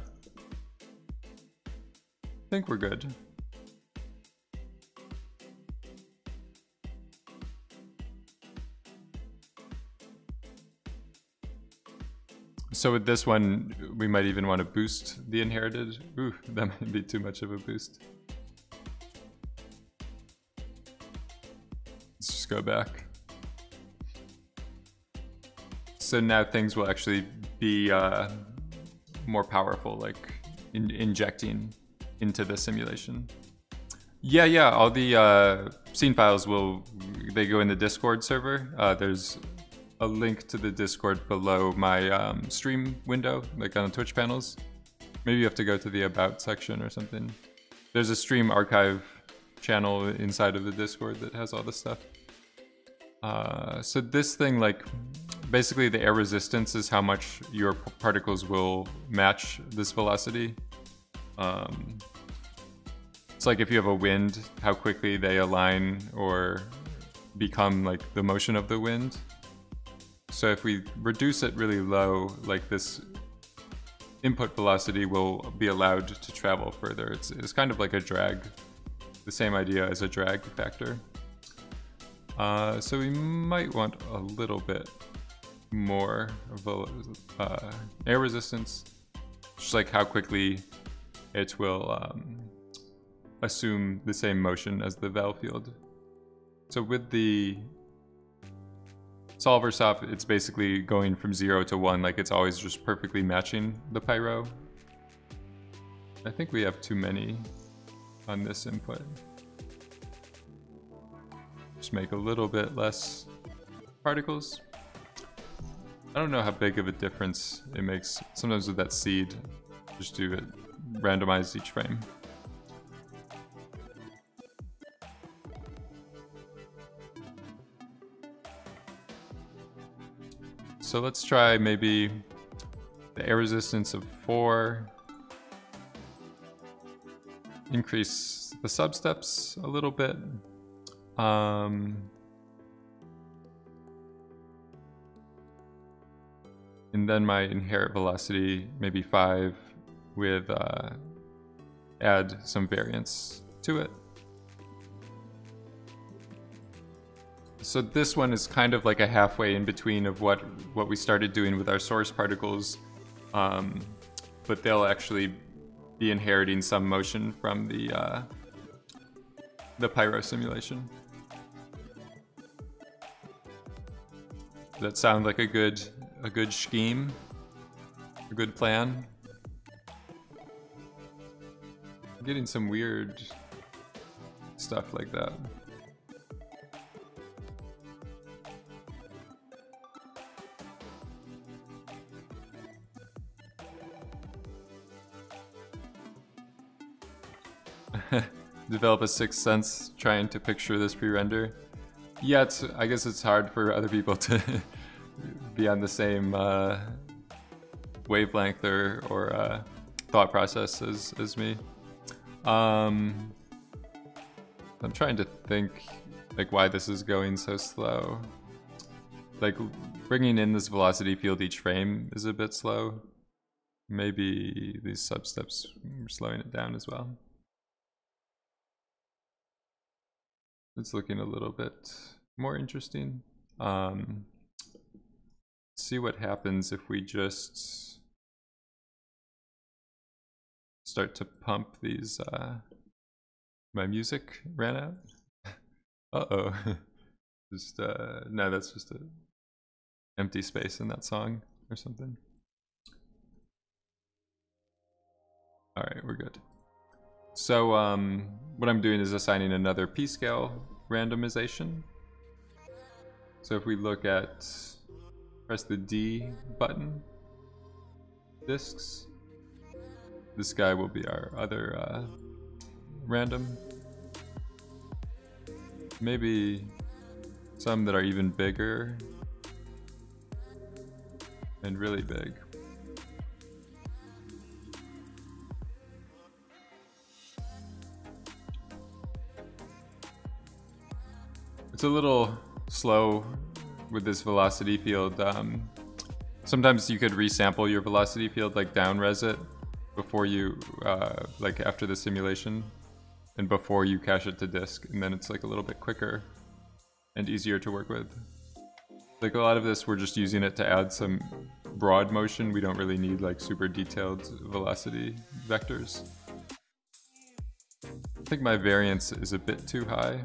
think we're good. So with this one, we might even want to boost the inherited. Ooh, that might be too much of a boost. Let's just go back. So now things will actually be more powerful, like injecting into the simulation. Yeah. All the scene files they go in the Discord server. There's a link to the Discord below my stream window, like on the Twitch panels. Maybe you have to go to the About section or something. There's a stream archive channel inside of the Discord that has all this stuff. So this thing, like, basically the air resistance is how much your particles will match this velocity. It's like if you have a wind, how quickly they align or become like the motion of the wind. So if we reduce it really low, like this input velocity will be allowed to travel further. It's kind of like a drag, the same idea as a drag factor. So we might want a little bit more of air resistance, just like how quickly it will assume the same motion as the Vel field. So with the solver SOP, it's basically going from 0 to 1, like it's always just perfectly matching the pyro. I think we have too many on this input. Just make a little bit less particles. I don't know how big of a difference it makes. Sometimes with that seed, just do it randomized each frame. So let's try maybe the air resistance of 4. Increase the substeps a little bit. And then my inherent velocity, maybe 5, with add some variance to it. So this one is kind of like a halfway in between of what we started doing with our source particles, but they'll actually be inheriting some motion from the pyro simulation. Does that sound like a good scheme? A good plan? I'm getting some weird stuff like that. Develop a sixth sense trying to picture this pre-render. Yeah, I guess it's hard for other people to be on the same wavelength or thought process as me. I'm trying to think like why this is going so slow. Like bringing in this velocity field each frame is a bit slow. Maybe these substeps are slowing it down as well. It's looking a little bit more interesting. See what happens if we just start to pump these. My music ran out. Uh-oh. Just no, that's just an empty space in that song or something. All right, we're good. So what I'm doing is assigning another p-scale randomization. So if we look at, press the D button, disks, this guy will be our other random. Maybe some that are even bigger and really big. It's a little slow with this velocity field. Sometimes you could resample your velocity field, like down-res it before you, like after the simulation, and before you cache it to disk, and then it's like a little bit quicker and easier to work with. Like a lot of this, we're just using it to add some broad motion. We don't really need like super detailed velocity vectors. I think my variance is a bit too high.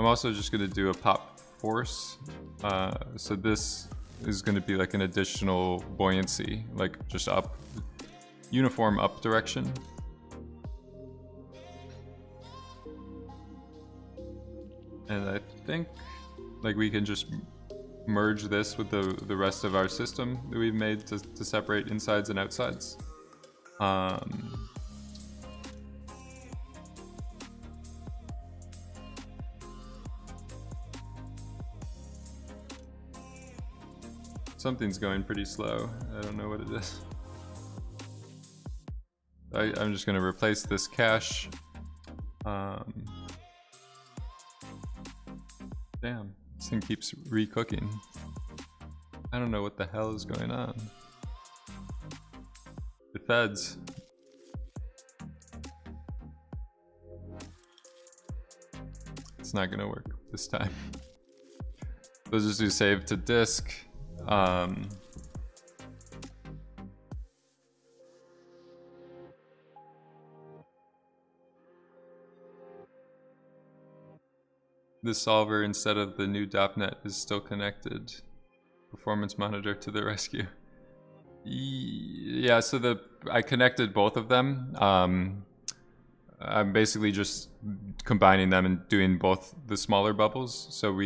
I'm also just going to do a pop force. So this is going to be like an additional buoyancy, like just up, uniform up direction. And I think like we can just merge this with the rest of our system that we've made to separate insides and outsides. Something's going pretty slow. I don't know what it is. I'm just going to replace this cache. Damn, this thing keeps re-cooking. I don't know what the hell is going on. The feds. It's not gonna work this time. Let's just do save to disk. The solver instead of the new DOPNet is still connected. Performance monitor to the rescue. Yeah, so I connected both of them. I'm basically just combining them and doing both the smaller bubbles. So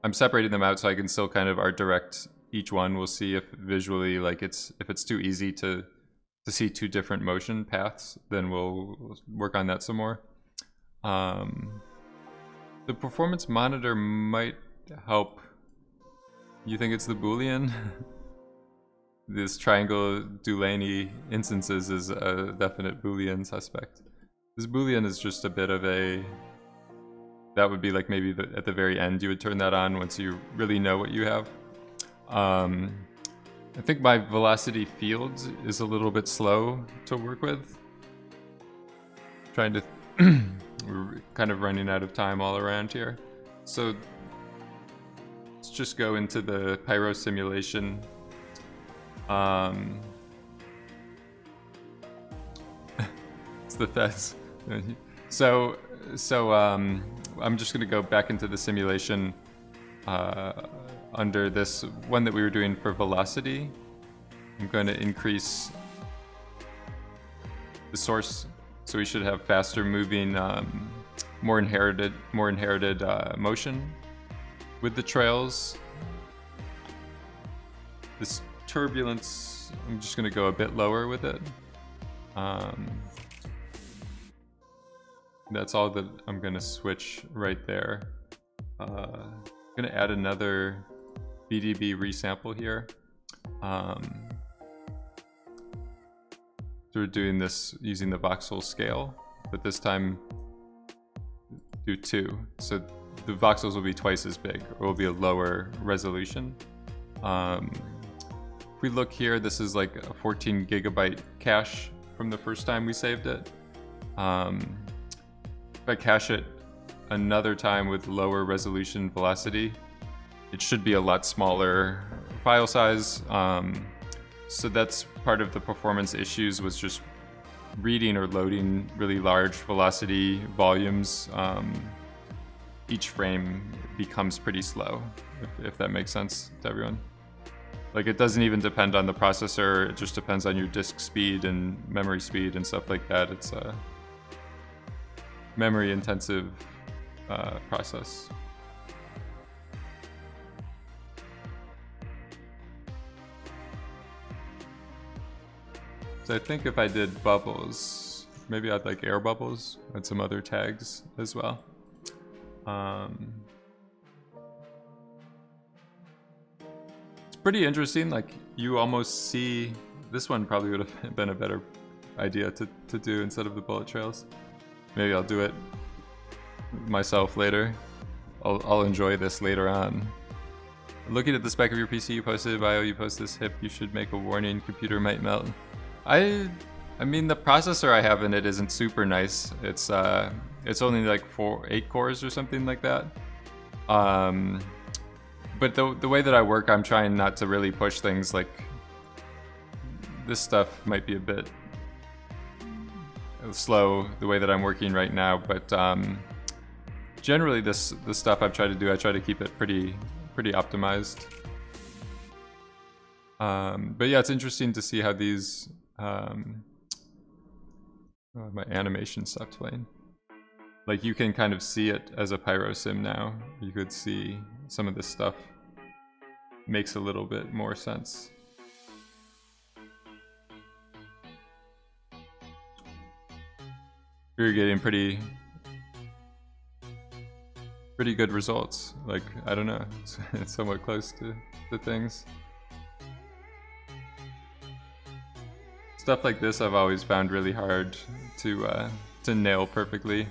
I'm separating them out so I can still kind of art direct each one. We'll see if visually, like if it's too easy to see two different motion paths, then we'll work on that some more. The performance monitor might help. You think it's the Boolean? This triangle Dulany instances is a definite Boolean suspect. This Boolean is just a bit of a... That would be like maybe at the very end you would turn that on once you really know what you have. I think my velocity field is a little bit slow to work with. Trying to... We're kind of running out of time all around here. So let's just go into the Pyro simulation. It's the feds. So I'm just going to go back into the simulation under this one that we were doing for velocity. I'm going to increase the source, so we should have faster moving, more inherited motion with the trails. This turbulence, I'm just going to go a bit lower with it. That's all that I'm going to switch right there. I'm going to add another BDB resample here. So we're doing this using the voxel scale, but this time do 2. So the voxels will be twice as big, or will be a lower resolution. If we look here, this is like a 14 gigabyte cache from the first time we saved it. If I cache it another time with lower resolution velocity, it should be a lot smaller file size. So that's part of the performance issues, was just reading or loading really large velocity volumes. Each frame becomes pretty slow, if that makes sense to everyone. Like, it doesn't even depend on the processor, it just depends on your disk speed and memory speed and stuff like that. It's a memory intensive process. So I think if I did bubbles, maybe I'd like air bubbles and some other tags as well. It's pretty interesting, like you almost see, this one probably would have been a better idea to do instead of the bullet trails. Maybe I'll do it myself later. I'll enjoy this later on. Looking at the spec of your PC, you posted bio, you post this hip, you should make a warning, computer might melt. I mean, the processor I have in it isn't super nice. It's only like 8 cores or something like that. But the way that I work, I'm trying not to really push things. Like, this stuff might be a bit slow the way that I'm working right now, but generally the stuff I've tried to do, I try to keep it pretty optimized. But yeah, it's interesting to see how these my animation stopped playing. Like you can kind of see it as a pyro sim now. You could see some of this stuff makes a little bit more sense. You're getting pretty good results. Like, I don't know, it's somewhat close to things. Stuff like this I've always found really hard to nail perfectly.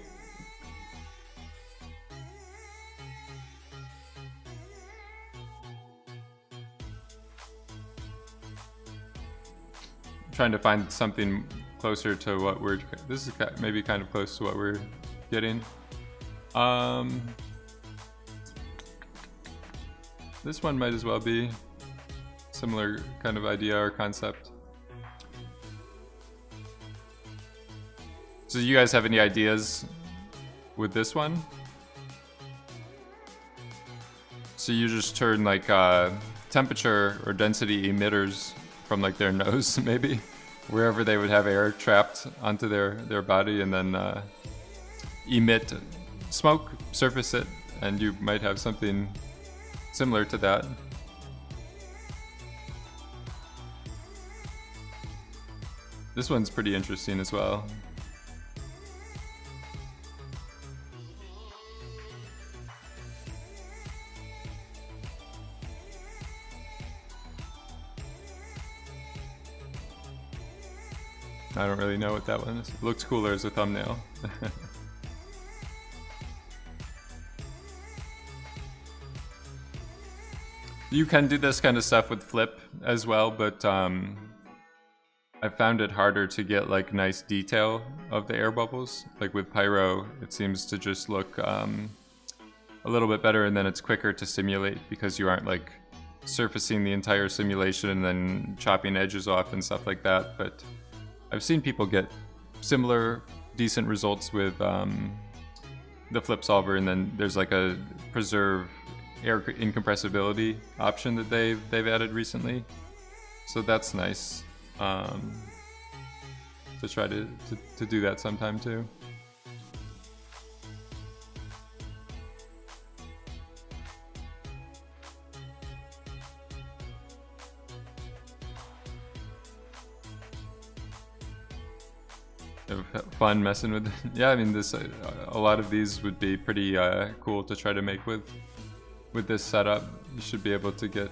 Trying to find something closer to what we're, this is maybe kind of close to what we're getting. This one might as well be similar kind of idea or concept. So do you guys have any ideas with this one? So you just turn like temperature or density emitters from like their nose maybe, wherever they would have air trapped onto their body, and then emit smoke, surface it, and you might have something similar to that. This one's pretty interesting as well. I don't really know what that one is. It looks cooler as a thumbnail. You can do this kind of stuff with Flip as well, but I found it harder to get like nice detail of the air bubbles. Like with Pyro, it seems to just look a little bit better, and then it's quicker to simulate because you aren't like surfacing the entire simulation and then chopping edges off and stuff like that. But I've seen people get similar decent results with the Flip solver, and then there's like a preserve air incompressibility option that they've added recently, so that's nice to try to do that sometime too. Fun messing with it. Yeah, I mean, this a lot of these would be pretty cool to try to make with this setup. You should be able to get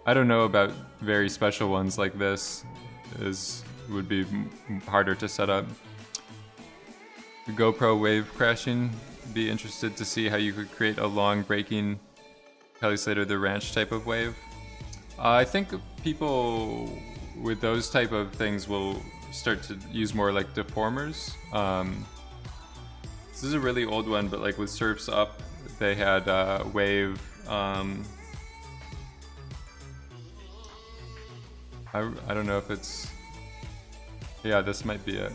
I don't know about very special ones like this. Would be harder to set up. The GoPro wave crashing, be interested to see how you could create a long breaking Kelly Slater the Ranch type of wave. I think people with those type of things will start to use more like deformers. This is a really old one, but like with Surf's Up, they had wave. I don't know if it's. Yeah, this might be it.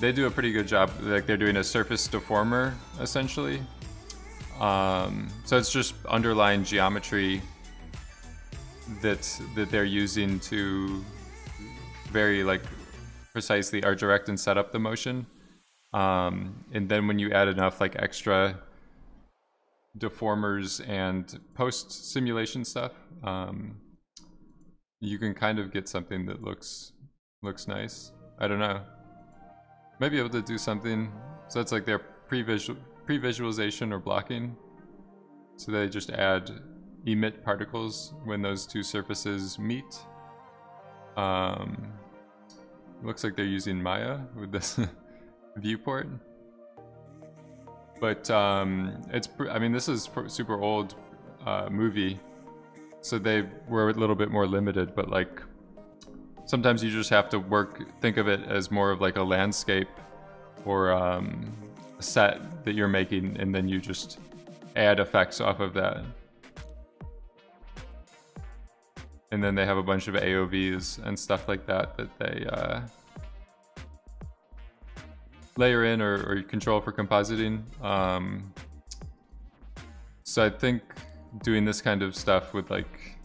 They do a pretty good job. Like they're doing a surface deformer essentially. So it's just underlying geometry that they're using to very like precisely art direct and set up the motion. And then when you add enough like extra deformers and post simulation stuff, you can kind of get something that looks nice. I don't know. Might be able to do something. So that's like their pre-visualization or blocking. So they just add emit particles when those two surfaces meet. Looks like they're using Maya with this viewport. But I mean, this is super old movie, so they were a little bit more limited, but like sometimes you just have to think of it as more of like a landscape or a set that you're making, and then you just add effects off of that. And then they have a bunch of AOVs and stuff like that they layer in or control for compositing. So I think doing this kind of stuff with like,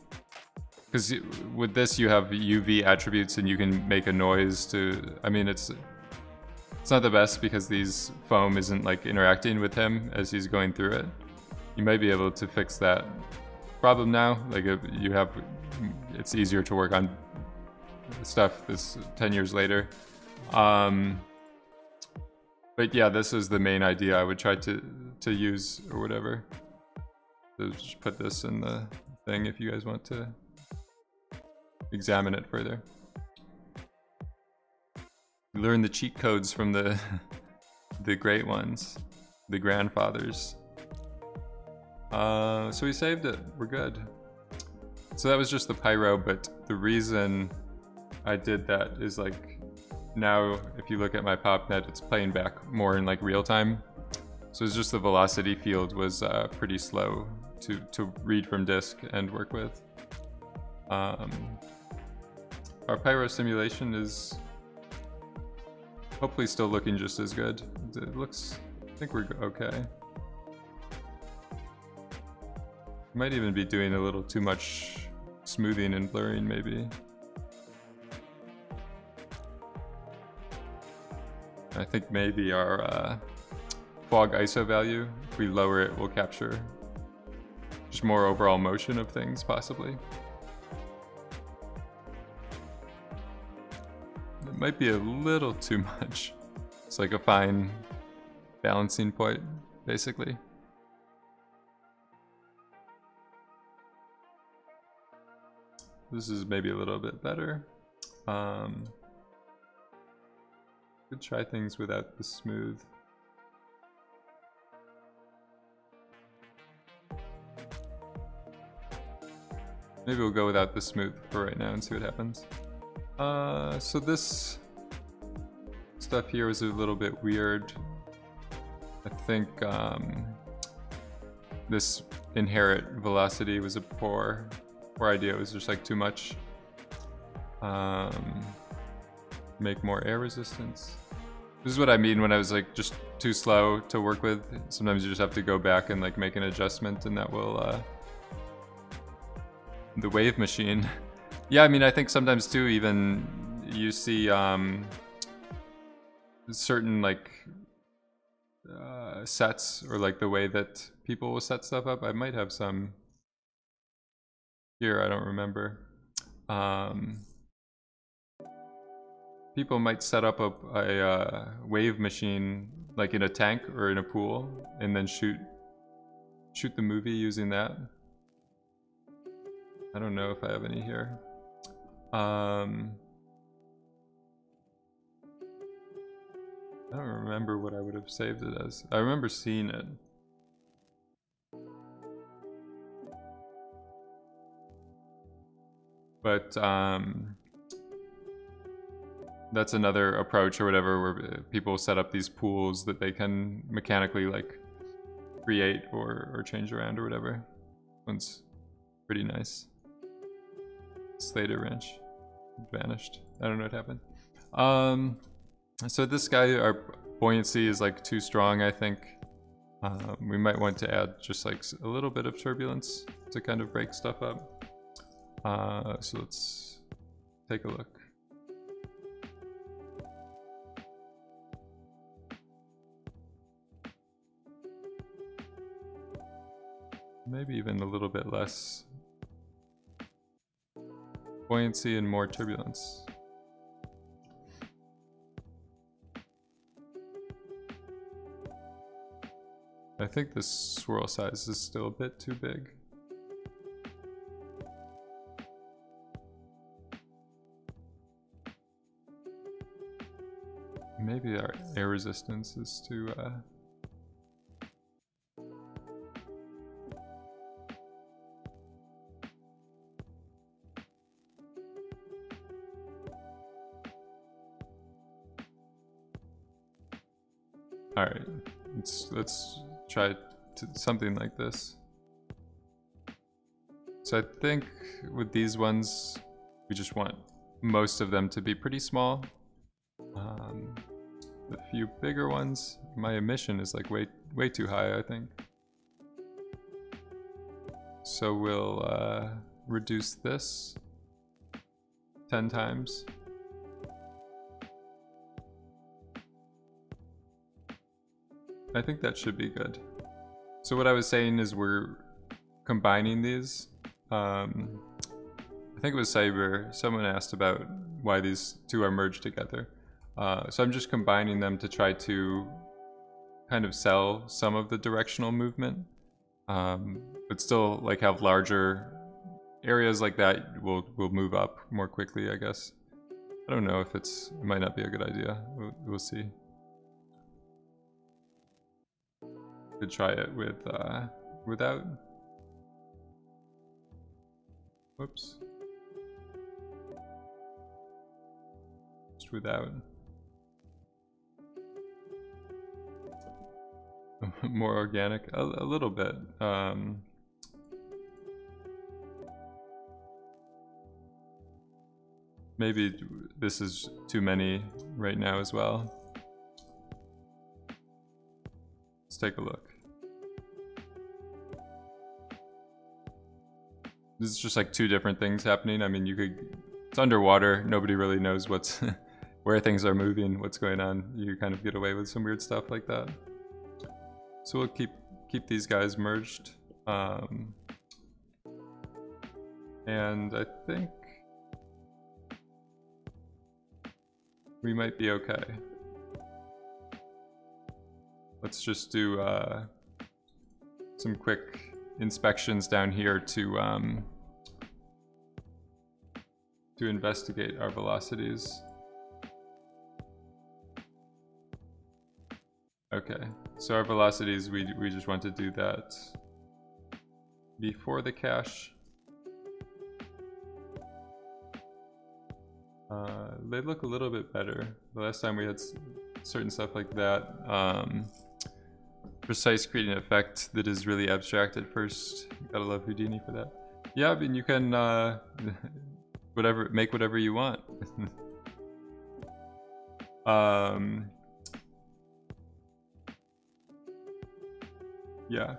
because with this you have UV attributes and you can make a noise to, I mean it's not the best because these foam isn't like interacting with him as he's going through it. You might be able to fix that problem now. Like if you have, it's easier to work on stuff this 10 years later. But yeah, this is the main idea I would try to use or whatever. So just put this in the thing if you guys want to examine it further. Learn the cheat codes from the the great ones, the grandfathers. So we saved it, we're good. So that was just the pyro, but the reason I did that is like, now if you look at my PopNet, it's playing back more in like real time. So it's just the velocity field was pretty slow to read from disk and work with. Our pyro simulation is hopefully still looking just as good. It looks, I think we're okay. Might even be doing a little too much smoothing and blurring maybe. I think maybe our fog ISO value, if we lower it, will capture just more overall motion of things possibly. It might be a little too much. It's like a fine balancing point, basically. This is maybe a little bit better. Could try things without the smooth. Maybe we'll go without the smooth for right now and see what happens. So this stuff here was a little bit weird. I think this inherit velocity was a poor idea. It was just like too much. Make more air resistance. This is what I mean when I was like just too slow to work with. Sometimes you just have to go back and like make an adjustment, and that will the wave machine. Yeah, I mean, I think sometimes too, even you see certain like sets, or like the way that people will set stuff up. I might have some here, I don't remember. People might set up a wave machine like in a tank or in a pool, and then shoot the movie using that. I don't know if I have any here. I don't remember what I would have saved it as. I remember seeing it. But that's another approach or whatever, where people set up these pools that they can mechanically like create or change around or whatever. One's pretty nice. Slater wrench vanished. I don't know what happened. So this guy, our buoyancy is like too strong, I think. We might want to add just like a little bit of turbulence to kind of break stuff up. So let's take a look. Maybe even a little bit less buoyancy and more turbulence. I think this swirl size is still a bit too big. Maybe our air resistance is too Alright, let's try something like this. So I think with these ones, we just want most of them to be pretty small. the few bigger ones. My emission is like way too high, I think. So we'll reduce this 10 times. I think that should be good. So what I was saying is we're combining these. I think it was Cyber. Someone asked about why these two are merged together. So I'm just combining them to try to kind of sell some of the directional movement, but still like have larger areas like that will move up more quickly, I guess. I don't know if it might not be a good idea. We'll see. Could try it with without. Whoops. Just without. More organic, a little bit. Maybe this is too many right now as well. Let's take a look. This is just like two different things happening. I mean, it's underwater. Nobody really knows what's where things are moving, what's going on. You kind of get away with some weird stuff like that. So we'll keep these guys merged. And I think we might be okay. Let's just do some quick inspections down here to investigate our velocities. Okay, so our velocities, we just want to do that before the cache. They look a little bit better. The last time we had certain stuff like that. Precise creating an effect that is really abstract at first. Gotta love Houdini for that. Yeah, I mean you can make whatever you want. Yeah.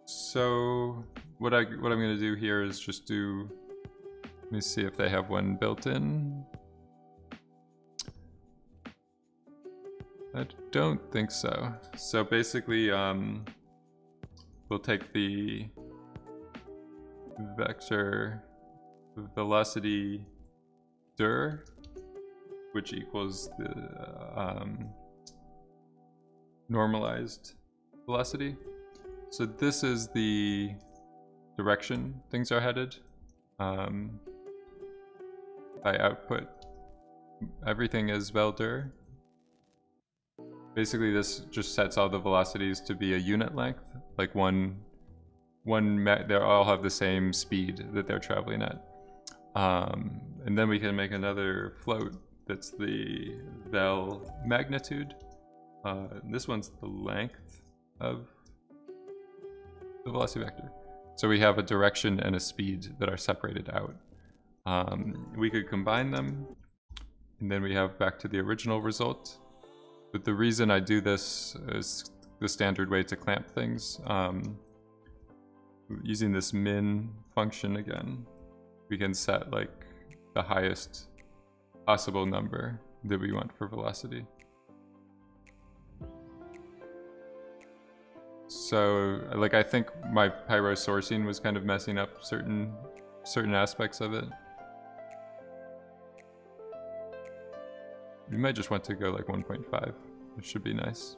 So what I'm gonna do here is just do. Let me see if they have one built in. I don't think so. So basically, we'll take the vector velocity dir, which equals the normalized velocity. So this is the direction things are headed. By output, everything is vel dir. Basically, this just sets all the velocities to be a unit length, like they all have the same speed that they're traveling at. And then we can make another float that's the vel magnitude. This one's the length of the velocity vector. So we have a direction and a speed that are separated out. We could combine them, and then we have back to the original result. But the reason I do this is the standard way to clamp things. Using this min function again, we can set like the highest possible number that we want for velocity. So like I think my pyro sourcing was kind of messing up certain aspects of it. We might just want to go like 1.5, which should be nice.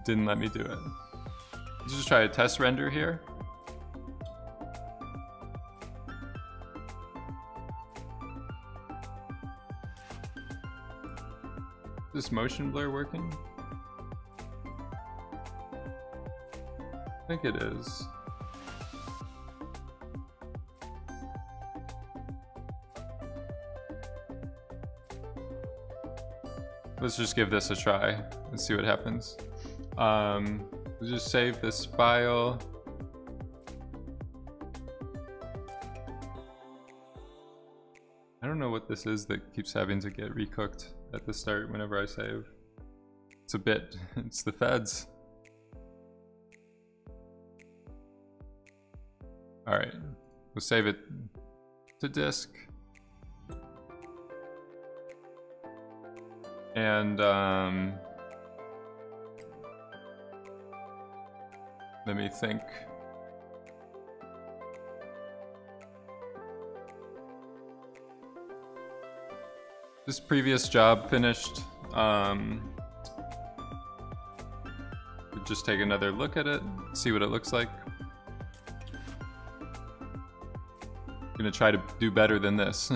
Didn't let me do it. Let's just try a test render here. Is this motion blur working? I think it is. let's just give this a try and see what happens. We'll just save this file. I don't know what this is that keeps having to get recooked at the start whenever I save. It's a bit, it's the feds. All right, we'll save it to disk. And let me think. This previous job finished. We'll just take another look at it, see what it looks like. Gonna try to do better than this.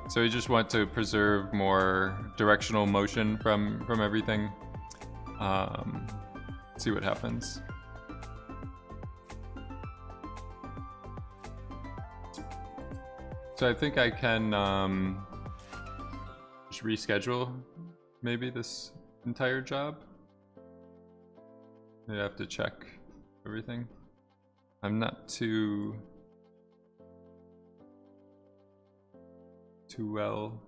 So we just want to preserve more directional motion from everything. See what happens. So I think I can just reschedule maybe this entire job. I have to check everything. I'm not too well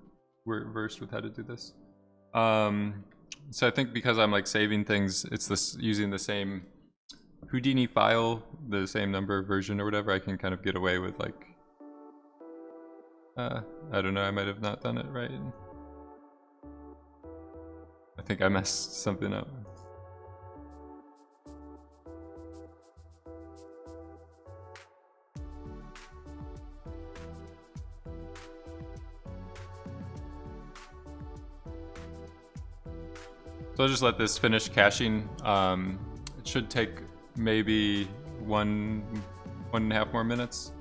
versed with how to do this. So I think because I'm like saving things, it's this using the same Houdini file, the same number version or whatever, I can kind of get away with like I don't know, I might have not done it right. I think I messed something up. So I'll just let this finish caching. It should take maybe one and a half more minutes.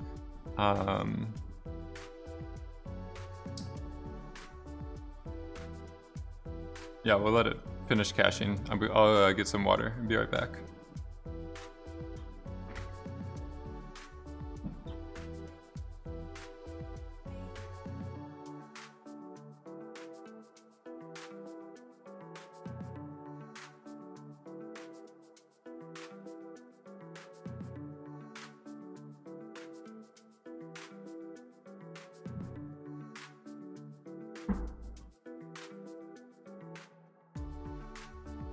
Yeah, we'll let it finish caching. I'll get some water and be right back.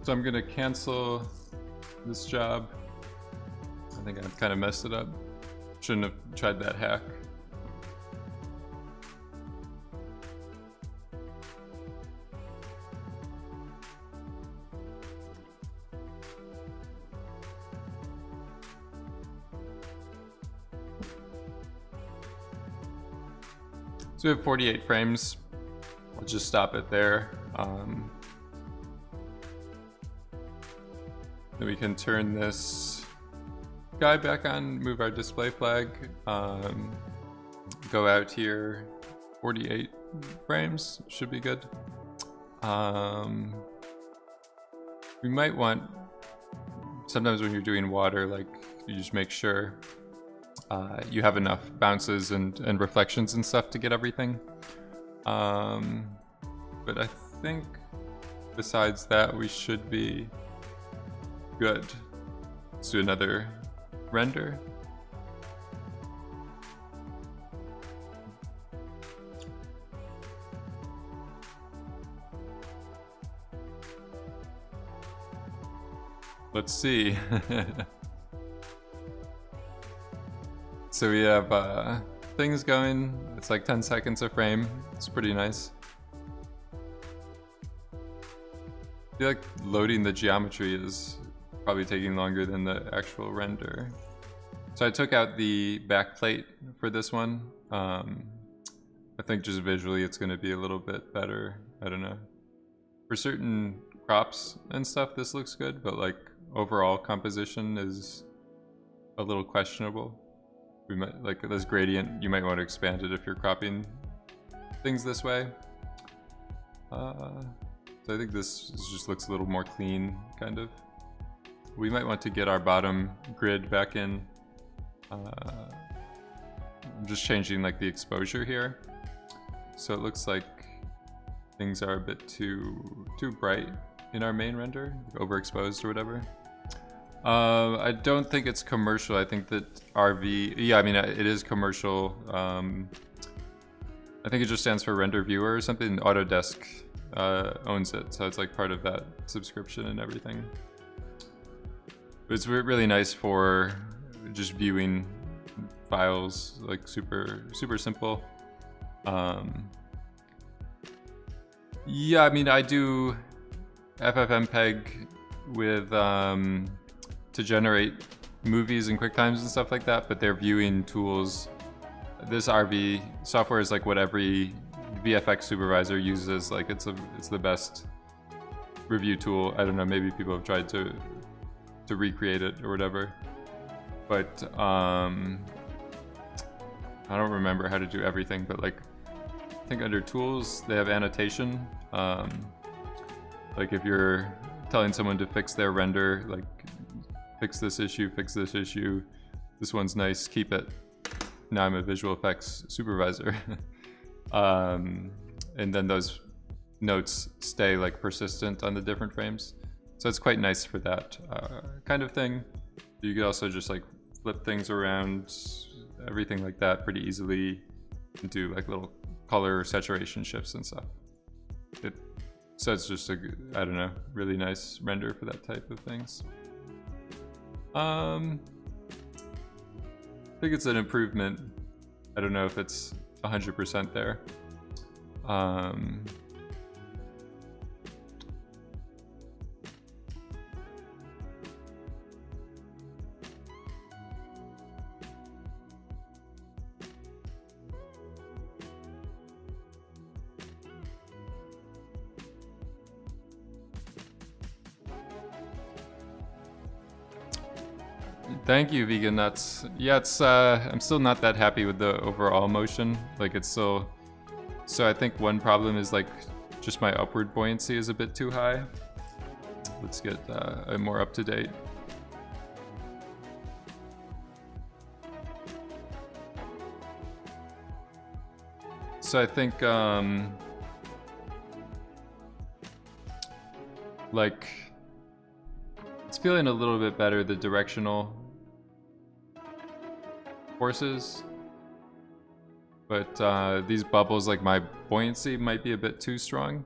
So I'm gonna cancel this job. I think I've kind of messed it up. Shouldn't have tried that hack. So we have 48 frames. I'll just stop it there. Then we can turn this guy back on, move our display flag, go out here, 48 frames, should be good. We might want, sometimes when you're doing water, like you just make sure you have enough bounces and reflections and stuff to get everything. But I think besides that, we should be good. Let's do another render. Let's see. So we have things going. It's like 10 seconds a frame. It's pretty nice. I feel like loading the geometry is probably taking longer than the actual render. So I took out the back plate for this one. I think just visually it's going to be a little bit better. I don't know. For certain crops and stuff this looks good, but like overall composition is a little questionable. We might, like this gradient, you might want to expand it if you're cropping things this way. So I think this just looks a little more clean, kind of. We might want to get our bottom grid back in. I'm just changing like the exposure here. So it looks like things are a bit too bright in our main render, like overexposed or whatever. I don't think it's commercial. I think that RV, yeah, I mean, it is commercial. I think it just stands for render viewer or something. Autodesk owns it, so it's like part of that subscription and everything. But it's really nice for just viewing files, like super simple. Yeah, I mean, I do FFmpeg with to generate movies and QuickTimes and stuff like that, but they're viewing tools. This RV software is like what every VFX supervisor uses. Like it's the best review tool. I don't know, maybe people have tried to recreate it or whatever, but I don't remember how to do everything. But like, I think under tools they have annotation. Like if you're telling someone to fix their render, like fix this issue, this one's nice, keep it. Now I'm a visual effects supervisor. And then those notes stay like persistent on the different frames. So it's quite nice for that kind of thing. You could also just like flip things around, everything like that pretty easily, and do like little color saturation shifts and stuff. So it's just a, I don't know, really nice render for that type of things. I think it's an improvement. I don't know if it's 100% there. Thank you, Vegan Nuts. Yeah, it's I'm still not that happy with the overall motion. Like it's still, so I think one problem is like just my upward buoyancy is a bit too high. Let's get a more up to date. So I think like it's feeling a little bit better, the directional forces, but these bubbles, like my buoyancy might be a bit too strong.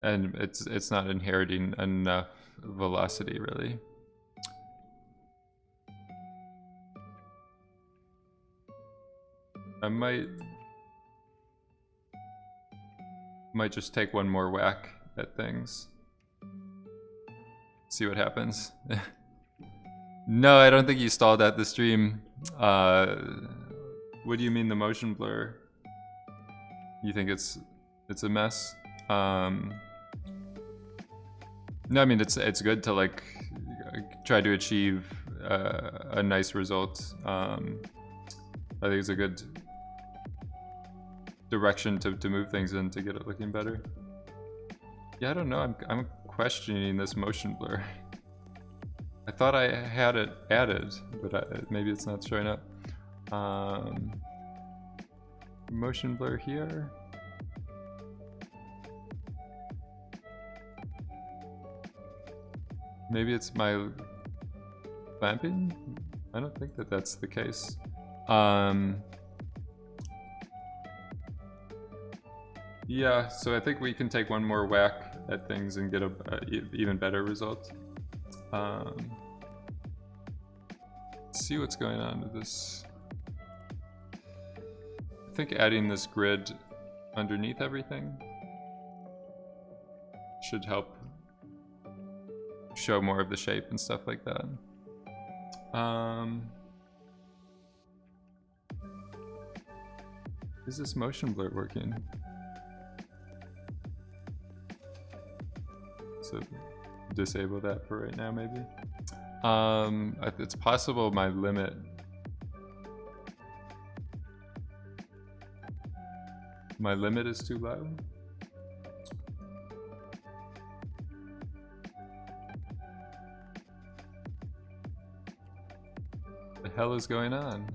And it's not inheriting enough velocity really. I might just take one more whack at things. See what happens. No, I don't think you stalled at the stream. What do you mean the motion blur? You think it's a mess? No, I mean it's good to like try to achieve a nice result. I think it's a good direction to move things in to get it looking better. Yeah, I don't know. I'm questioning this motion blur. I thought I had it added, but maybe it's not showing up. Motion blur here. Maybe it's my clamping? I don't think that that's the case. Yeah, so I think we can take one more whack at things and get a even better result. Let's see what's going on with this. I think adding this grid underneath everything should help show more of the shape and stuff like that. Is this motion blur working? So disable that for right now, maybe. It's possible my limit is too low. The hell is going on?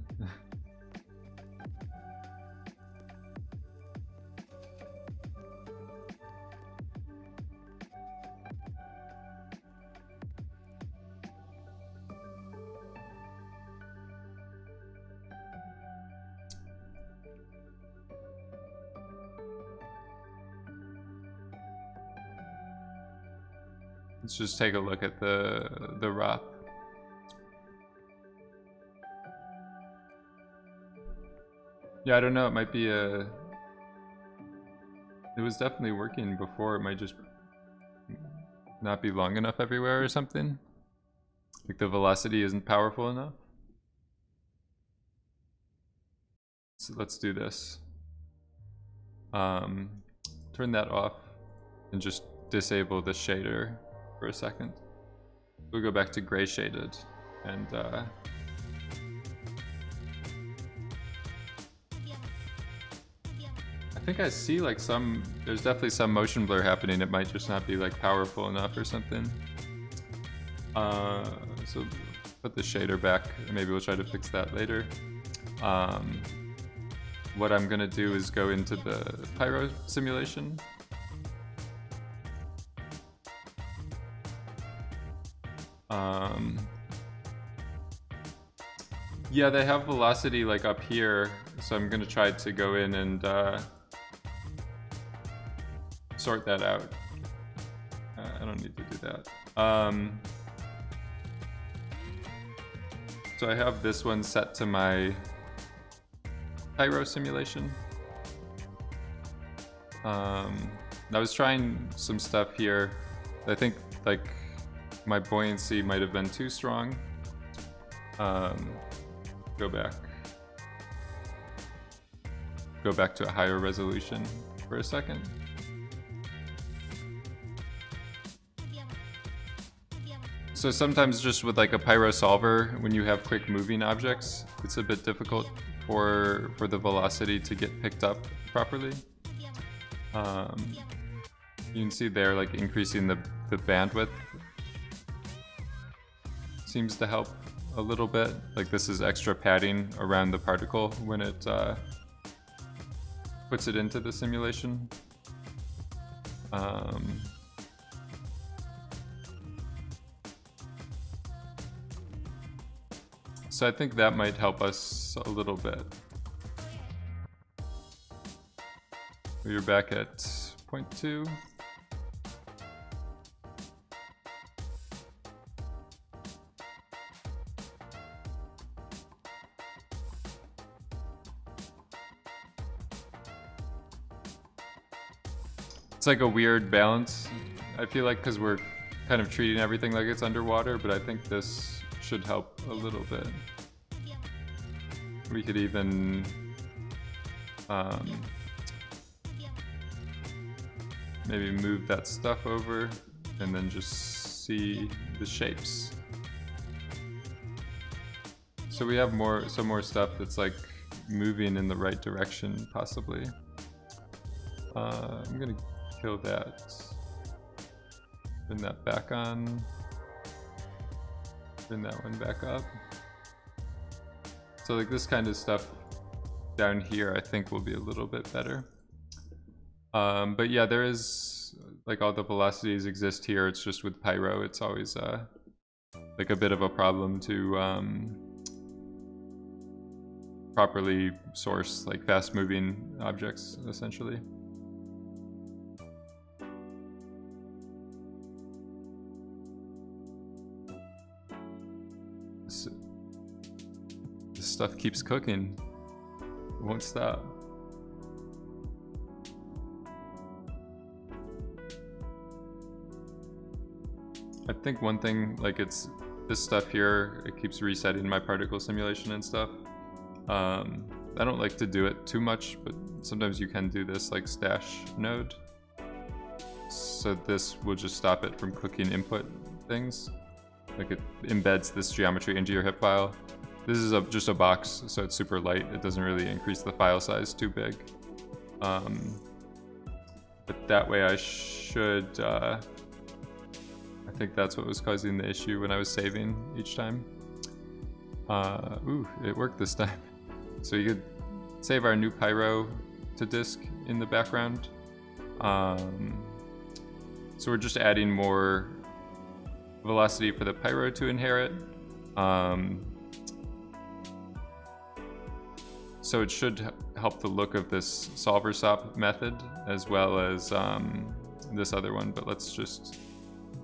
Let's just take a look at the rock. Yeah, I don't know. It might be a. It was definitely working before. It might just not be long enough everywhere or something. Like the velocity isn't powerful enough. So let's do this. Turn that off and just disable the shader for a second. We'll go back to gray shaded and I think I see like there's definitely some motion blur happening. It might just not be like powerful enough or something. So put the shader back. Maybe we'll try to fix that later. What I'm gonna do is go into the pyro simulation. Yeah, they have velocity like up here, so I'm gonna try to go in and sort that out. I don't need to do that. So I have this one set to my pyro simulation. I was trying some stuff here. I think like my buoyancy might have been too strong. Go back to a higher resolution for a second. So sometimes just with like a pyro solver, when you have quick moving objects, it's a bit difficult for the velocity to get picked up properly. You can see there, like increasing the bandwidth seems to help a little bit. Like this is extra padding around the particle when it puts it into the simulation. So I think that might help us a little bit. We're back at 0.2. It's like a weird balance, I feel like, because we're kind of treating everything like it's underwater, but I think this should help a little bit. We could even maybe move that stuff over and then just see the shapes. So we have some more stuff that's like moving in the right direction, possibly. I'm gonna kill that. Turn that back on. Turn that one back up. So like this kind of stuff down here I think will be a little bit better. But yeah, there is like all the velocities exist here. It's just with pyro it's always like a bit of a problem to properly source like fast moving objects essentially. This stuff keeps cooking. It won't stop. I think one thing, like it's this stuff here, it keeps resetting my particle simulation and stuff. I don't like to do it too much, but sometimes you can do this like stash node. So this will just stop it from cooking input things. Like it embeds this geometry into your HIP file. This is just a box, so it's super light. It doesn't really increase the file size too big. But that way I should, I think that's what was causing the issue when I was saving each time. Ooh, it worked this time. So you could save our new pyro to disk in the background. So we're just adding more velocity for the pyro to inherit. So it should help the look of this solver sop method as well as this other one, but let's just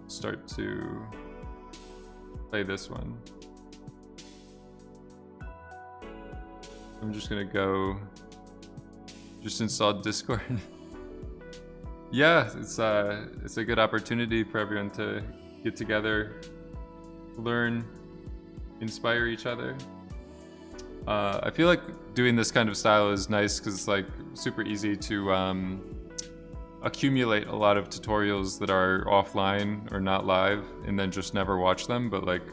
start to play this one. I'm just gonna go just install Discord. Yeah, it's a good opportunity for everyone to get together, learn, inspire each other. I feel like doing this kind of style is nice because it's like super easy to accumulate a lot of tutorials that are offline or not live and then just never watch them, but like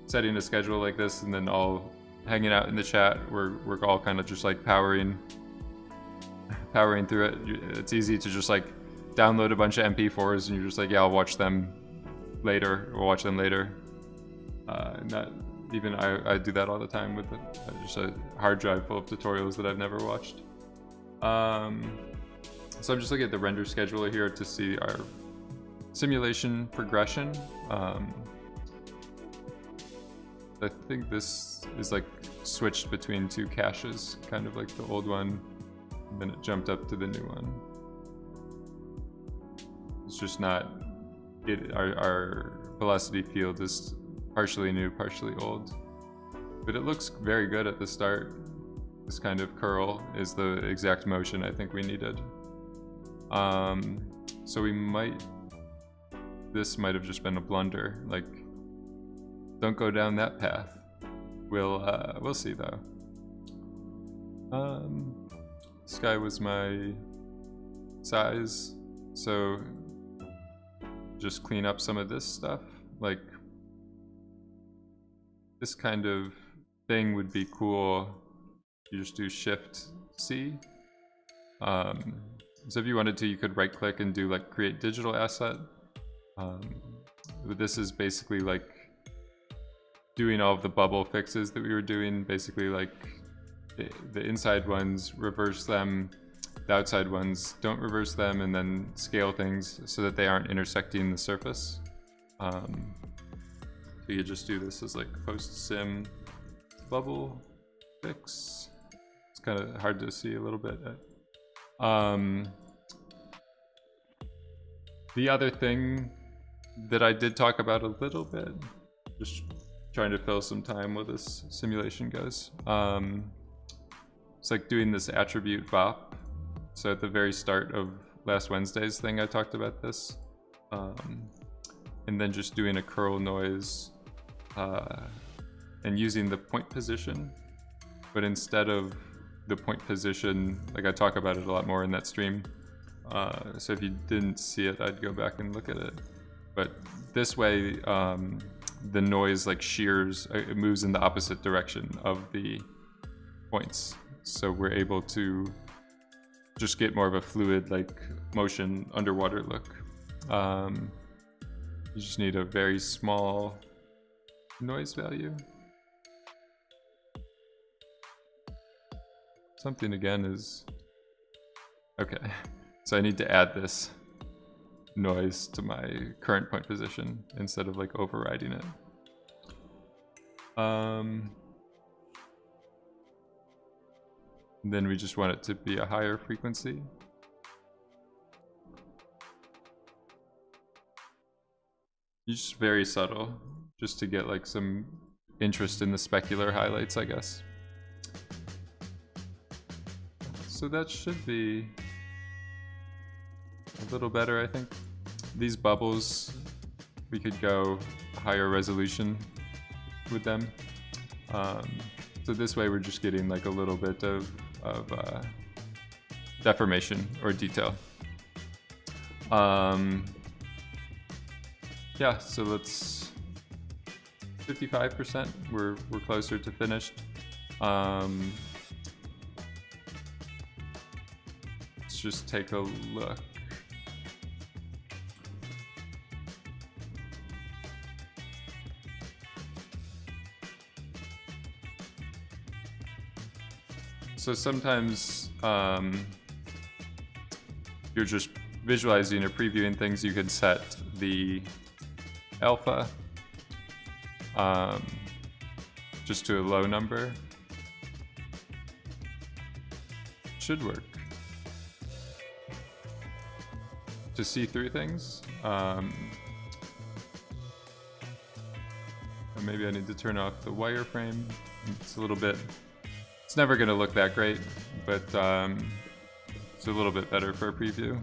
setting a schedule like this and then all hanging out in the chat, we're all kind of just like powering through it. It's easy to just like download a bunch of MP4s and you're just like, yeah, I'll watch them later or watch them later. Not even I do that all the time with just a hard drive full of tutorials that I've never watched. So I'm just looking at the render scheduler here to see our simulation progression. I think this is like switched between two caches, kind of like the old one, and then it jumped up to the new one. It's just not, our velocity field is partially new, partially old. But it looks very good at the start. This kind of curl is the exact motion I think we needed. So this might have just been a blunder, like, don't go down that path. We'll see though. This guy was my size, so just clean up some of this stuff. Like, this kind of thing would be cool. You just do Shift C. So if you wanted to, you could right click and do like create digital asset. But this is basically like doing all of the bubble fixes that we were doing. Basically like the inside ones, reverse them, the outside ones, don't reverse them, and then scale things so that they aren't intersecting the surface. So you just do this as like post sim bubble fix. It's kind of hard to see a little bit. The other thing that I did talk about a little bit, just trying to fill some time while this simulation goes. It's like doing this attribute VOP. So at the very start of last Wednesday's thing, I talked about this. And then just doing a curl noise and using the point position. But instead of the point position, like I talk about it a lot more in that stream. So if you didn't see it, I'd go back and look at it. But this way, the noise like shears, it moves in the opposite direction of the points. So we're able to just get more of a fluid like motion underwater look. You just need a very small noise value. Something again is, okay. So I need to add this noise to my current point position instead of like overriding it. Then we just want it to be a higher frequency. Just very subtle, just to get like some interest in the specular highlights, I guess. So that should be a little better, I think. These bubbles, we could go higher resolution with them. So this way we're just getting like a little bit of deformation or detail. Yeah, so let's 55%. We're closer to finished. Let's just take a look. So sometimes you're just visualizing or previewing things, you can set the alpha just to a low number. Should work. To see through things. Or maybe I need to turn off the wireframe. It's a little bit, it's never going to look that great, but it's a little bit better for a preview.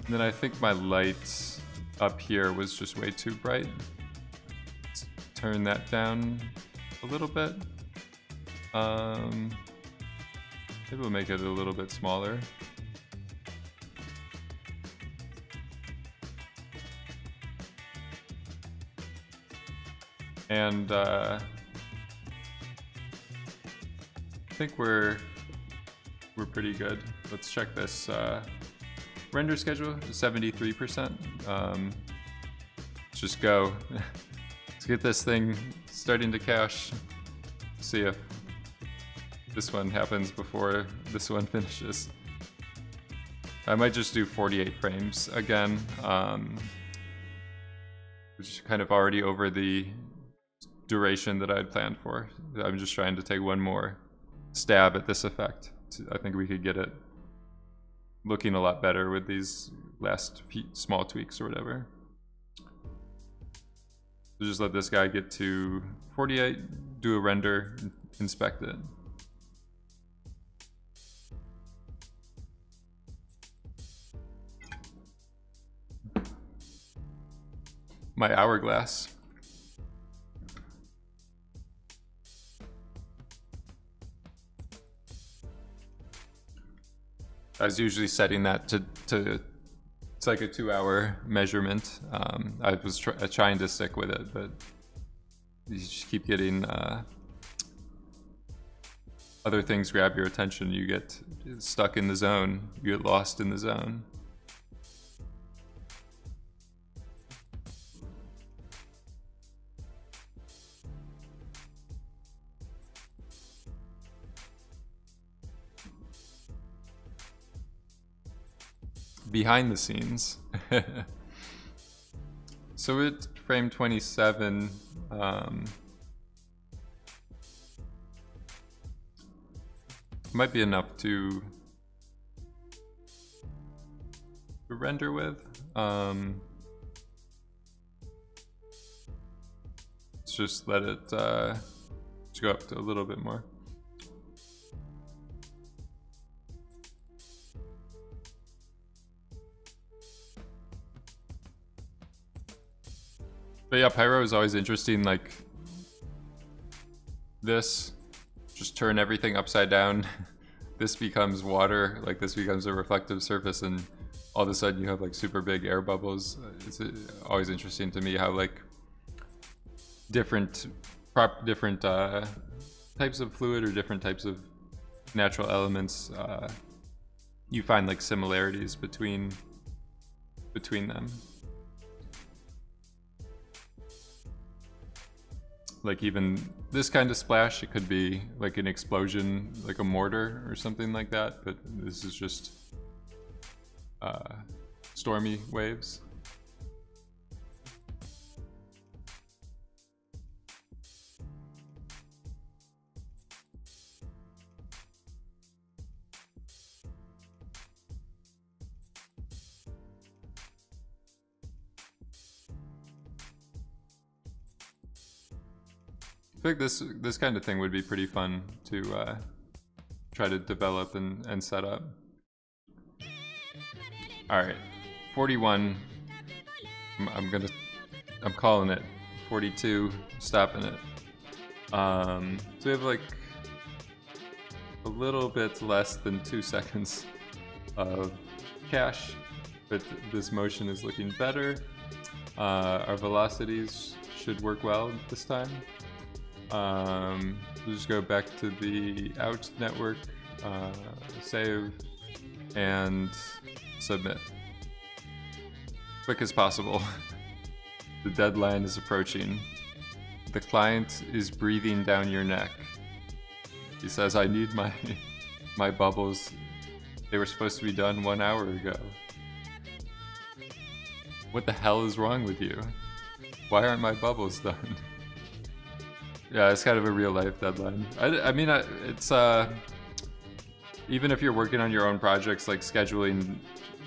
And then I think my light up here was just way too bright. Let's turn that down a little bit. Maybe we'll make it a little bit smaller. And I think we're pretty good. Let's check this render schedule. 73%. Let's just go. Let's get this thing starting to cache. See if this one happens before this one finishes. I might just do 48 frames again, which is kind of already over the duration that I had planned for. I'm just trying to take one more stab at this effect. I think we could get it looking a lot better with these last few small tweaks or whatever. So just let this guy get to 48, do a render, inspect it. My hourglass. I was usually setting that to it's like a 2-hour measurement. I was trying to stick with it, but you just keep getting other things grab your attention. You get stuck in the zone. You get lost in the zone. Behind the scenes. So at frame 27, might be enough to render with. Let's just let it go up to a little bit more. But yeah, Pyro is always interesting, like this, just turn everything upside down. This becomes water, like this becomes a reflective surface, and all of a sudden you have like super big air bubbles. It's always interesting to me how like different types of fluid or different types of natural elements, you find like similarities between them. Like even this kind of splash, it could be like an explosion, like a mortar or something like that, but this is just stormy waves. I think this kind of thing would be pretty fun to try to develop and set up. All right, 41. I'm calling it 42. Stopping it. So we have like a little bit less than 2 seconds of cache, but this motion is looking better. Our velocities should work well this time. We'll just go back to the out network, save, and submit. Quick as possible. The deadline is approaching. The client is breathing down your neck. He says, I need my my bubbles. They were supposed to be done 1 hour ago. What the hell is wrong with you? Why aren't my bubbles done? Yeah, it's kind of a real life deadline. I mean, it's even if you're working on your own projects, like scheduling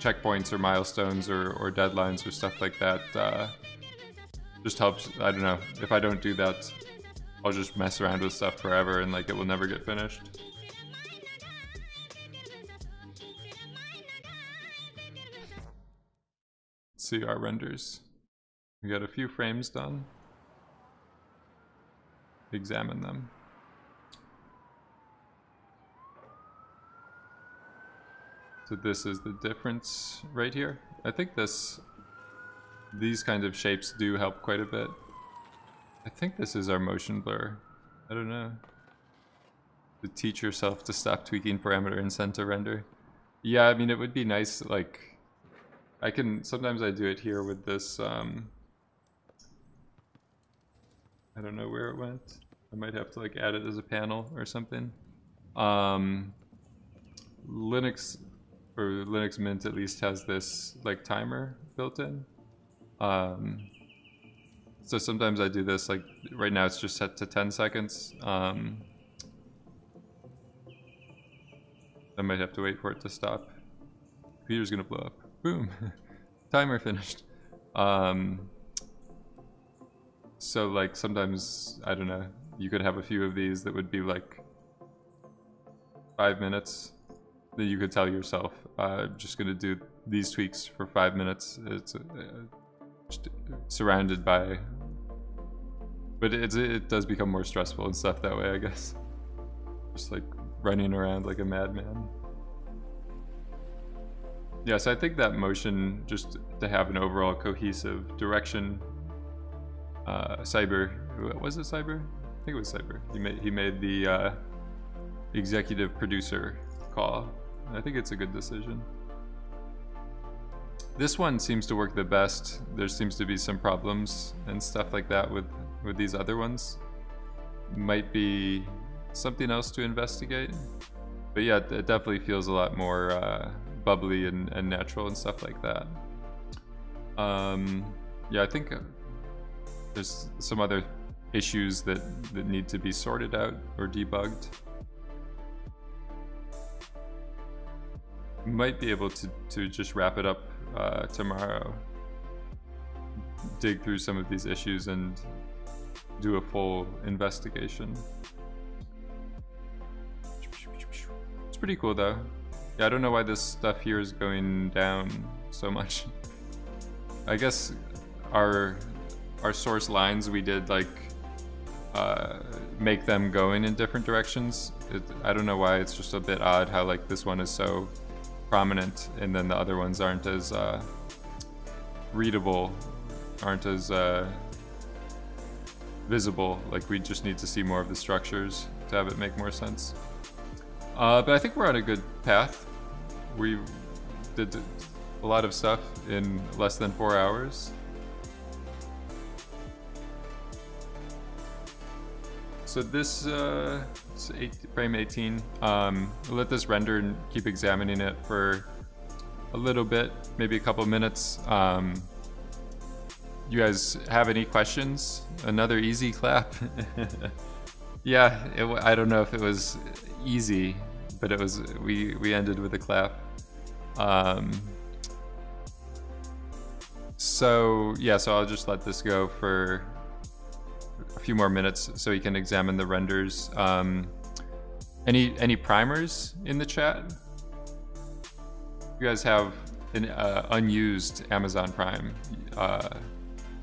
checkpoints or milestones or deadlines or stuff like that, just helps. I don't know, if I don't do that, I'll just mess around with stuff forever and like it will never get finished. Let's see our renders. We got a few frames done. Examine them. So this is the difference right here. I think these kinds of shapes do help quite a bit. I think this is our motion blur. I don't know. To teach yourself to stop tweaking parameter and send to render. Yeah, I mean, it would be nice, like, sometimes I do it here with this, I don't know where it went. I might have to like add it as a panel or something. Linux, or Linux Mint at least, has this like timer built in. So sometimes I do this, like right now it's just set to 10 seconds. I might have to wait for it to stop. Computer's gonna blow up. Boom. Timer finished. So like sometimes, I don't know, you could have a few of these that would be like 5 minutes. Then you could tell yourself, I'm just gonna do these tweaks for 5 minutes. It's surrounded by, but it does become more stressful and stuff that way, I guess. Just like running around like a madman. Yeah, so I think that motion, just to have an overall cohesive direction. Cyber, was it Cyber? I think it was Cyber. He made the executive producer call. I think it's a good decision. This one seems to work the best. There seems to be some problems and stuff like that with these other ones. Might be something else to investigate. But yeah, it definitely feels a lot more bubbly and natural and stuff like that. Yeah, I think there's some other issues that need to be sorted out or debugged. Might be able to just wrap it up tomorrow. Dig through some of these issues and do a full investigation. It's pretty cool though. Yeah, I don't know why this stuff here is going down so much. I guess our source lines, we did like make them going in different directions. I don't know why, it's just a bit odd how like this one is so prominent and then the other ones aren't as readable, aren't as visible. Like we just need to see more of the structures to have it make more sense. But I think we're on a good path. We did a lot of stuff in less than 4 hours. So this it's frame 18. We'll let this render and keep examining it for a little bit, maybe a couple minutes. You guys have any questions? Another easy clap. Yeah, I don't know if it was easy, but it was. We ended with a clap. So yeah, so I'll just let this go for a few more minutes so we can examine the renders. Any primers in the chat? You guys have an unused Amazon Prime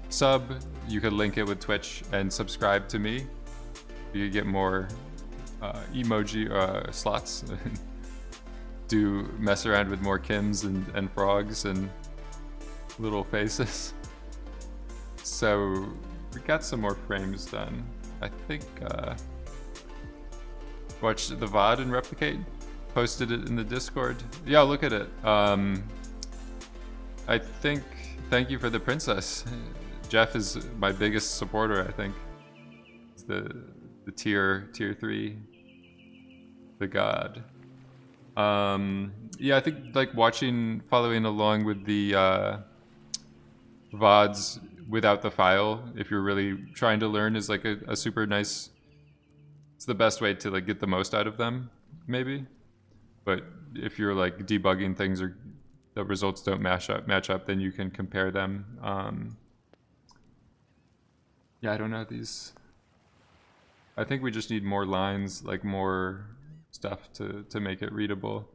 sub. You could link it with Twitch and subscribe to me. You could get more emoji slots. Do mess around with more Kims and frogs and little faces. So we got some more frames done. I think watch the VOD and replicate. Posted it in the Discord. Yeah, look at it. I think, thank you for the princess. Jeff is my biggest supporter, I think. It's the tier 3, the god. Yeah, I think like following along with the VODs without the file, if you're really trying to learn, is like a super nice. It's the best way to like get the most out of them, maybe. But if you're like debugging things or the results don't match up, then you can compare them. Yeah, I don't know these. I think we just need more lines, like more stuff to make it readable.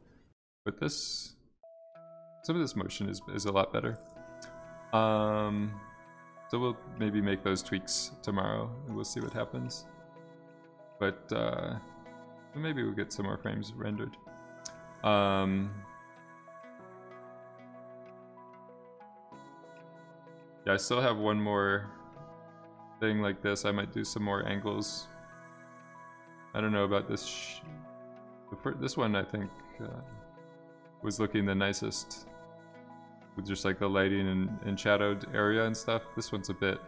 But this, some of this motion is a lot better. So we'll maybe make those tweaks tomorrow and we'll see what happens. But maybe we'll get some more frames rendered. Yeah, I still have one more thing like this. I might do some more angles. I don't know about this. This one I think was looking the nicest, with just like the lighting and shadowed area and stuff. This one's a bit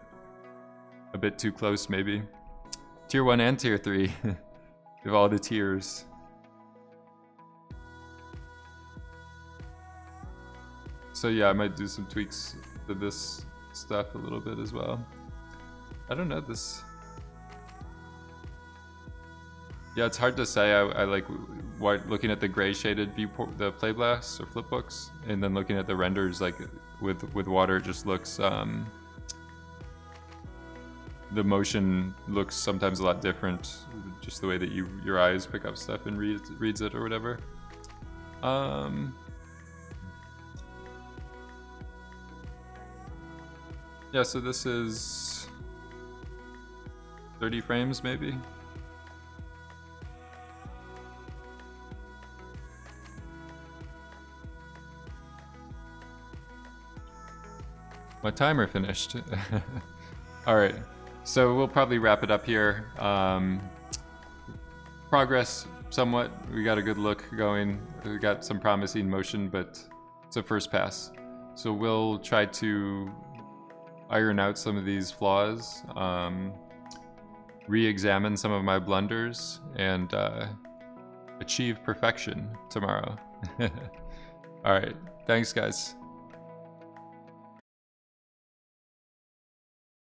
too close, maybe. Tier 1 and Tier 3. Of all the tiers. So yeah, I might do some tweaks to this stuff a little bit as well. I don't know this. Yeah, it's hard to say. I like looking at the gray shaded viewport, the playblasts or flipbooks, and then looking at the renders like with water, it just looks the motion looks sometimes a lot different, just the way that your eyes pick up stuff and reads it or whatever. Yeah, so this is 30 frames maybe. My timer finished. All right, so we'll probably wrap it up here. Progress somewhat. We got a good look going. We got some promising motion, but it's a first pass. So we'll try to iron out some of these flaws, re-examine some of my blunders, and achieve perfection tomorrow. All right, thanks guys.